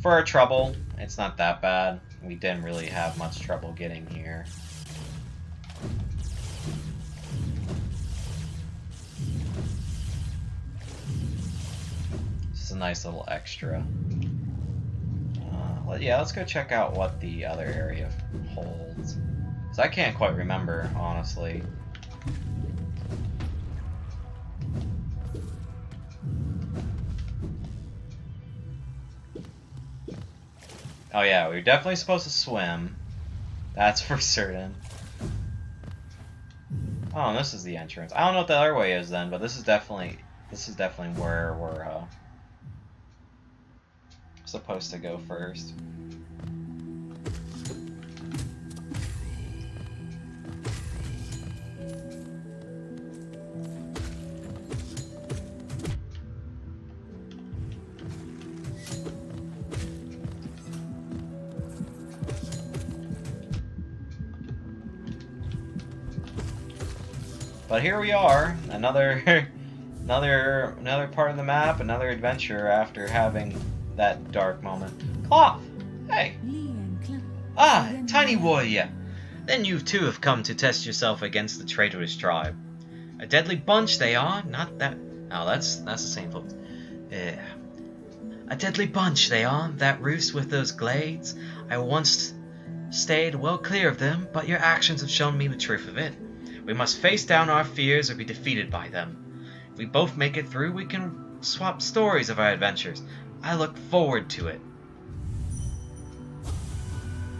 for our trouble, it's not that bad. We didn't really have much trouble getting here. This is a nice little extra. Yeah, let's go check out what the other area holds. Because I can't quite remember, honestly. Oh yeah, we were definitely supposed to swim. That's for certain. Oh, and this is the entrance. I don't know what the other way is then, but this is definitely where we're supposed to go first. But here we are, another part of the map, another adventure after having that dark moment. Cloth! Hey! Ah, tiny warrior! Then you too have come to test yourself against the traitorous tribe. A deadly bunch they are, not that... Oh, that's the same folks. A deadly bunch they are, that roost with those glades. I once stayed well clear of them, but your actions have shown me the truth of it. We must face down our fears or be defeated by them. If we both make it through, we can swap stories of our adventures. I look forward to it.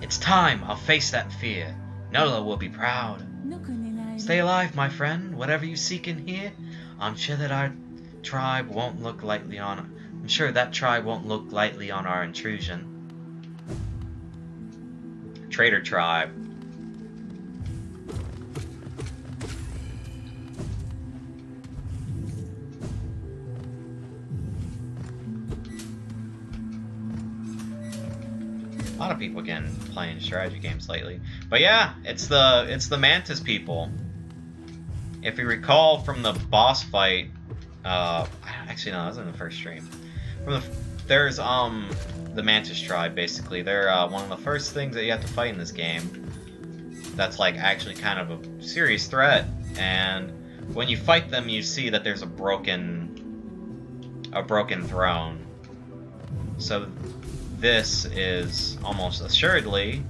It's time. I'll face that fear. Nola will be proud. Stay alive, my friend. Whatever you seek in here, I'm sure that tribe won't look lightly on our intrusion. Traitor tribe. lot of people again playing strategy games lately. But yeah, it's the Mantis people. If you recall from the boss fight, actually no, that was in the first stream. There's the Mantis tribe basically. They're one of the first things that you have to fight in this game. That's like actually kind of a serious threat, and when you fight them, you see that there's a broken throne. So this is almost assuredly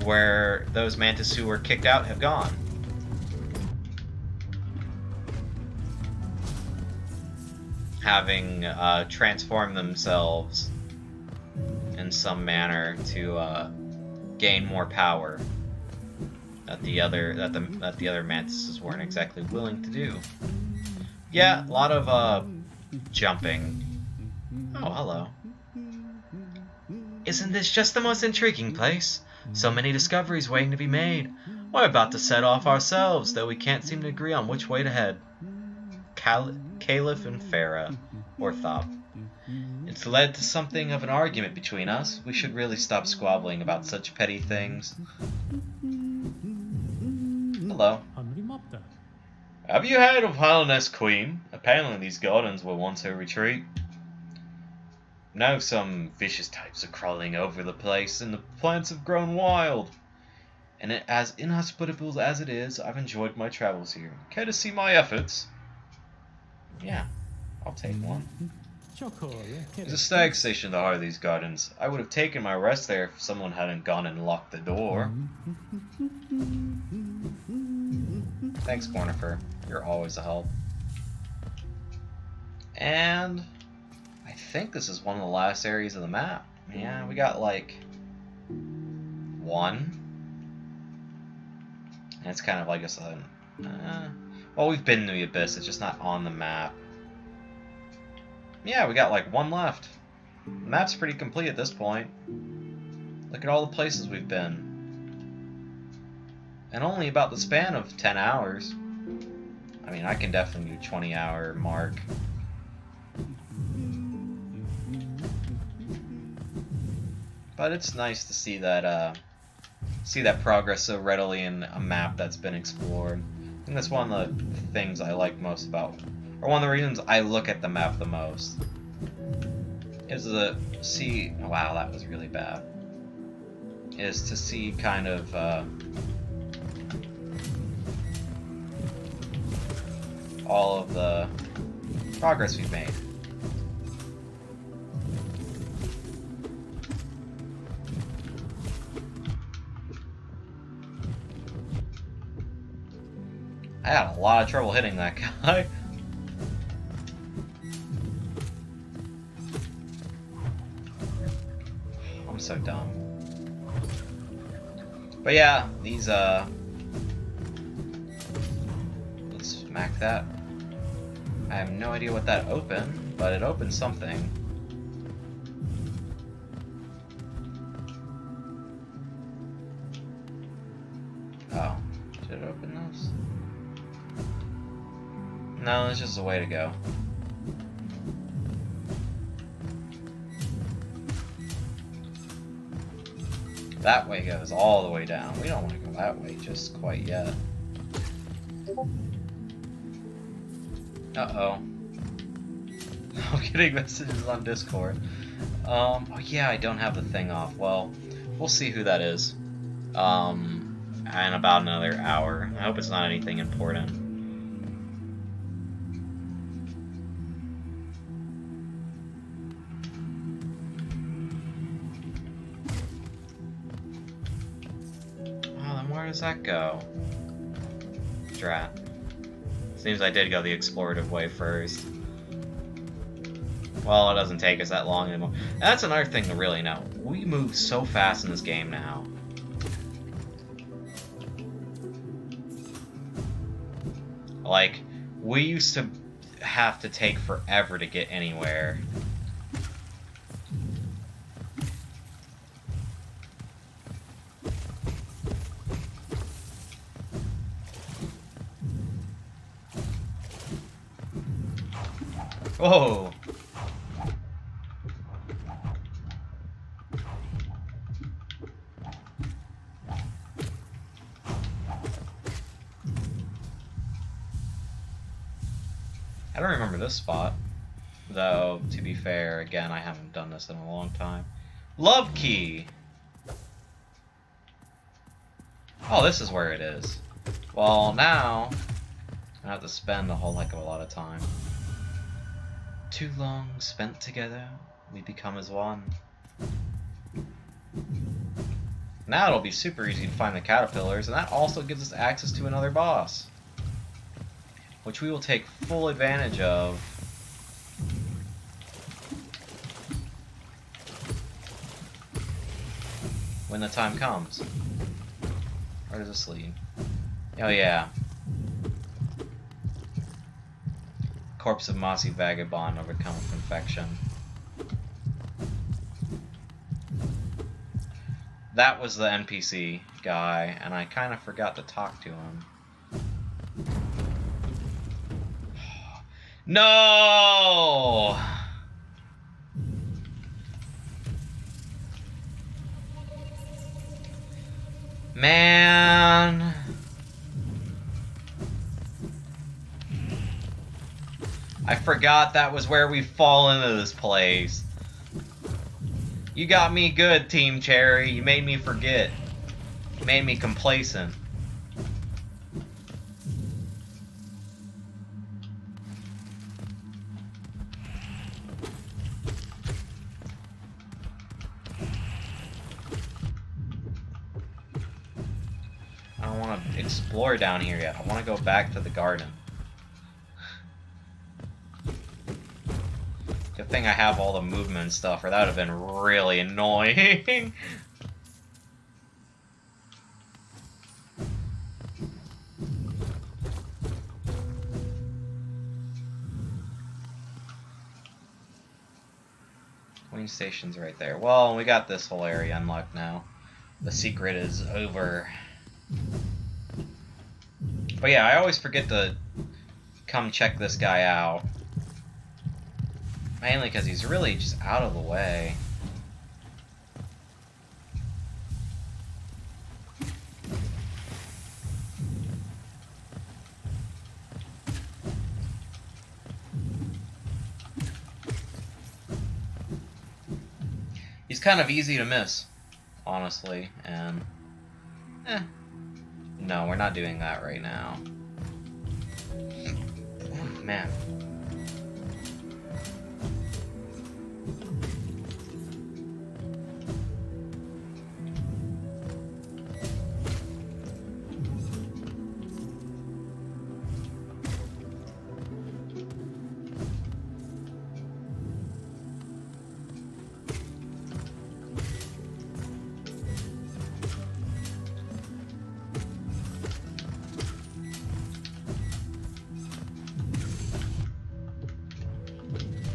where those Mantis who were kicked out have gone. Having transformed themselves in some manner to gain more power that the other Mantises weren't exactly willing to do. Yeah, a lot of jumping. Oh, hello. Isn't this just the most intriguing place? So many discoveries waiting to be made. We're about to set off ourselves, though we can't seem to agree on which way to head. Caliph and Farah, or Thop. It's led to something of an argument between us. We should really stop squabbling about such petty things. Hello. Have you heard of Hallownest Queen? Apparently these gardens were once her retreat. Now some vicious types are crawling over the place, and the plants have grown wild. And as inhospitable as it is, I've enjoyed my travels here. Care to see my efforts? Yeah, I'll take one. There's a stag station in the heart of these gardens. I would have taken my rest there if someone hadn't gone and locked the door. Thanks, Bornifer. You're always a help. And I think this is one of the last areas of the map. Yeah, we got like one. And it's kind of like well, we've been to the Abyss, it's just not on the map. Yeah, we got like one left. The map's pretty complete at this point. Look at all the places we've been. And only about the span of 10 hours. I mean, I can definitely do 20-hour mark. But it's nice to see that progress so readily in a map that's been explored. I think that's one of the things I like most about, or one of the reasons I look at the map the most, is to see, wow, that was really bad, is to see kind of all of the progress we've made. I had a lot of trouble hitting that guy. I'm so dumb. But yeah, these let's smack that. I have no idea what that opened, but it opened something. Oh, did it open this? No, it's just a way to go. That way goes all the way down. We don't want to go that way just quite yet. Uh-oh. I'm getting messages on Discord. Oh yeah, I don't have the thing off. Well, we'll see who that is. In about another hour. I hope it's not anything important. Where does that go? Drat. Seems I did go the explorative way first. Well, it doesn't take us that long anymore. That's another thing to really know. We move so fast in this game now. Like, we used to have to take forever to get anywhere. Whoa! remember this spot. Though, to be fair, again, I haven't done this in a long time. Love Key! Oh, this is where it is. Well, now, I have to spend a whole heck of a lot of time. Too long spent together, we become as one. Now it'll be super easy to find the caterpillars, and that also gives us access to another boss, which we will take full advantage of. When the time comes. Where does this lead? Oh yeah. Corpse of Mossy Vagabond overcome with infection. That was the NPC guy, and I kind of forgot to talk to him. No! Man! I forgot that was where we fall into this place. You got me good, Team Cherry. You made me forget. You made me complacent. I don't want to explore down here yet. I want to go back to the garden. Good thing I have all the movement and stuff, or that would have been really annoying. Queen Station's right there. Well, we got this whole area unlocked now. The secret is over. But yeah, I always forget to come check this guy out. Mainly because he's really just out of the way. He's kind of easy to miss, honestly, and no, we're not doing that right now. Ooh, man.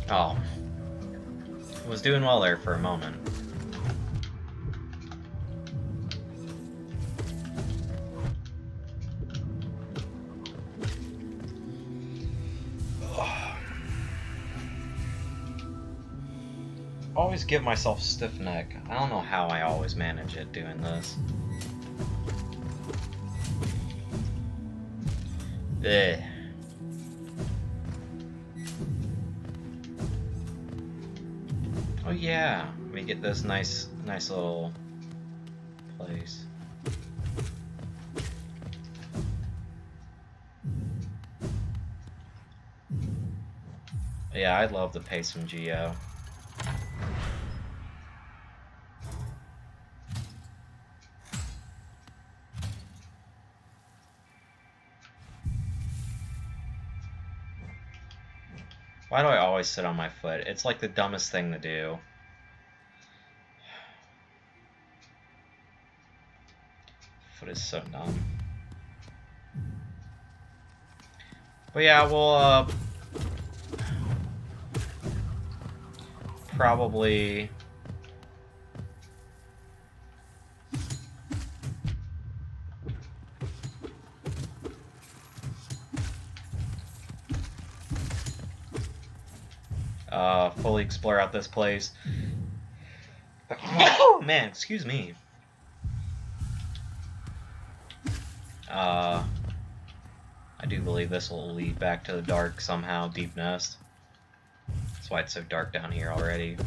Oh. Was doing well there for a moment. Always give myself stiff neck. I don't know how I always manage it doing this. Ugh. Oh yeah, we get this nice little place. Yeah, I'd love to pay some Geo. Why do I always sit on my foot? It's like the dumbest thing to do. Foot is so dumb. But yeah, we'll probably fully explore out this place. Oh man, excuse me. I do believe this will lead back to the dark somehow, Deep Nest. That's why it's so dark down here already.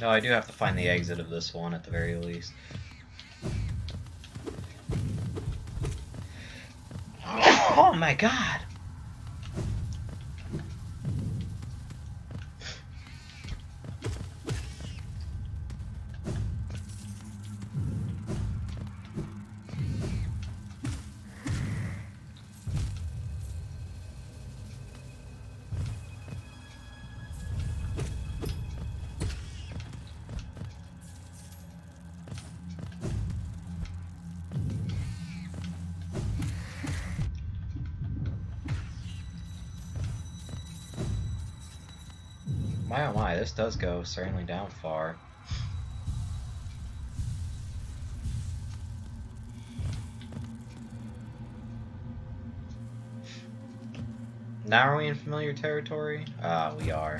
No, I do have to find the exit of this one at the very least. Oh my god! My oh my, this does go certainly down far. Now are we in familiar territory? We are.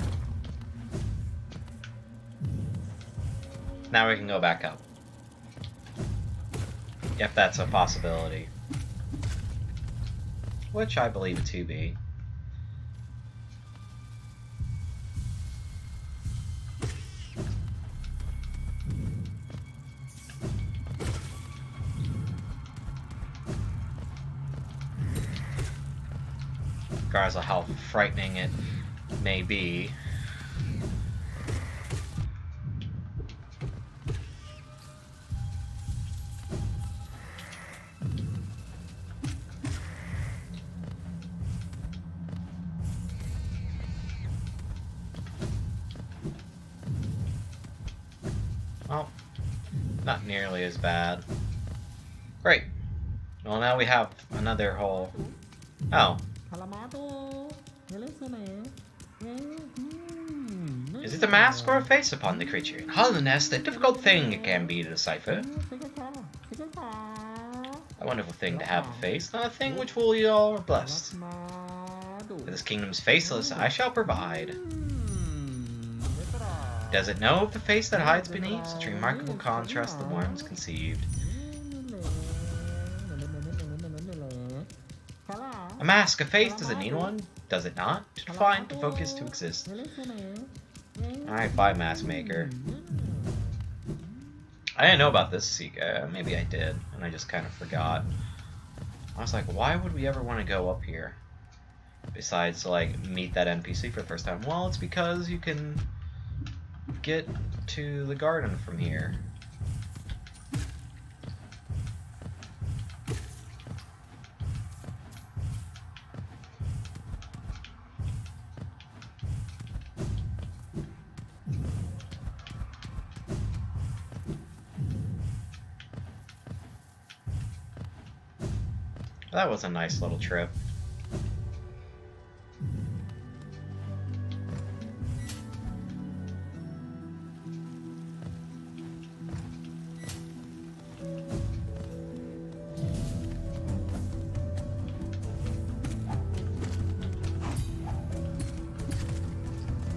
Now we can go back up. If that's a possibility. Which I believe it to be. Regardless of how frightening it may be. Well, not nearly as bad. Great. Well, now we have another whole... Oh. Is it a mask or a face upon the creature? In Hollow Nest, a difficult thing it can be to decipher. A wonderful thing to have a face, not a thing which we all are blessed. For this kingdom's faceless, I shall provide. Does it know of the face that hides beneath? Such a remarkable contrast the worms conceived. A mask, a face, does it need one? Does it not? To define, to focus, to exist. Alright, bye, Mask Maker. I didn't know about this secret. Maybe I did, and I just kind of forgot. I was like, why would we ever want to go up here? Besides to, like, meet that NPC for the first time. Well, it's because you can get to the garden from here. That was a nice little trip.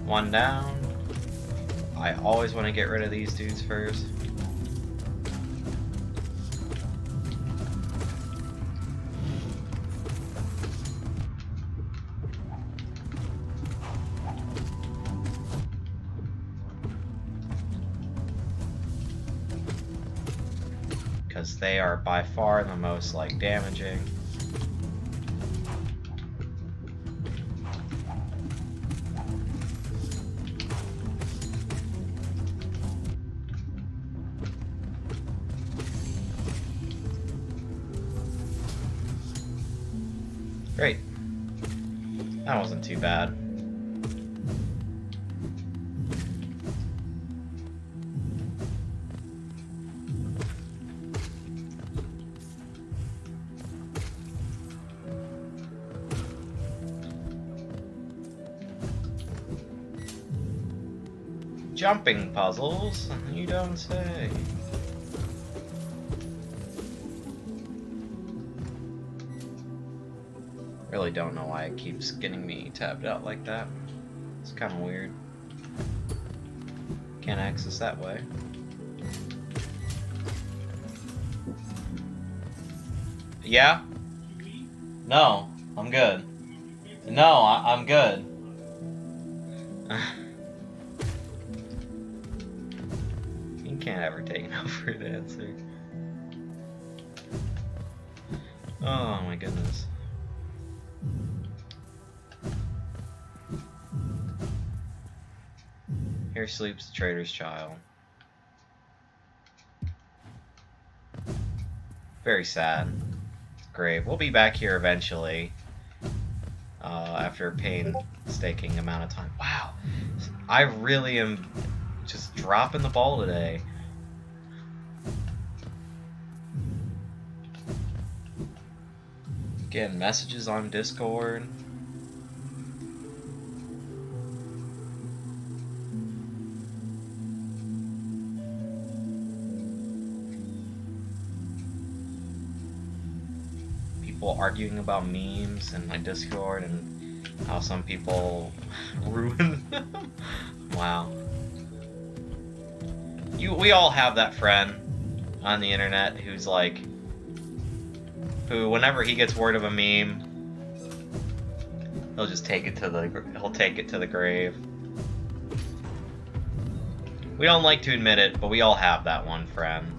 One down. I always want to get rid of these dudes first. Because they are by far the most, like, damaging. Great. That wasn't too bad. Jumping puzzles? You don't say. Really don't know why it keeps getting me tabbed out like that. It's kind of weird. Can't access that way. Yeah? No, I'm good. No, I'm good. You can't ever take no for an answer. Oh my goodness. Here sleeps the trader's child. Very sad. Grave. We'll be back here eventually. After a painstaking amount of time. Wow. I really am just dropping the ball today. Getting messages on Discord. People arguing about memes in my Discord and how some people ruin them. Wow. We all have that friend on the internet who's like, who whenever he gets word of a meme, he'll just take it to the grave. We don't like to admit it, but we all have that one friend.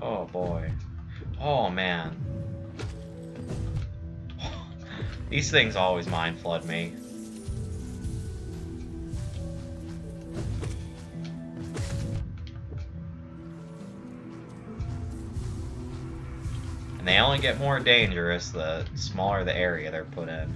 Oh boy. Oh man. These things always mind flood me. And they only get more dangerous the smaller the area they're put in.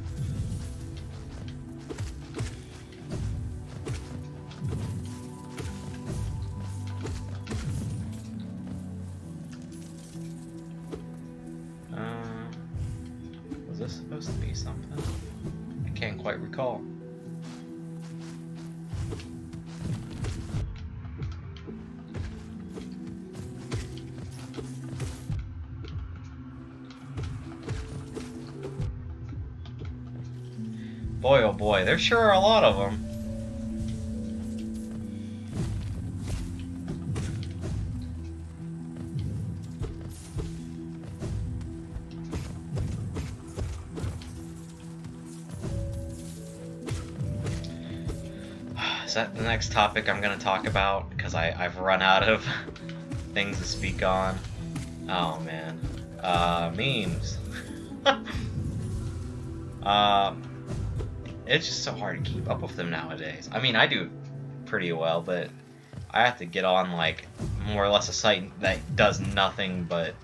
Was this supposed to be something? I can't quite recall. Boy, oh boy, there sure are a lot of them. Is that the next topic I'm going to talk about? Because I've run out of things to speak on. Oh man. Memes. It's just so hard to keep up with them nowadays. I mean, I do pretty well, but I have to get on like more or less a site that does nothing but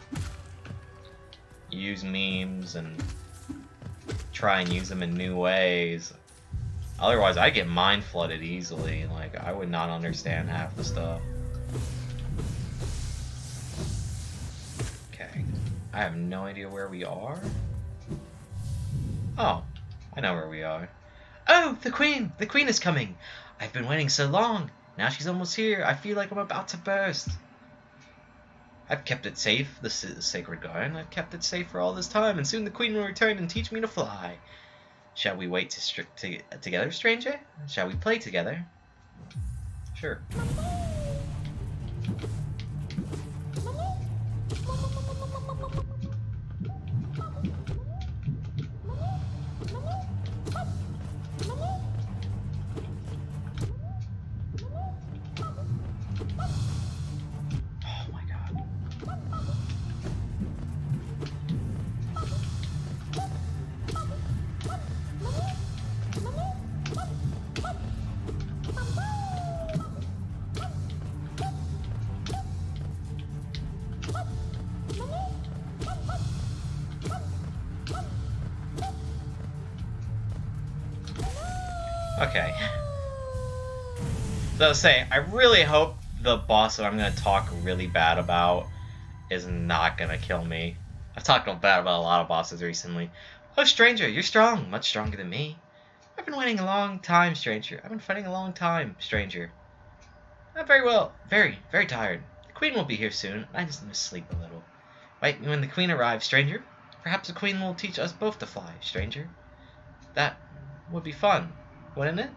use memes and try and use them in new ways. Otherwise, I get mind flooded easily. Like, I would not understand half the stuff. Okay. I have no idea where we are. Oh, I know where we are. Oh, the Queen! The Queen is coming! I've been waiting so long. Now she's almost here. I feel like I'm about to burst. I've kept it safe, the sacred garden. I've kept it safe for all this time, and soon the Queen will return and teach me to fly. Shall we wait together, stranger? Shall we play together? Sure. Oh my god. Okay. So I was saying, I really hope the boss that I'm going to talk really bad about is not going to kill me. I've talked bad about a lot of bosses recently. Oh, stranger, you're strong. Much stronger than me. I've been waiting a long time, stranger. I've been fighting a long time, stranger. I'm very well, very tired. The queen will be here soon. I just need to sleep a little. Wait, when the queen arrives, stranger, perhaps the queen will teach us both to fly, stranger. That would be fun, wouldn't it?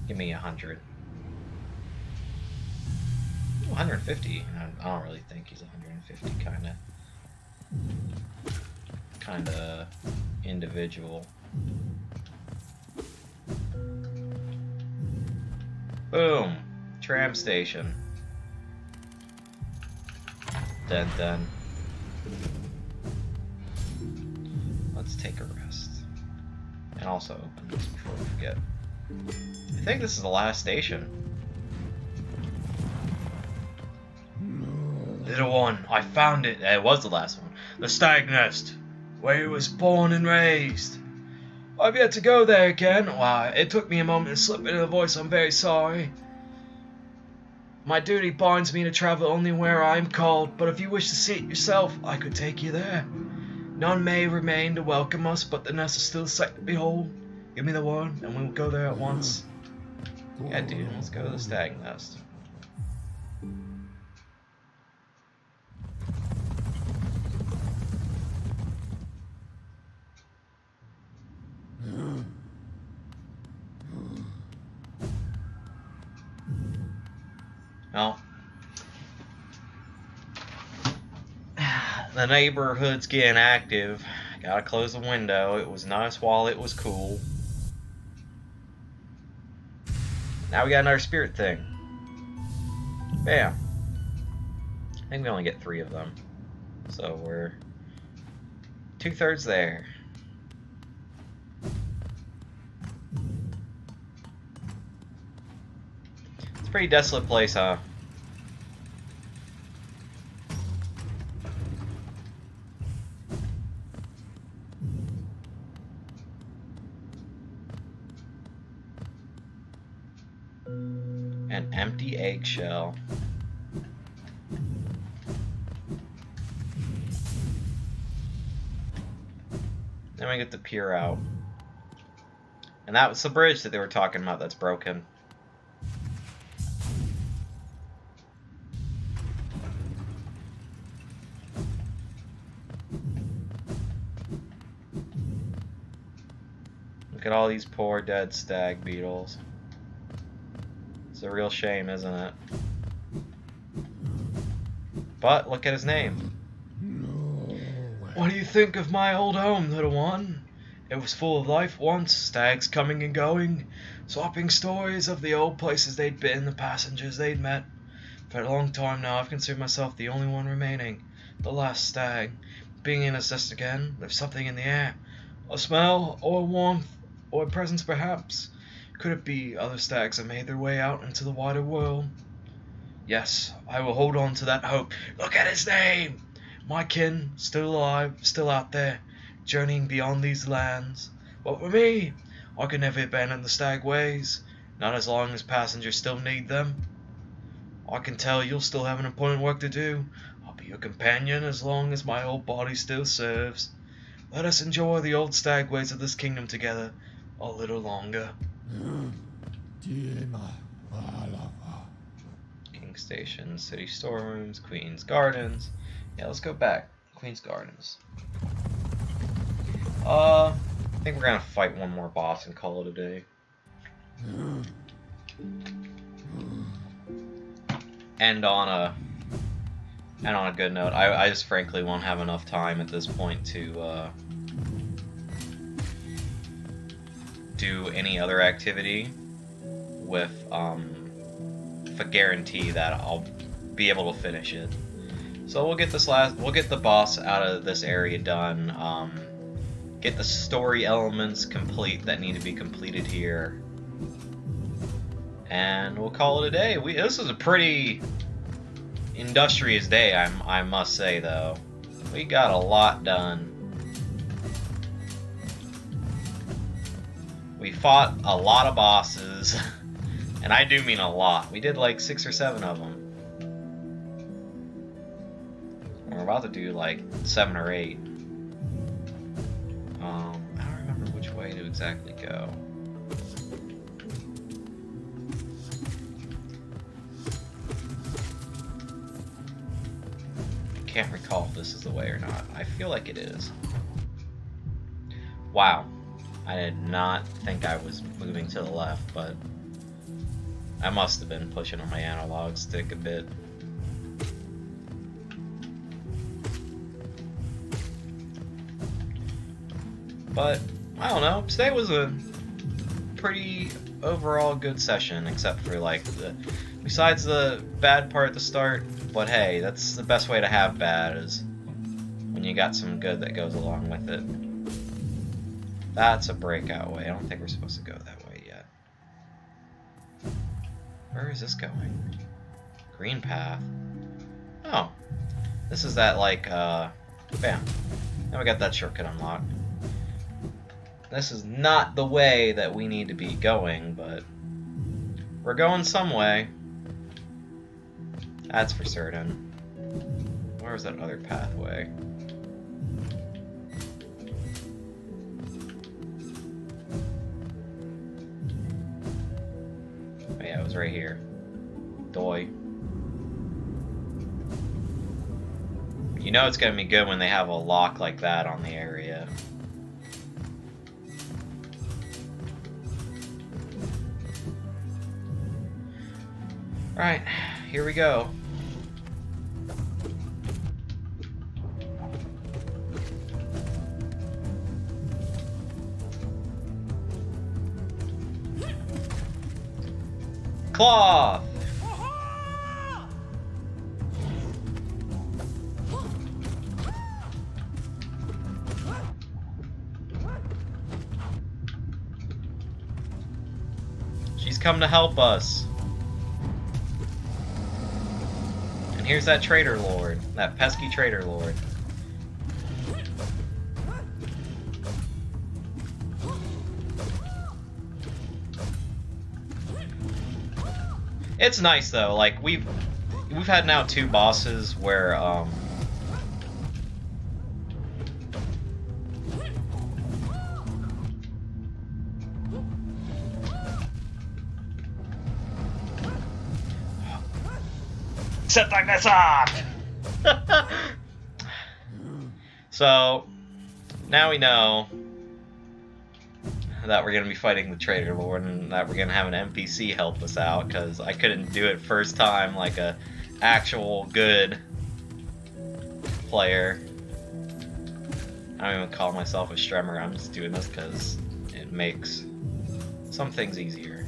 Give me 100. 150. I don't really think he's 150. Kind of individual. Boom. Tram station. Dun. Let's take a rest. And also open this before we forget. I think this is the last station. Little one, I found it. It was the last one. The stag nest, where he was born and raised. I've yet to go there again. Why, it took me a moment to slip into the voice. I'm very sorry. My duty binds me to travel only where I am called, but if you wish to see it yourself, I could take you there. None may remain to welcome us, but the nest is still a sight to behold. Give me the word, and we'll go there at once. Yeah, dude, let's go to the stag nest. Well, the neighborhood's getting active. Gotta close the window. It was nice while it was cool. Now we got another spirit thing. Bam. I think we only get 3 of them. So we're 2/3 there. It's a pretty desolate place, huh? An empty eggshell. Then we get the pier out. And that was the bridge that they were talking about that's broken. Look at all these poor dead stag beetles. It's a real shame, isn't it? But look at his name. What do you think of my old home, little one? It was full of life once, stags coming and going, swapping stories of the old places they'd been, the passengers they'd met. For a long time now, I've considered myself the only one remaining, the last stag. Being in its nest again, there's something in the air. A smell, or a warmth, or a presence perhaps. Could it be other stags that made their way out into the wider world? Yes, I will hold on to that hope. Look at his name! My kin, still alive, still out there, journeying beyond these lands. But for me, I can never abandon the stag ways, not as long as passengers still need them. I can tell you'll still have an important work to do. I'll be your companion as long as my old body still serves. Let us enjoy the old stag ways of this kingdom together a little longer. King Station, City Storerooms, Queen's Gardens. Yeah, let's go back. Queen's Gardens. I think we're gonna fight one more boss and call it a day. And on a good note. I just frankly won't have enough time at this point to do any other activity with a guarantee that I'll be able to finish it. So we'll get the boss out of this area done, get the story elements complete that need to be completed here, and we'll call it a day. This is a pretty industrious day, I must say, though. We got a lot done. We fought a lot of bosses, and I do mean a lot. We did like 6 or 7 of them. We're about to do like 7 or 8. exactly go? Can't recall if this is the way or not. I feel like it is. Wow. I did not think I was moving to the left, but I must have been pushing on my analog stick a bit. But, I don't know, today was a pretty overall good session, except for like besides the bad part at the start. But hey, that's the best way to have bad, is when you got some good that goes along with it. That's a breakout way. I don't think we're supposed to go that way yet. Where is this going? Green path. Oh. This is that, like, bam. Now we got that shortcut unlocked. This is not the way that we need to be going, but we're going some way. That's for certain. Where's that other pathway? Oh yeah, it was right here. Doi. You know it's gonna be good when they have a lock like that on the area. Alright, here we go. Cloth! She's come to help us. And here's that Traitor Lord, that pesky Traitor Lord. It's nice though, like we've had now 2 bosses where set like this up. So now we know that we're gonna be fighting the Traitor Lord and that we're gonna have an NPC help us out, because I couldn't do it first time like a actual good player. I don't even call myself a stremmer, I'm just doing this because it makes some things easier.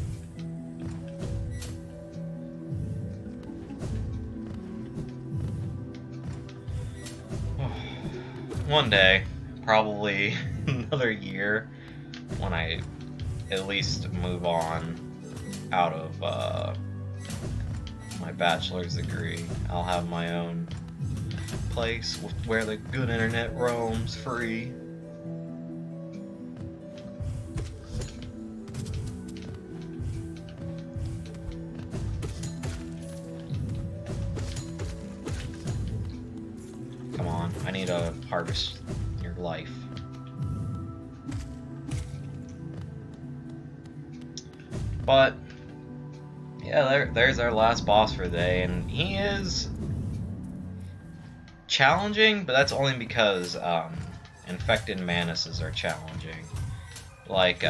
One day, probably another year, when I at least move on out of my bachelor's degree, I'll have my own place where the good internet roams free. Come on, I need to harvest your life. But yeah, there's our last boss for the day, and he is challenging, but that's only because infected manuses are challenging. Like,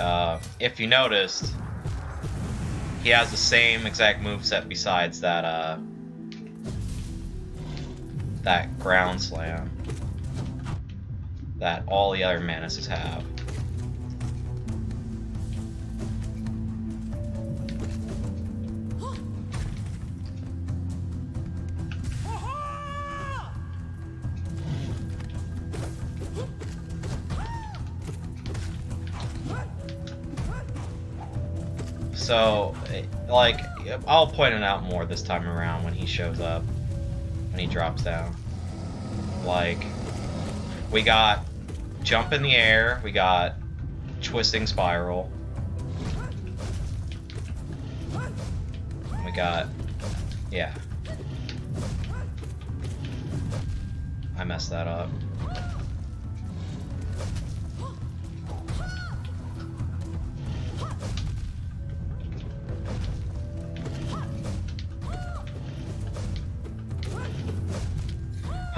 if you noticed, he has the same exact moveset besides that that ground slam that all the other manuses have. So, like, I'll point it out more this time around when he shows up, when he drops down. Like, we got jump in the air, we got twisting spiral, we got, yeah. I messed that up.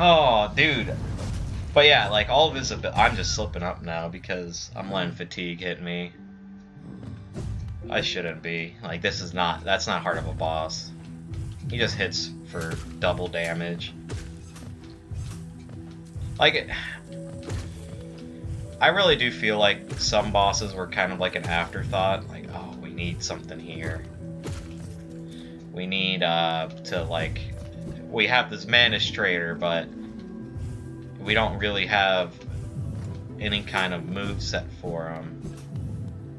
Oh, dude. But yeah, like all of his I'm just slipping up now because I'm letting fatigue hit me. I shouldn't be. Like this is not, that's not hard of a boss. He just hits for double damage. Like, I really do feel like some bosses were kind of like an afterthought. Like, oh, we need something here. We need to like, we have this Administrator, but we don't really have any kind of move set for him.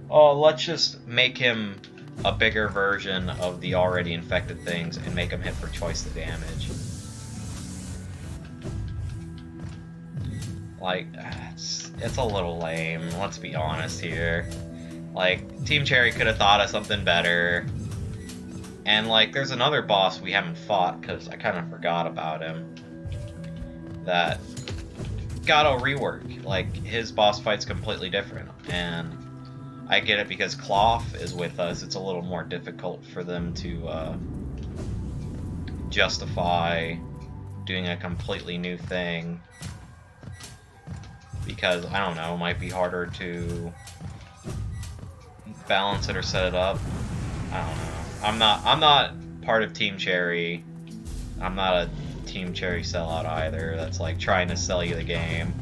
Oh, let's just make him a bigger version of the already infected things and make him hit for twice the damage. Like, it's a little lame, let's be honest here. Like, Team Cherry could have thought of something better. And like, there's another boss we haven't fought because I kind of forgot about him. That got a rework. Like, his boss fight's completely different. And I get it because Cloth is with us. It's a little more difficult for them to justify doing a completely new thing. Because, I don't know, it might be harder to balance it or set it up. I don't know. I'm not part of Team Cherry. I'm not a Team Cherry sellout either. That's like trying to sell you the game.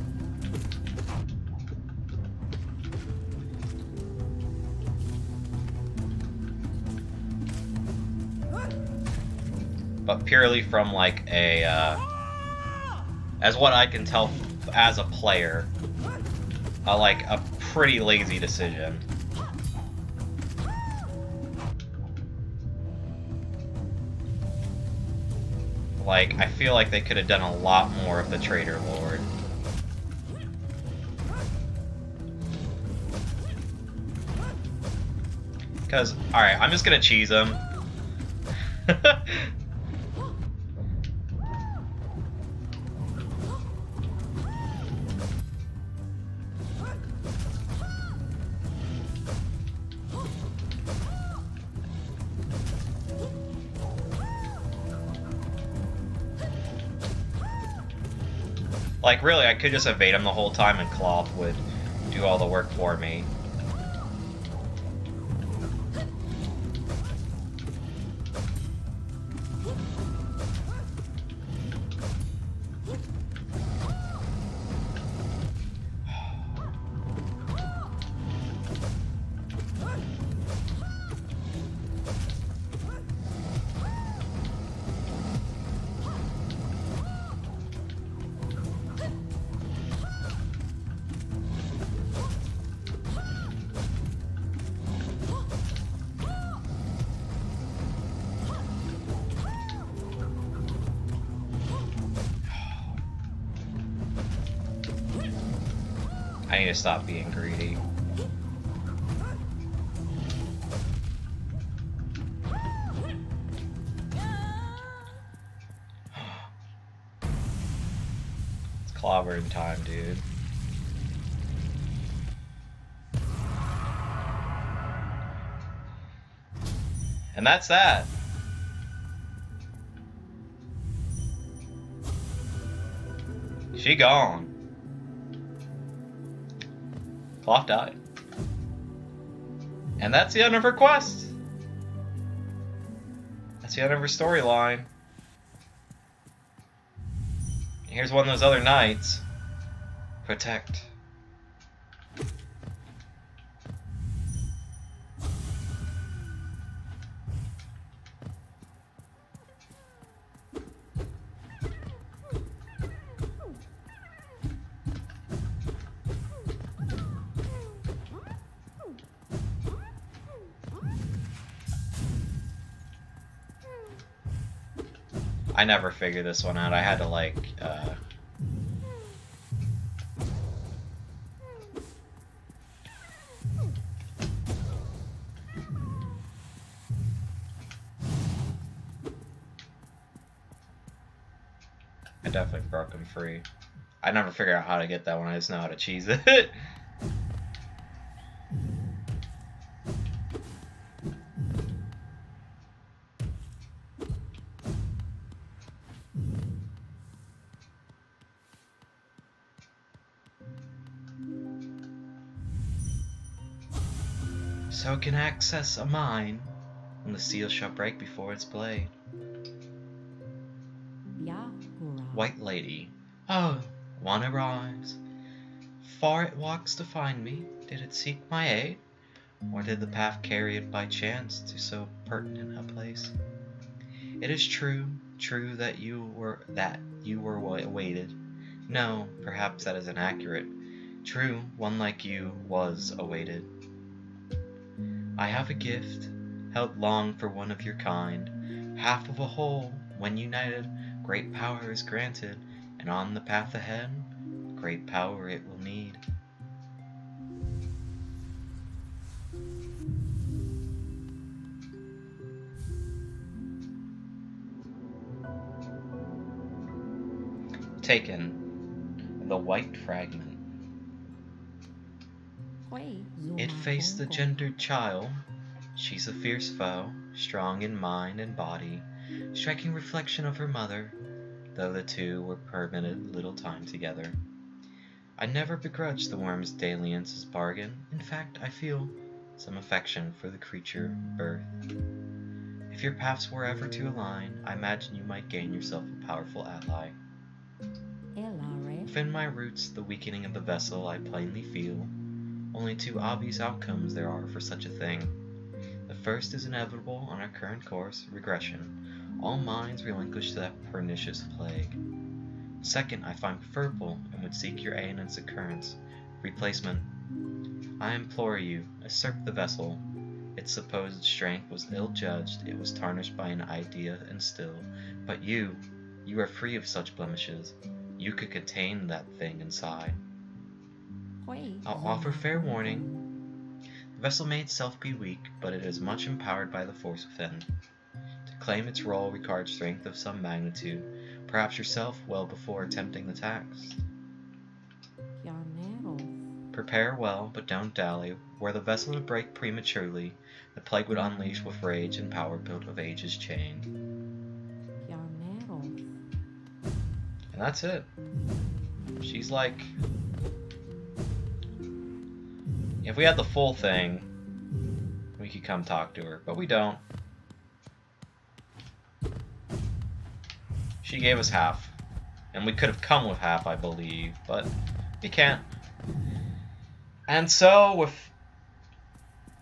But purely from like a, as what I can tell as a player, like a pretty lazy decision. Like, I feel like they could have done a lot more of the Traitor Lord. Because, alright, I'm just gonna cheese him. Like, really, I could just evade him the whole time and Cloth would do all the work for me. I need to stop being greedy. It's clobbering time, dude. And that's that. She gone. Cloth died. And that's the end of her quest. That's the end of her storyline. Here's one of those other knights. Protect. I never figured this one out. I had to like, I definitely broke him free. I never figured out how to get that one. I just know how to cheese it. so it can access a mine, and the seal shall break before its blade. White lady, oh, one arrives. Far it walks to find me. Did it seek my aid? Or did the path carry it by chance to so pertinent a place? It is true that you were awaited. No, perhaps that is inaccurate. True, one like you was awaited. I have a gift, held long for one of your kind, half of a whole, when united, great power is granted, and on the path ahead, great power it will need. Taken, the white fragment. It faced the gendered child. She's a fierce foe, strong in mind and body, striking reflection of her mother, though the two were permitted little time together. I never begrudged the worm's dalliance's bargain. In fact, I feel some affection for the creature birth. If your paths were ever to align, I imagine you might gain yourself a powerful ally. Within my roots, the weakening of the vessel I plainly feel. Only two obvious outcomes there are for such a thing. The first is inevitable on our current course, regression. All minds relinquish to that pernicious plague. Second, I find preferable and would seek your aid in its occurrence. Replacement. I implore you, usurp the vessel. Its supposed strength was ill-judged, it was tarnished by an idea instilled. But you are free of such blemishes. You could contain that thing inside. I'll offer fair warning. The vessel may itself be weak, but it is much empowered by the force within. To claim its role requires strength of some magnitude, perhaps yourself well before attempting the task. Prepare well, but don't dally. Were the vessel to break prematurely, the plague would unleash with rage and power built of ages chained. And that's it. She's like... If we had the full thing, we could come talk to her, but we don't. She gave us half. And we could have come with half, I believe, but we can't. And so, with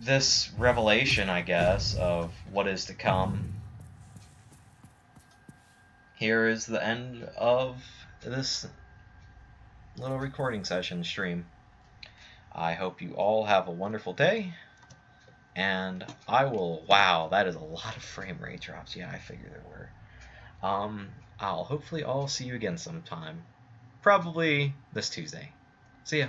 this revelation, I guess, of what is to come, here is the end of this little recording session stream. I hope you all have a wonderful day, and I will... Wow, that is a lot of frame rate drops. Yeah, I figured there were. I'll hopefully all see you again sometime. Probably this Tuesday. See ya.